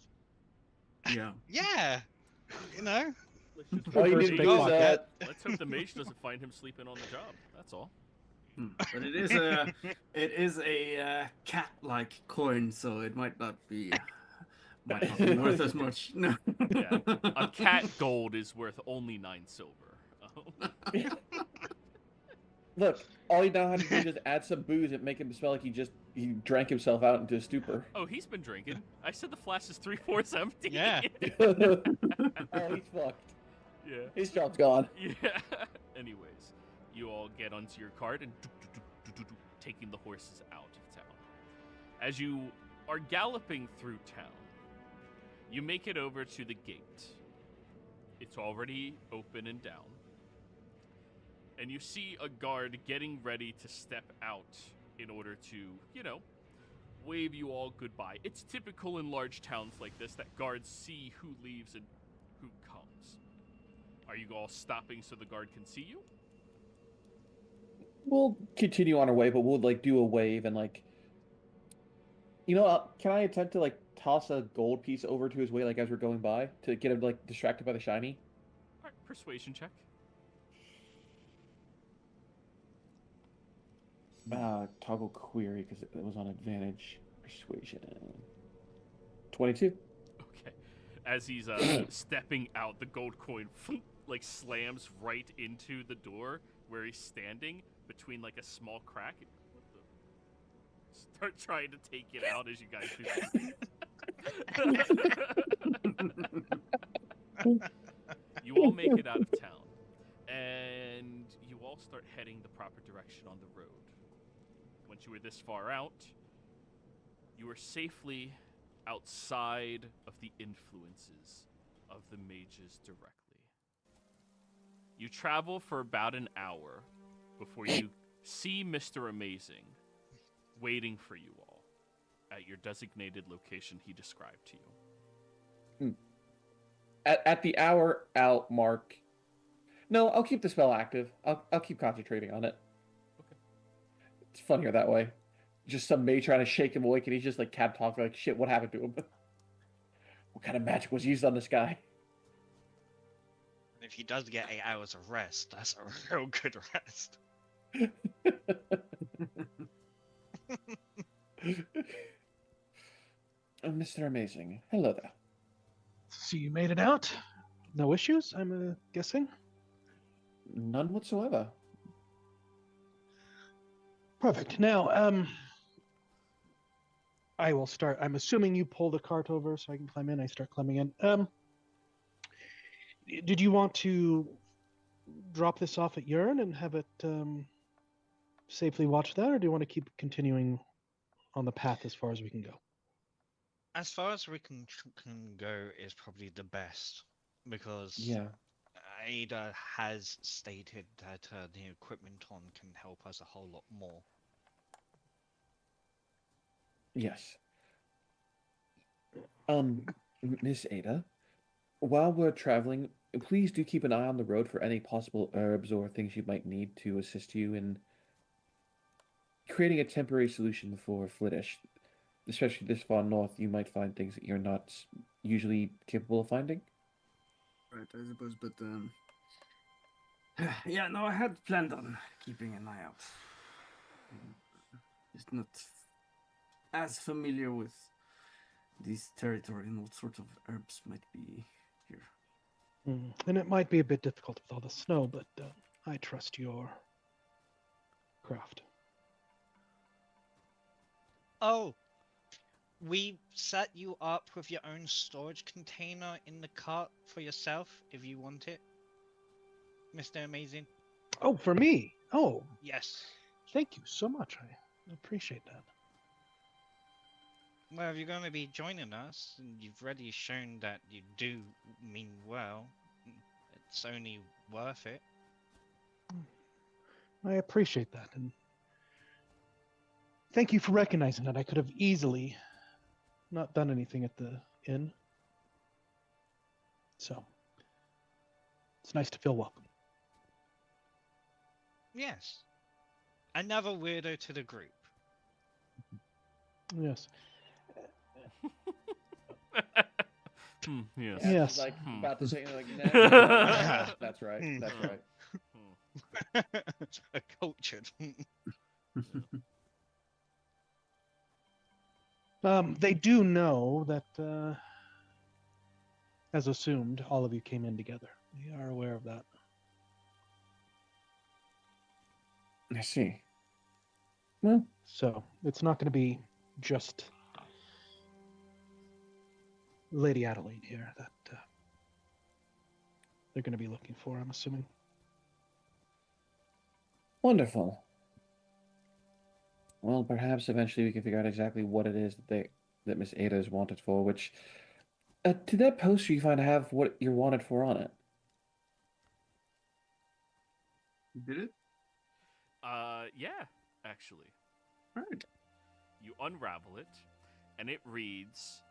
S4: Yeah.
S5: Yeah. You know?
S2: All you need to do is
S1: let's hope the mage doesn't find him sleeping on the job. That's all.
S4: But it is a cat-like coin, so it might not be worth as much. No.
S1: Yeah. A cat gold is worth only 9 silver.
S2: Look, all you now have to do is just add some booze and make him smell like he drank himself out into a stupor.
S1: Oh, he's been drinking. I said the flask is 3/4 empty.
S5: Yeah.
S2: Oh, he's fucked.
S1: Yeah.
S2: His job's gone.
S1: Yeah. Anyways, you all get onto your cart and taking the horses out of town. As you are galloping through town, you make it over to the gate. It's already open and down. And you see a guard getting ready to step out in order to, you know, wave you all goodbye. It's typical in large towns like this that guards see who leaves and who comes. Are you all stopping so the guard can see you?
S2: We'll continue on our way, but we'll like do a wave and like, can I attempt to like toss a gold piece over to his way like as we're going by to get him like distracted by the shiny?
S1: All right, persuasion check.
S2: Toggle query because it was on advantage. Persuasion. 22.
S1: Okay. As he's stepping out, the gold coin like slams right into the door where he's standing between like a small crack. What the? Start trying to take it out as you guys do. You all make it out of town, and you all start heading the proper direction on the road. Once you were this far out, you were safely outside of the influences of the mages directly. You travel for about an hour before you see Mr. Amazing waiting for you all at your designated location he described to you.
S2: At the hour out mark. No, I'll keep the spell active. I'll keep concentrating on it.
S1: Okay.
S2: It's funnier that way. Just some mage trying to shake him awake, and he's just like cat talking like, shit, what happened to him? What kind of magic was used on this guy?
S5: If he does get 8 hours of rest, that's a real good rest.
S2: Oh, Mr. Amazing. Hello there.
S3: So you made it out? No issues, I'm guessing?
S2: None whatsoever.
S3: Perfect. Now, I will start. I'm assuming you pull the cart over so I can climb in. I start climbing in. Did you want to drop this off at Urn and have it safely watch that, or do you want to keep continuing on the path as far as we can go?
S5: As far as we can go is probably the best, because
S2: Yeah.
S5: Ada has stated that the equipment on can help us a whole lot more.
S2: Yes. Miss Ada, while we're traveling, please do keep an eye on the road for any possible herbs or things you might need to assist you in creating a temporary solution for Flittish. Especially this far north, you might find things that you're not usually capable of finding.
S4: Right, I suppose, but yeah, no, I had planned on keeping an eye out. Just not as familiar with this territory and what sort of herbs might be here.
S3: And it might be a bit difficult with all the snow, but I trust your craft.
S5: Oh, we set you up with your own storage container in the cart for yourself if you want it, Mr. Amazing.
S3: Oh, for me? Oh,
S5: Yes.
S3: thank you so much. I appreciate that.
S5: Well, if you're going to be joining us, and you've already shown that you do mean well, it's only worth it.
S3: I appreciate that, and thank you for recognizing that. I could have easily not done anything at the inn. So, it's nice to feel welcome.
S5: Yes. Another weirdo to the group.
S3: Yes.
S1: Yes.
S2: Yeah,
S3: Yes.
S2: she's like about to say like, nah, that's right. That's right.
S5: Cultured.
S3: They do know that, as assumed, all of you came in together. They are aware of that.
S2: I see. Well,
S3: So it's not going to be just Lady Adelaide here that they're going to be looking for, I'm assuming.
S2: wonderful. Well, perhaps eventually we can figure out exactly what it is that Miss Ada is wanted for. Which, did that poster you find have what you're wanted for on it?
S4: Did it?
S1: Yeah, actually.
S4: Alright.
S1: You unravel it, and it reads,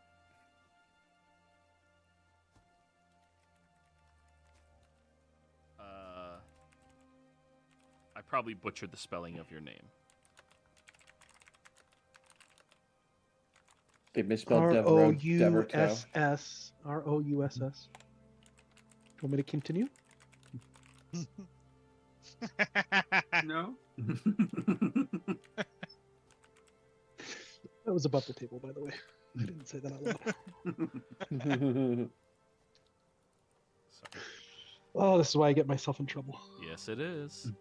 S1: I probably butchered the spelling of your name.
S2: They misspelled Devereaux.
S3: R-O-U-S-S. R-O-U-S-S. You want me to continue?
S4: No.
S3: That was above the table, by the way. I didn't say that out loud.
S1: Sorry.
S3: Oh, this is why I get myself in trouble.
S1: Yes, it is.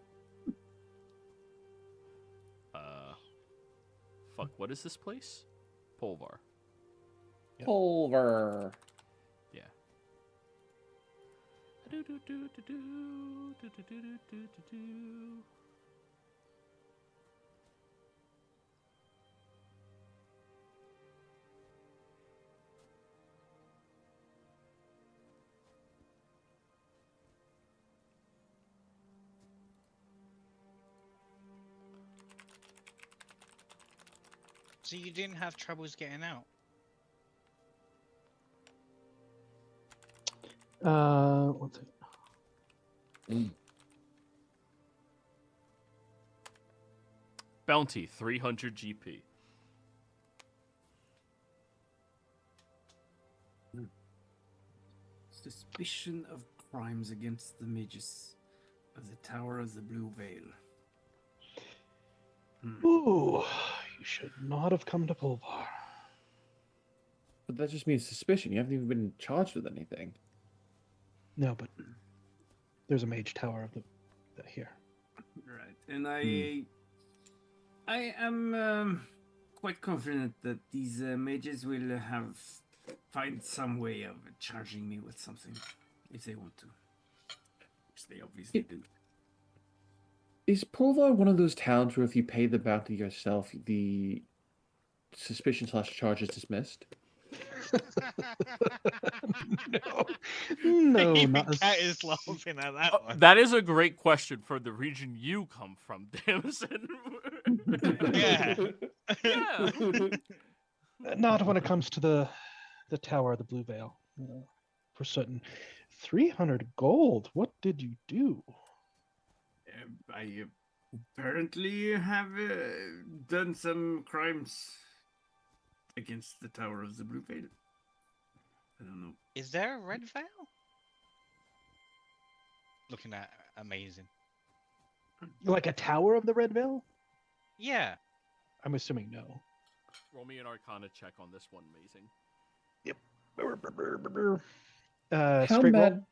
S1: Fuck, what is this place? Polvar.
S2: Pulver.
S1: Yeah.
S5: So you didn't have troubles getting out?
S3: One second.
S1: Bounty, 300 GP.
S4: Suspicion of crimes against the mages of the Tower of the Blue Veil.
S3: Ooh, you should not have come to Pulvar.
S2: But that just means suspicion. You haven't even been charged with anything.
S3: No, but there's a mage tower of the here.
S4: Right, and I am quite confident that these mages will find some way of charging me with something if they want to, which they obviously do.
S2: Is Pulvar one of those towns where if you pay the bounty yourself, the suspicion/charge is dismissed?
S3: No,
S5: Even
S3: not as...
S5: Cat is laughing at that one.
S1: That is a great question for the region you come from, Damson.
S5: Yeah.
S1: Yeah.
S3: Not when it comes to the Tower of the Blue Veil. For certain. 300 gold. What did you do?
S4: I apparently have done some crimes against the Tower of the Blue Veil. I don't know.
S5: Is there a red veil? Looking at amazing.
S3: Like a Tower of the Red Veil?
S5: Yeah.
S3: I'm assuming no.
S1: Roll me an Arcana check on this one, Amazing.
S2: How
S3: Straight roll.
S2: mad?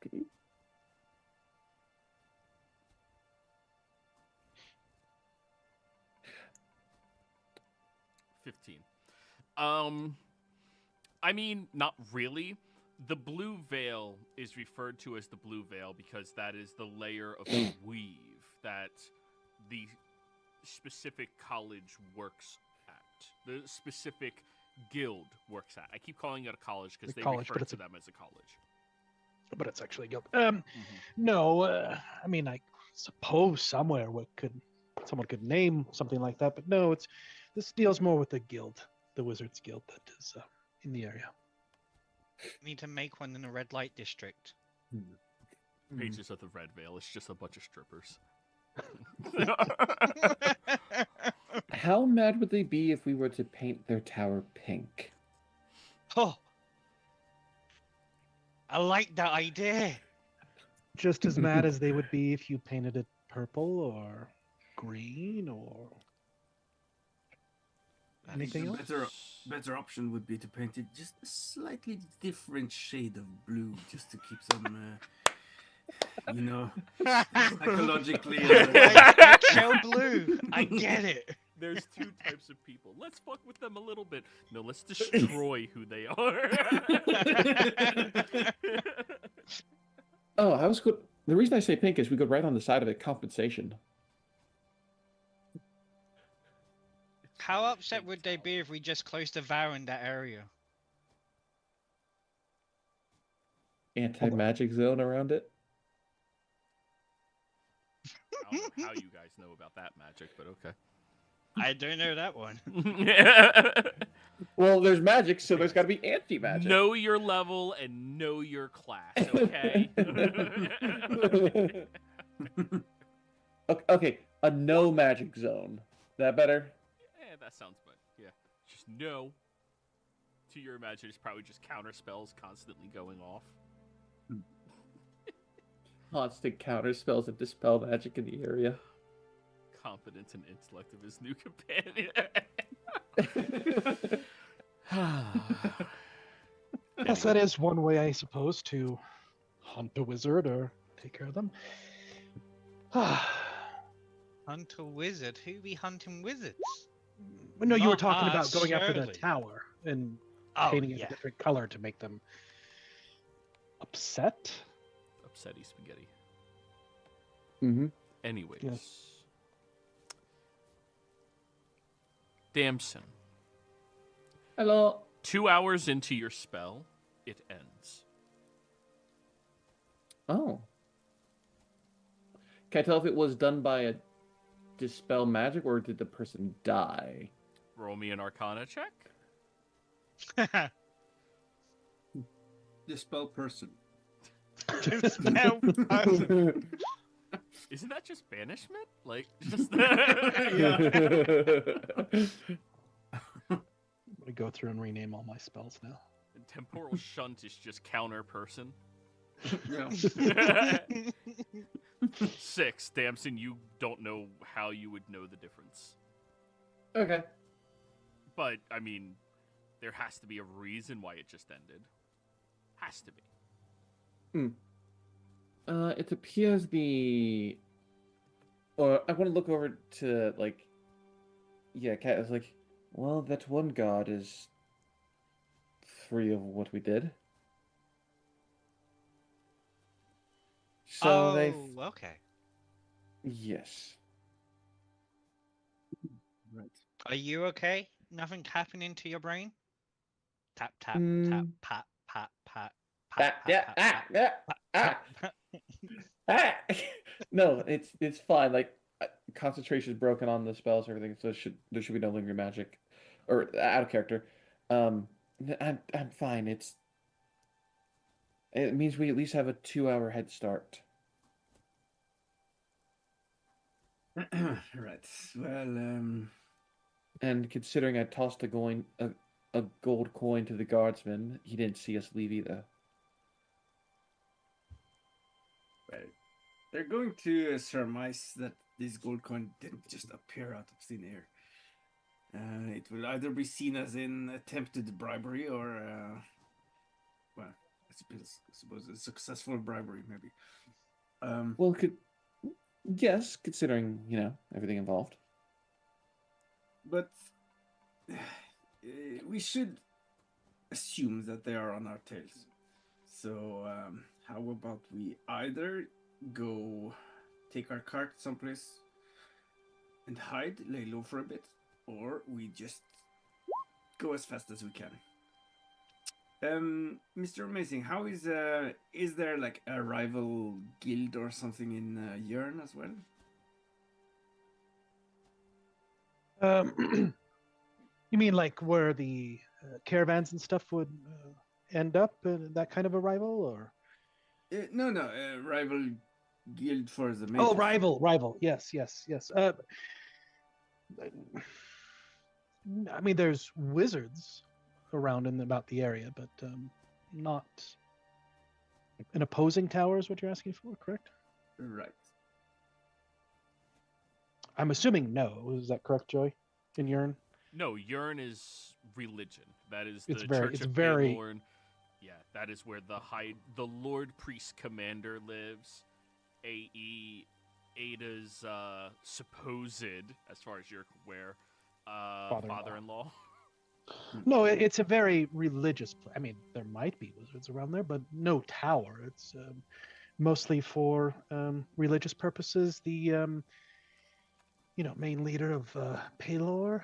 S1: 15. I mean, not really. The blue veil is referred to as the blue veil because that is the layer of weave that the specific college works at. The specific guild works at. I keep calling it a college because
S3: The
S1: they
S3: college,
S1: refer
S3: but
S1: to them as a college.
S3: But it's actually a guild. No, I mean, I suppose somewhere someone could name something like that, but no, this deals more with the guild, the Wizards Guild that is in the area.
S5: Need to make one in the red light district.
S1: Pages of the red veil. It's just a bunch of strippers.
S2: How mad would they be if we were to paint their tower pink?
S5: Oh, I like that idea.
S3: Just as mad as they would be if you painted it purple or green or
S4: I think
S3: anything
S4: the
S3: else.
S4: better option would be to paint it just a slightly different shade of blue, just to keep some, psychologically.
S5: Shell blue. I get it.
S1: There's two types of people. Let's fuck with them a little bit. No, let's destroy who they are.
S2: Oh, I was good. The reason I say pink is we go right on the side of it, compensation.
S5: How upset would they be if we just closed the vow in that area?
S2: Anti-magic zone around it.
S1: I don't know how you guys know about that magic, but okay.
S5: I don't know that one.
S2: Well, there's magic, so there's got to be anti-magic.
S1: Know your level and know your class, okay?
S2: Okay, a no magic zone. That better?
S1: That sounds good. Yeah. Just no. To your imagination, it's probably just counter spells constantly going off.
S2: Constant counter spells and dispel magic in the area.
S1: Competence and intellect of his new companion.
S3: Yes, that is one way, I suppose, to hunt a wizard or take care of them.
S5: Hunt a wizard? Who be hunting wizards?
S3: No, you were
S5: Not
S3: talking about
S5: us,
S3: going after the
S5: surely.
S3: tower and
S5: Oh,
S3: painting it
S5: yeah.
S3: a different color to make them upset.
S1: Upsetty spaghetti.
S2: Mm-hmm.
S1: Anyways.
S3: Yes.
S1: Damson.
S2: Hello.
S1: 2 hours into your spell, it ends.
S2: Oh. Can I tell if it was done by a dispel magic or did the person die?
S1: Roll me an Arcana check.
S4: Dispel person.
S5: Dispel person.
S1: Isn't that just banishment? Like, just
S3: I go through and rename all my spells now.
S1: And temporal shunt is just counter person.
S4: Yeah.
S1: 6, Damson, you don't know how you would know the difference.
S2: Okay.
S1: But, I mean, there has to be a reason why it just ended. Has to be.
S2: It appears the... Or I want to look over to, like... Yeah, Kat is like, well, that one god is free of what we did. So they...
S5: okay.
S2: Yes.
S4: Right.
S5: Are you okay? Nothing happening to your brain? Tap, tap,
S2: Mm.
S5: tap, pat, pat, pat,
S2: Ah,
S5: pat,
S2: yeah,
S5: pat,
S2: ah,
S5: pat,
S2: yeah,
S5: pat,
S2: ah,
S5: pat.
S2: ah. No, it's fine. Like concentration is broken on the spells, and everything. So there should be no lingering magic, or out of character. I'm fine. It means we at least have a 2-hour head start.
S4: Right. Well,
S2: And considering I tossed a gold coin to the guardsman, he didn't see us leave either.
S4: well, they're going to surmise that this gold coin didn't just appear out of thin air. It will either be seen as an attempted bribery or, well, I suppose a successful bribery, maybe.
S2: Well, yes, considering everything involved.
S4: But we should assume that they are on our tails. So how about we either go take our cart someplace and hide, lay low for a bit, or we just go as fast as we can. Mr. Amazing, how is there like a rival guild or something in Yern as well?
S3: You mean like where the caravans and stuff would end up, that kind of a rival, or?
S4: No, rival guild for the mages.
S3: Oh, rival. Yes. I mean, there's wizards around and about the area, but not an opposing tower is what you're asking for, correct?
S4: Right.
S3: I'm assuming no. Is that correct, Joy? In Yern?
S1: No, Yern is religion. That is the
S3: It's very-
S1: Church
S3: it's
S1: of
S3: very-
S1: Paylorn. Yeah, that is where the Lord Priest Commander lives. Ada's supposed, as far as you're aware, father-in-law.
S3: No, it's a very religious place. I mean, there might be wizards around there, but no tower. It's mostly for religious purposes. The main leader of Paylor,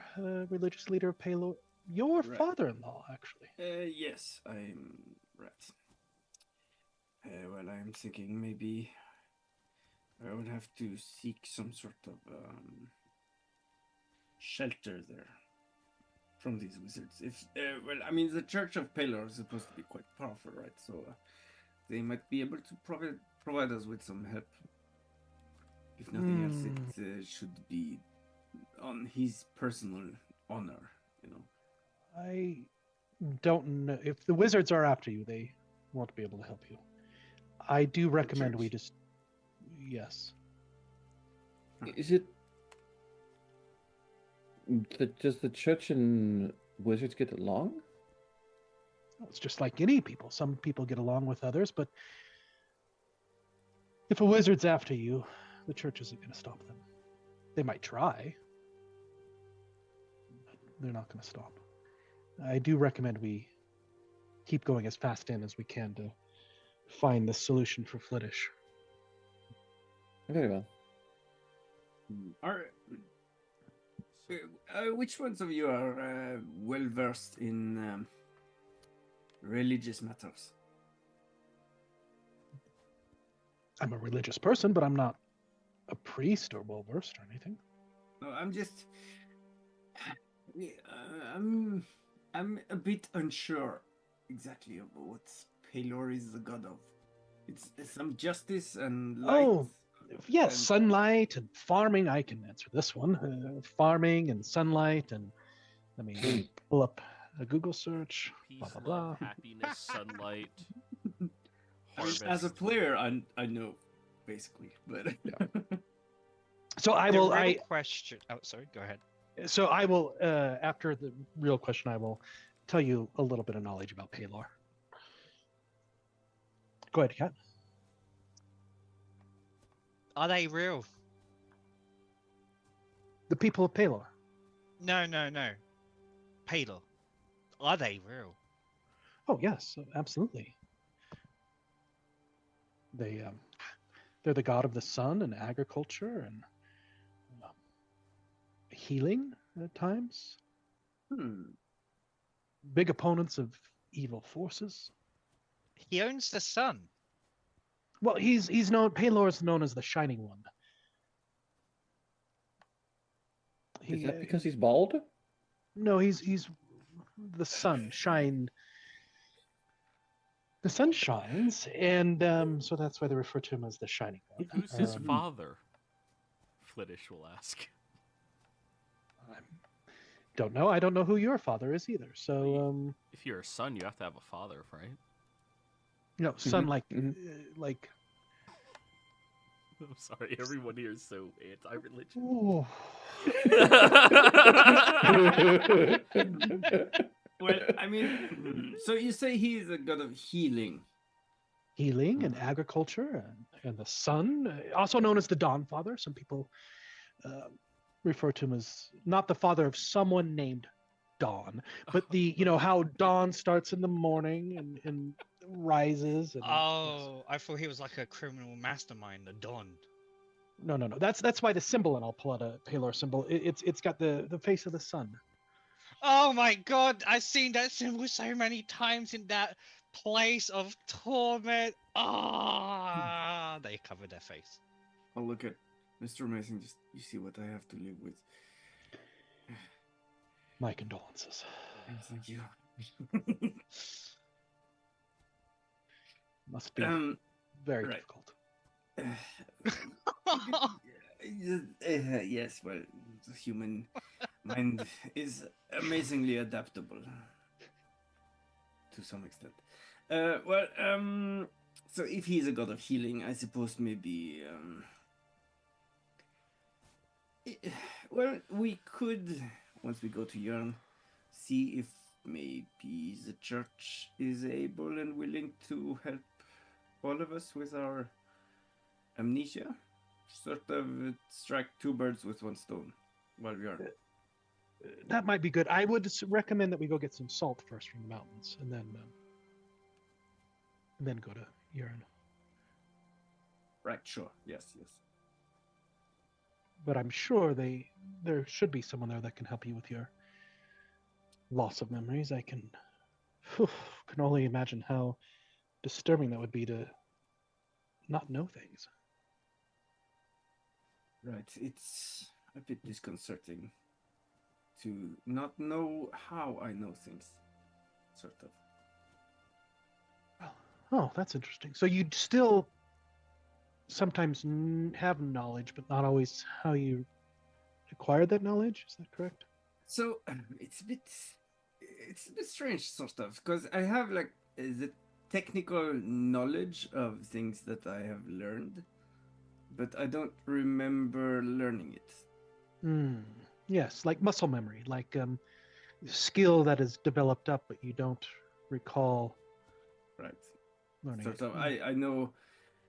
S3: religious leader of Paylor, your
S4: Right.
S3: father-in-law, actually.
S4: Yes, I'm right. Well, I'm thinking maybe I would have to seek some sort of shelter there from these wizards. If I mean, the Church of Paylor is supposed to be quite powerful, right? So they might be able to provide us with some help. If nothing else, it should be on his personal honor, you know.
S3: I don't know if the wizards are after you. They won't be able to help you. I do recommend we
S4: church.
S3: just. Yes.
S2: Is it? Does the church and wizards get along?
S3: It's just like any people. Some people get along with others, but if a wizard's after you, the church isn't going to stop them. They might try, but they're not going to stop. I do recommend we keep going as fast in as we can to find the solution for Flittish.
S2: Very well.
S4: Which ones of you are well versed in religious matters?
S3: I'm a religious person, but I'm not a priest or well versed or anything.
S4: No, I'm just. I'm a bit unsure exactly of what Pelor is the god of. It's some justice and light.
S3: Oh, yes,
S4: and-
S3: sunlight and farming. I can answer this one. Farming and sunlight, and let me pull up a Google search.
S1: Peace,
S3: Blah blah
S1: love,
S3: blah.
S1: happiness, sunlight,
S4: I mean,
S1: harvest.
S4: as a player, I know basically, but
S3: So I
S5: The
S3: will.
S5: real question. Oh, sorry. Go ahead.
S3: So I will. After the real question, I will tell you a little bit of knowledge about Pelor. Go ahead, Kat.
S5: Are they real?
S3: The people of Pelor.
S5: No. Paler. Are they real?
S3: Oh yes, absolutely. They're the god of the sun and agriculture and healing at times. Big opponents of evil forces.
S5: He owns the sun.
S3: Well, he's known. Pelor is known as the Shining One.
S2: Is that because he's bald?
S3: No, he's the sun shine. The sun shines, and so that's why they refer to him as the Shining One.
S1: Who's his
S3: Um,
S1: father? Flittish will ask.
S3: I don't know. I don't know who your father is either. So,
S1: If you're a son, you have to have a father, right?
S3: son like
S2: mhm.
S3: like.
S1: I'm sorry, everyone here is so anti-religion.
S3: Ooh.
S4: well, I mean, so you say he is a god of healing.
S3: Healing and agriculture and the sun, also known as the Dawn Father. Some people refer to him as not the father of someone named Dawn, but how dawn starts in the morning and rises. And,
S5: Oh, I thought he was like a criminal mastermind, the Don.
S3: No. That's why the symbol, and I'll pull out a Pelor symbol. It's got the face of the sun.
S5: Oh my god, I've seen that symbol so many times in that place of torment. Ah, they covered their face.
S4: Oh, look at Mr. Mason. Just you see what I have to live with.
S3: My condolences.
S4: Thank you.
S3: Must be very
S4: right.
S3: difficult.
S4: Yes, well, the human mind is amazingly adaptable to some extent. So if he's a god of healing, I suppose maybe. Well, we could, once we go to Yarn, see if maybe the church is able and willing to help all of us with our amnesia. Sort of strike two birds with one stone while we are.
S3: That might be good. I would recommend that we go get some salt first from the mountains, and then go to Urine.
S4: Right, sure. Yes.
S3: But I'm sure there should be someone there that can help you with your loss of memories. I can only imagine how disturbing that would be to not know things.
S4: Right, it's a bit disconcerting to not know how I know things, sort of.
S3: Oh, that's interesting. So you'd still sometimes have knowledge, but not always how you acquire that knowledge. Is that correct?
S4: So it's a bit strange, sort of, because I have like the technical knowledge of things that I have learned, but I don't remember learning it.
S3: Yes, like muscle memory, like skill that is developed up, but you don't recall
S4: Right.
S3: learning
S4: Sort
S3: it.
S4: of. I know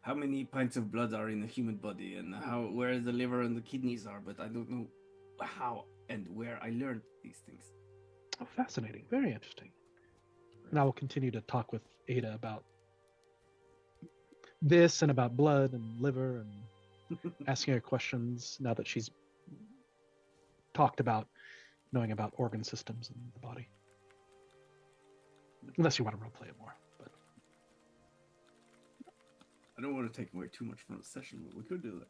S4: how many pints of blood are in a human body and how where the liver and the kidneys are, but I don't know how and where I learned these things.
S3: Oh, fascinating. Very interesting. And I will continue to talk with Ada about this and about blood and liver and asking her questions now that she's talked about knowing about organ systems in the body. Unless you want to roleplay it more. But
S4: I don't want to take away too much from the session, but we could do that.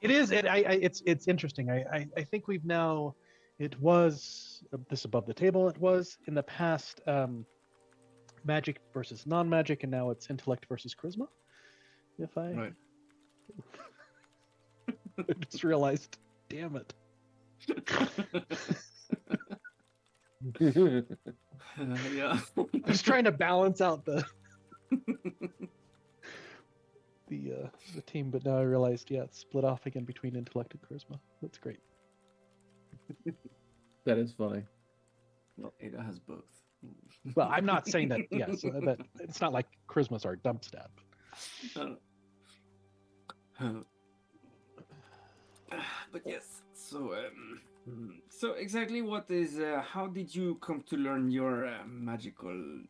S3: it is. It's interesting. I think we've now. It was this above the table. It was in the past magic versus non-magic, and now it's intellect versus charisma. If I
S4: Right.
S3: I just realized, damn it.
S4: Yeah.
S3: I was trying to balance out the team, but now I realized, yeah, it's split off again between intellect and charisma. That's great.
S2: That is funny.
S4: Well, Ada has both.
S3: Well, I'm not saying that. Yes, that it's not like charismas are dump stat.
S4: But yes. So exactly what is? How did you come to learn your magical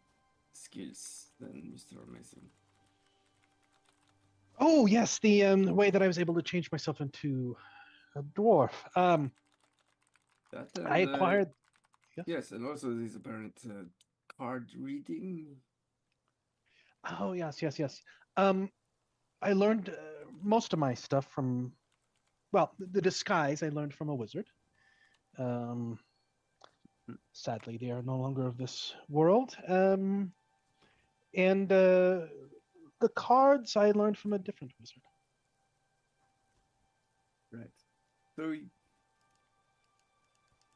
S4: skills, then, Mr. Mason?
S3: Oh yes, the way that I was able to change myself into a dwarf.
S4: That
S3: I acquired.
S4: Yes, and also this apparent card reading.
S3: Oh yes. I learned most of my stuff from, well, the disguise I learned from a wizard. Sadly, they are no longer of this world. And the cards I learned from a different wizard.
S4: Right.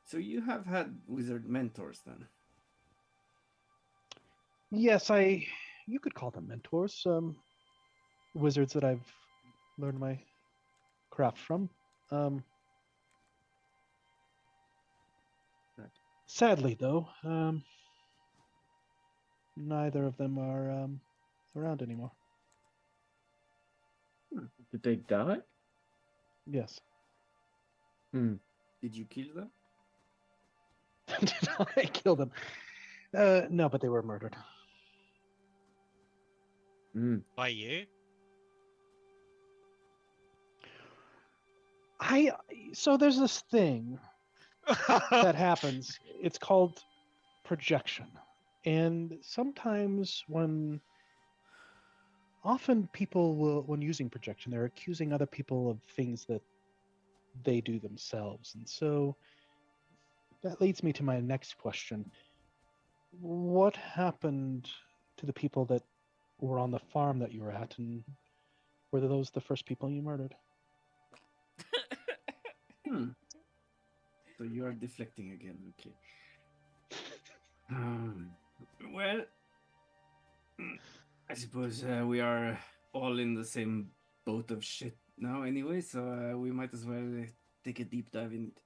S4: So you have had wizard mentors then?
S3: Yes, you could call them mentors. Wizards that I've learned my craft from.
S4: Right.
S3: Sadly, though, neither of them are around anymore.
S2: Did they die?
S3: Yes.
S4: Did you kill them?
S3: Did I kill them? No, but they were murdered.
S5: By you?
S3: So there's this thing that happens. It's called projection. And sometimes often people will, when using projection, they're accusing other people of things that they do themselves. And so that leads me to my next question. What happened to the people that were on the farm that you were at, and were those the first people you murdered?
S4: So you are deflecting again, okay. Well, I suppose we are all in the same boat of shit now anyway, so we might as well take a deep dive in it.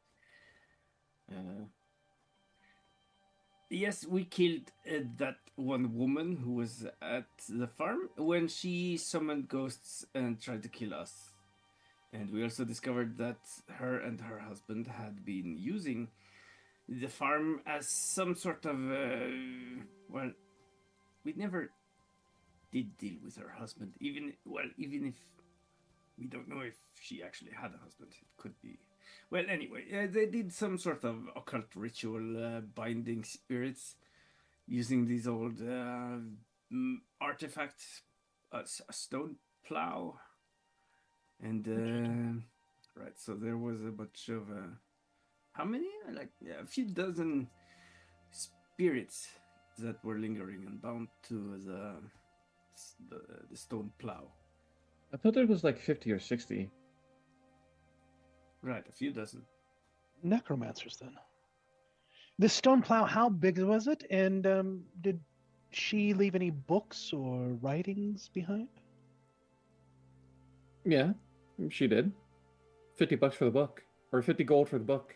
S4: Yes, we killed that one woman who was at the farm when she summoned ghosts and tried to kill us. And we also discovered that her and her husband had been using the farm as some sort of well, we never did deal with her husband, even if we don't know if she actually had a husband. It could be, well, anyway, they did some sort of occult ritual binding spirits using these old artifacts, a stone plow, and right, so there was a bunch of how many? Like, yeah, a few dozen spirits that were lingering and bound to the the stone plow.
S2: I thought it was like 50 or 60.
S4: Right, a few dozen.
S3: Necromancers, then. This stone plow, how big was it? And did she leave any books or writings behind?
S2: Yeah, she did. $50 for the book. Or 50 gold for the book.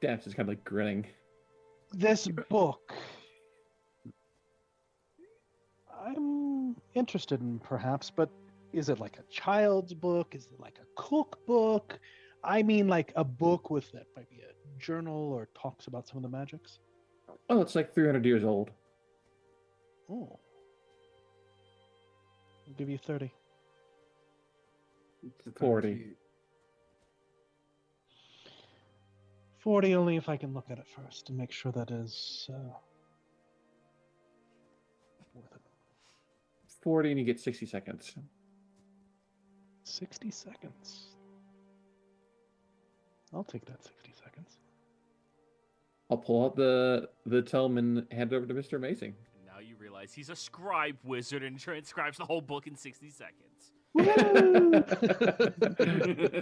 S2: Damp's just kind of like grinning.
S3: This book, I'm interested in perhaps, but is it like a child's book? Is it like a cookbook? I mean, like a book with that might be a journal or talks about some of the magics.
S2: Oh, it's like 300 years old.
S3: Oh, I'll give you 30.
S4: It's
S2: 40.
S4: apparently-
S3: 40 only if I can look at it first and make sure that is worth it.
S2: 40 and you get 60 seconds.
S3: 60 seconds. I'll take that 60 seconds.
S2: I'll pull out the tome and hand it over to Mr. Amazing.
S1: And now you realize he's a scribe wizard and transcribes the whole book in 60 seconds.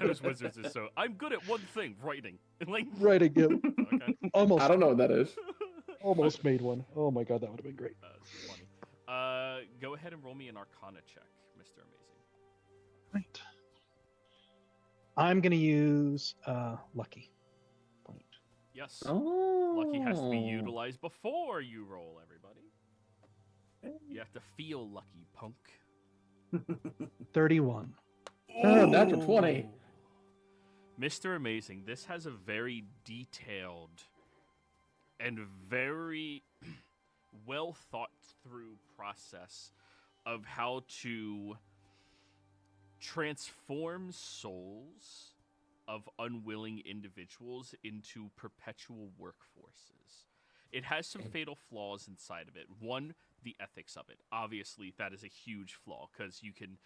S1: Those wizards are so... I'm good at one thing, writing. Like,
S3: Right again.
S1: okay.
S3: Almost.
S2: I don't know what that is.
S3: Almost made one. Oh my god, that would have been great.
S1: That's funny. Go ahead and roll me an Arcana check, Mr. Amazing.
S3: Right. I'm gonna use lucky point.
S1: Yes.
S2: Oh.
S1: Lucky has to be utilized before you roll, everybody. You have to feel lucky, punk.
S3: 31.
S2: Oh, natural 20.
S1: Mr. Amazing, this has a very detailed and very well thought through process of how to transform souls of unwilling individuals into perpetual workforces. It has some fatal flaws inside of it. One, the ethics of it. Obviously, that is a huge flaw because you can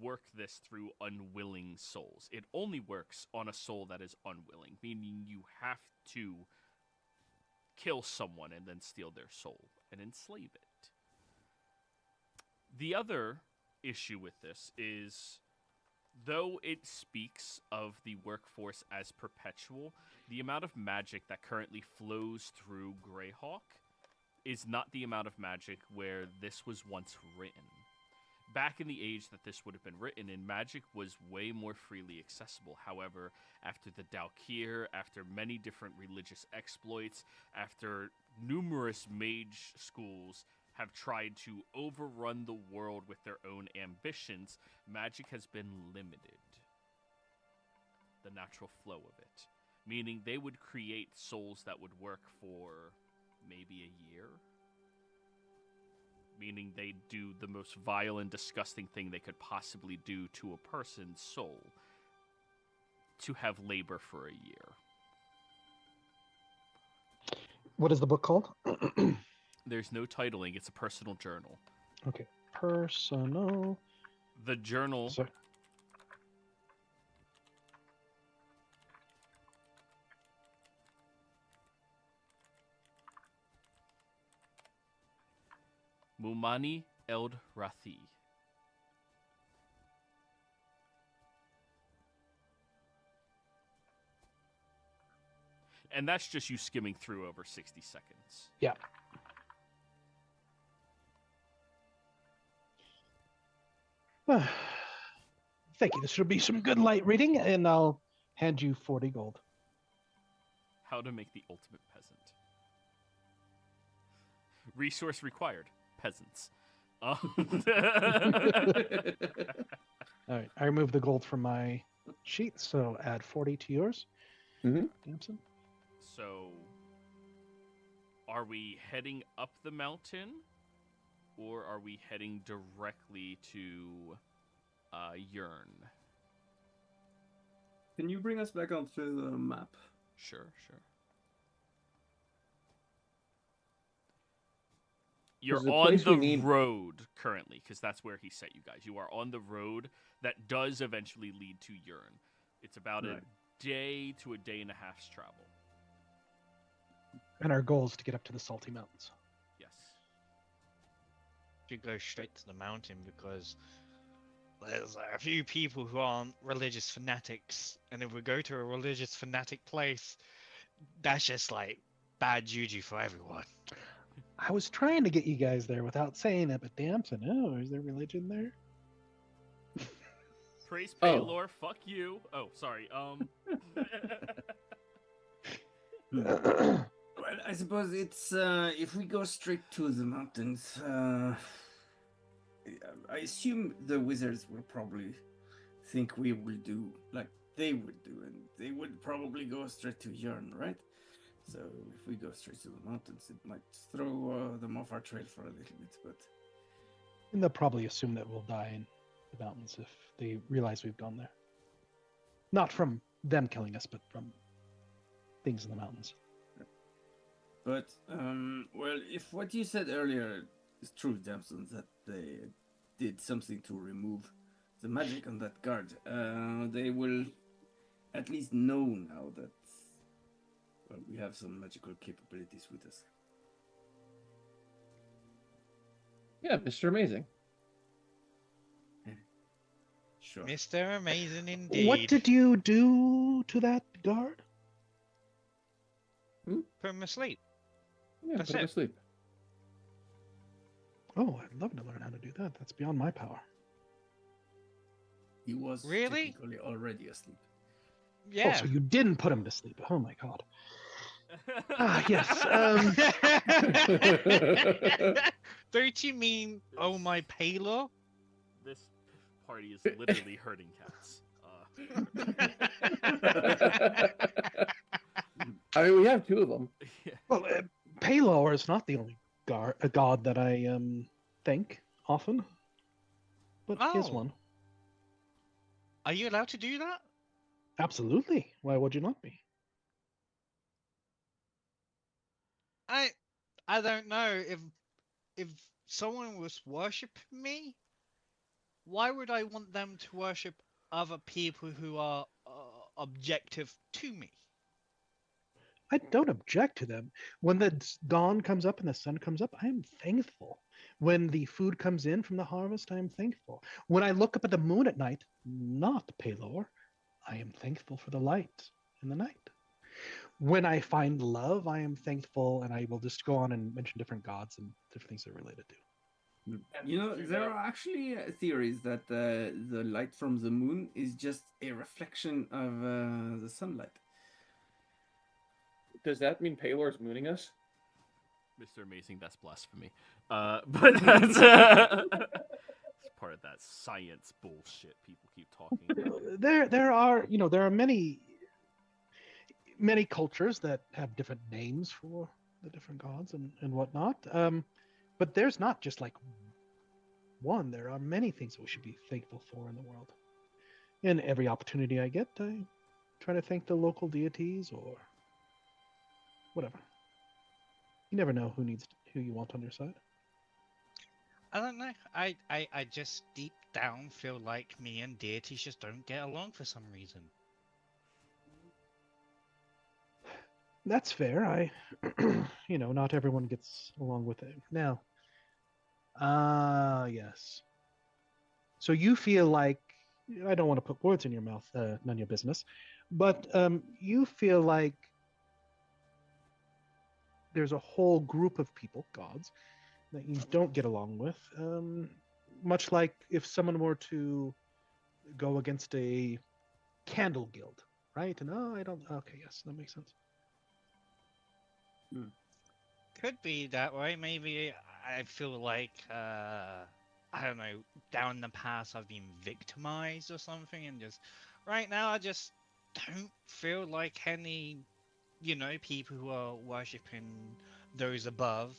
S1: work this through unwilling souls. It only works on a soul that is unwilling, meaning you have to kill someone and then steal their soul and enslave it. The other issue with this is, though it speaks of the workforce as perpetual, the amount of magic that currently flows through Greyhawk is not the amount of magic where this was once written. Back in the age that this would have been written in, magic was way more freely accessible. However, after the Dalkir, after many different religious exploits, after numerous mage schools have tried to overrun the world with their own ambitions, magic has been limited. The natural flow of it. Meaning they would create souls that would work for maybe a year. Meaning they do the most vile and disgusting thing they could possibly do to a person's soul to have labor for a year.
S3: What is the book called?
S1: There's no titling, it's a personal journal.
S3: Okay. Personal.
S1: The journal
S3: Sorry.
S1: Mumani Eld Rathi. And that's just you skimming through over 60 seconds.
S3: Yeah. Thank you. This should be some good light reading, and I'll hand you 40 gold.
S1: How to make the ultimate peasant. Resource required. Peasants.
S3: All right. I removed the gold from my sheet, so add 40 to yours.
S2: Mhm.
S3: Damson.
S1: So, are we heading up the mountain, or are we heading directly to Yearn?
S4: Can you bring us back onto the map?
S1: Sure. You're
S2: the
S1: on
S2: place we
S1: the
S2: need-
S1: road currently, because that's where he set you guys. You are on the road that does eventually lead to Yearn. It's about a
S4: Right.
S1: day to a day and a half's travel.
S3: And our goal is to get up to the Salty Mountains.
S1: Yes.
S5: should go straight to the mountain because there's a few people who aren't religious fanatics, and if we go to a religious fanatic place, that's just like bad juju for everyone.
S3: I was trying to get you guys there without saying it, but damn, so no, is there religion there?
S1: Praise
S2: Oh.
S1: Paylor, fuck you. Oh, sorry.
S4: Well, I suppose it's if we go straight to the mountains, I assume the wizards will probably think we will do like they would do, and they would probably go straight to Yarn, right? So if we go straight to the mountains, it might throw them off our trail for a little bit, but
S3: And they'll probably assume that we'll die in the mountains if they realize we've gone there. Not from them killing us, but from things in the mountains.
S4: But well, if what you said earlier is true, Jamson, that they did something to remove the magic on that guard, they will at least know now that well, we have some magical capabilities with us.
S2: Yeah, Mr. Amazing.
S4: Sure.
S5: Mr. Amazing indeed.
S3: What did you do to that guard?
S5: Put him asleep.
S2: Yeah,
S5: That's
S2: put him
S5: it.
S2: to sleep.
S3: Oh, I'd love to learn how to do that. That's beyond my power.
S4: He was
S5: Really?
S4: technically already asleep.
S5: Yeah.
S3: Oh, so you didn't put him to sleep. Oh my god. Ah, yes.
S5: Don't you mean, oh my Paylor?
S1: This party is literally hurting cats.
S2: I mean, we have two of them.
S1: Yeah.
S3: Well, Paylor is not the only god that I thank often, but he is
S5: Oh.
S3: one.
S5: Are you allowed to do that?
S3: Absolutely. Why would you not be?
S5: I don't know if someone was worshiping me, why would I want them to worship other people who are objective to me?
S3: I don't object to them. When the dawn comes up and the sun comes up, I am thankful. When the food comes in from the harvest, I am thankful. When I look up at the moon at night, not Pelor, I am thankful for the light in the night. When I find love, I am thankful, and I will just go on and mention different gods and different things they're related to.
S4: You know, there are actually theories that the light from the moon is just a reflection of the sunlight.
S2: Does that mean Paylor's mooning us?
S1: Mr. Amazing, that's blasphemy. But that's it's part of that science bullshit people keep talking about.
S3: There are many cultures that have different names for the different gods and whatnot. But there's not just like one. There are many things that we should be thankful for in the world. And every opportunity I get, I try to thank the local deities or whatever. You never know who you want on your side.
S5: I don't know. I just deep down feel like me and deities just don't get along for some reason.
S3: That's fair. Not everyone gets along with it. Now, yes. So you feel like, I don't want to put words in your mouth, none of your business, but you feel like there's a whole group of people, gods, that you don't get along with. Much like if someone were to go against a candle guild, right? And I don't. Okay, yes, that makes sense.
S5: Could be that way. Maybe I feel like I don't know. Down in the past, I've been victimized or something, and just right now, I just don't feel like any, people who are worshipping those above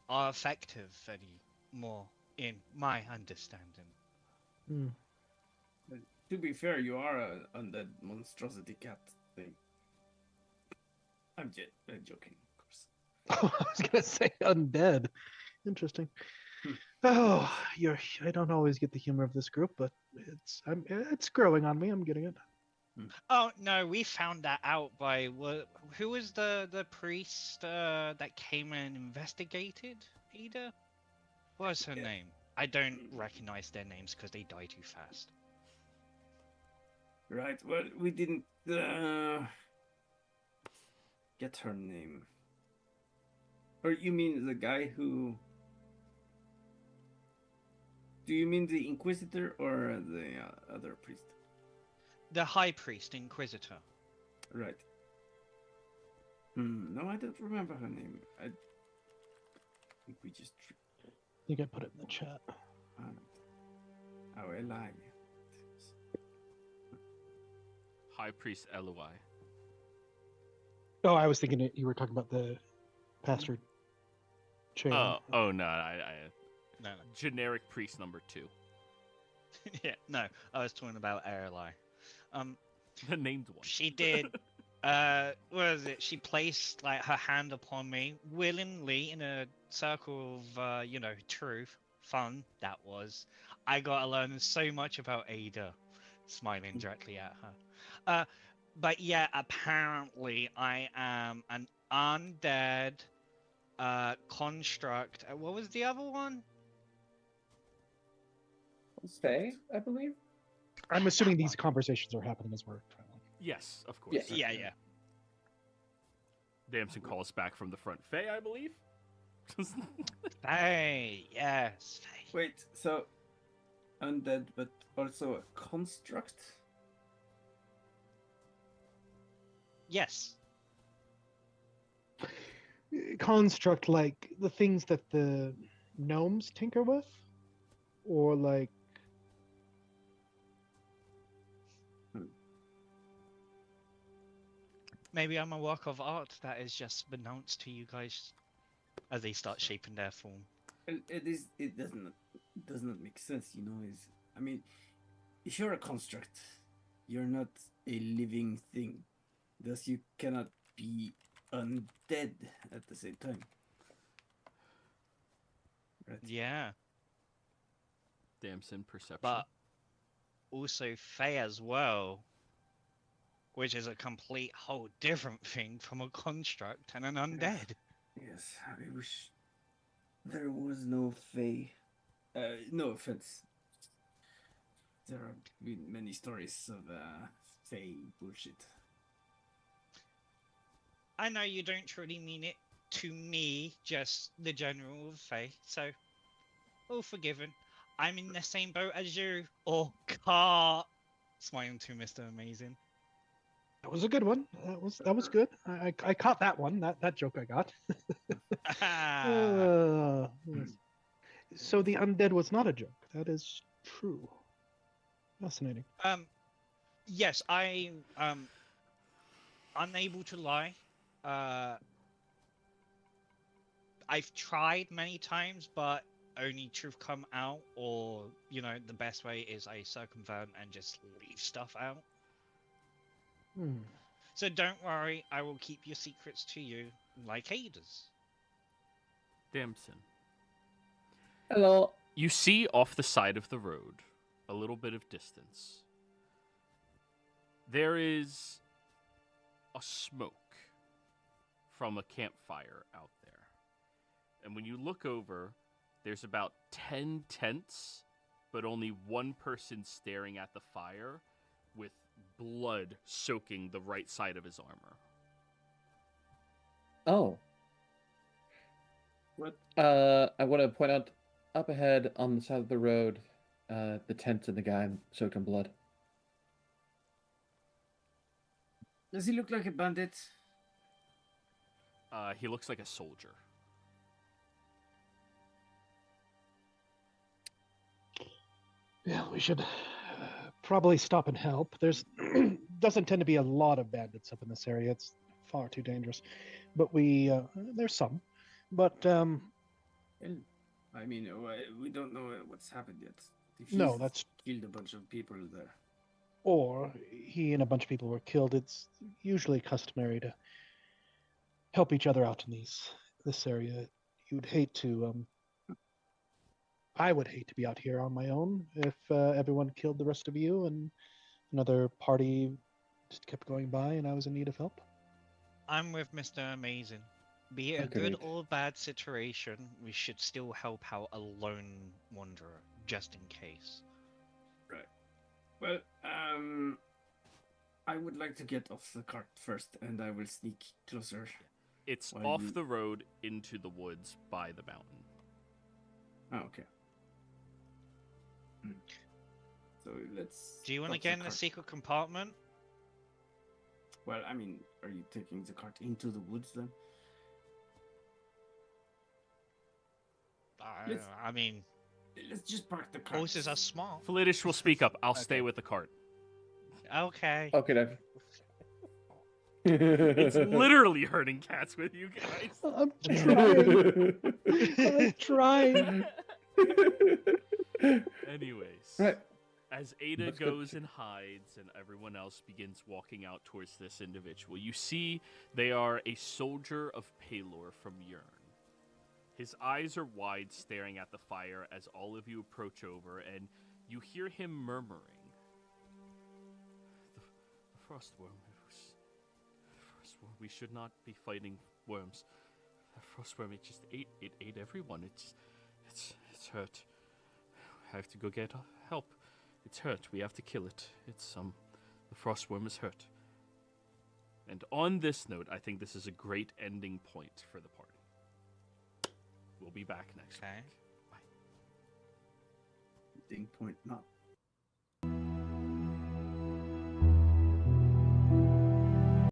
S5: are effective anymore, in my understanding.
S4: To be fair, you are an undead monstrosity cat thing. I'm joking, of course.
S3: I was gonna say undead. Interesting. Oh, I don't always get the humor of this group, but it's growing on me. I'm getting it.
S5: Oh no, we found that out by who was the priest that came and investigated Ida? What's her name? I don't recognize their names because they die too fast.
S4: Right. Well, we didn't get her name. Or you mean the guy who? Do you mean the Inquisitor or the other priest?
S5: The High Priest Inquisitor.
S4: Right. No, I don't remember her name. I think we just.
S3: I think I put it in the chat.
S4: Oh, Eli.
S1: High Priest Eloi.
S3: Oh, I was thinking you were talking about the Pastor Chain.
S1: Oh no, I
S5: No,
S1: generic priest number 2.
S5: yeah, no. I was talking about Erli.
S1: The named one.
S5: She did. What was it? She placed like her hand upon me willingly in a circle of, truth, fun. That was. I got to learn so much about Ada, smiling directly at her. But yeah, apparently I am an undead construct. What was the other one?
S2: Faye, I believe.
S3: I'm assuming these conversations are happening as we're traveling.
S1: Yes, of course.
S5: Yeah.
S1: Damson calls back from the front. Faye, I believe.
S5: Faye, yes. Faye.
S4: Wait, so undead, but also a construct?
S5: Yes.
S3: Construct like the things that the gnomes tinker with, or like.
S5: Maybe I'm a work of art that is just announced to you guys as they start shaping their form.
S4: It does not make sense, you know. I mean, if you're a construct, you're not a living thing. Thus, you cannot be undead at the same time. Right?
S5: Yeah,
S1: Damson perception.
S5: but also Faye as well, which is a complete whole different thing from a construct and an undead.
S4: Yes, I wish there was no Fae. No offense. There have been many stories of Fae bullshit.
S5: I know you don't truly mean it to me, just the general of Faye, so all forgiven. I'm in the same boat as you. Or car. Smiling to Mr. Amazing.
S3: That was a good one. That was good. I caught that one. That joke I got. Yes. So the undead was not a joke. That is true. Fascinating.
S5: Yes, I unable to lie. I've tried many times, but only truth come out, or the best way is I circumvent and just leave stuff out. So don't worry, I will keep your secrets to you, like Ada's.
S1: Damson.
S2: Hello.
S1: You see off the side of the road, a little bit of distance, there is a smoke from a campfire out there. And when you look over, there's about 10 tents, but only one person staring at the fire with blood soaking the right side of his armor.
S2: Oh.
S4: What?
S2: I want to point out up ahead on the side of the road, the tent and the guy soaked in blood.
S4: Does he look like a bandit?
S1: He looks like a soldier.
S3: Yeah, we should probably stop and help. There's doesn't tend to be a lot of bandits up in this area. It's far too dangerous. But there's some. But
S4: I mean, we don't know what's happened yet. If
S3: no,
S4: he's
S3: that's
S4: killed a bunch of people there.
S3: or he and a bunch of people were killed. It's usually customary to help each other out in this area. You'd hate to I would hate to be out here on my own if everyone killed the rest of you and another party just kept going by and I was in need of help.
S5: I'm with Mr. Amazing. Be it a
S2: Agreed.
S5: good or bad situation, we should still help out a lone wanderer, just in case.
S4: Right. Well, I would like to get off the cart first, and I will sneak closer.
S1: It's
S4: While
S1: off
S4: you-
S1: the road into the woods by the mountain.
S4: Oh, okay. So let's.
S5: Do you want to
S4: stop
S5: get in the
S4: cart.
S5: secret compartment?
S4: Well, I mean, are you taking the cart into the woods then? Let's-
S5: I mean,
S4: Let's just park the cart.
S5: horses are smart.
S1: Felidish will speak up. I'll stay
S5: Okay.
S1: with the cart.
S5: Okay.
S2: Okay, then.
S1: It's literally herding cats with you guys.
S3: I'm trying. I'm trying.
S1: Anyways,
S2: Right.
S1: as Ada
S2: Let's go
S1: goes and hides and everyone else begins walking out towards this individual, you see they are a soldier of Palor from Yern. His eyes are wide, staring at the fire as all of you approach over, and you hear him murmuring. The frostworm. We should not be fighting worms. The frostworm, it just ate everyone. It's hurt. I have to go get help. It's hurt. We have to kill it. The frostworm is hurt. And on this note, I think this is a great ending point for the party. We'll be back next
S5: Okay.
S1: week. Bye.
S4: Ding point not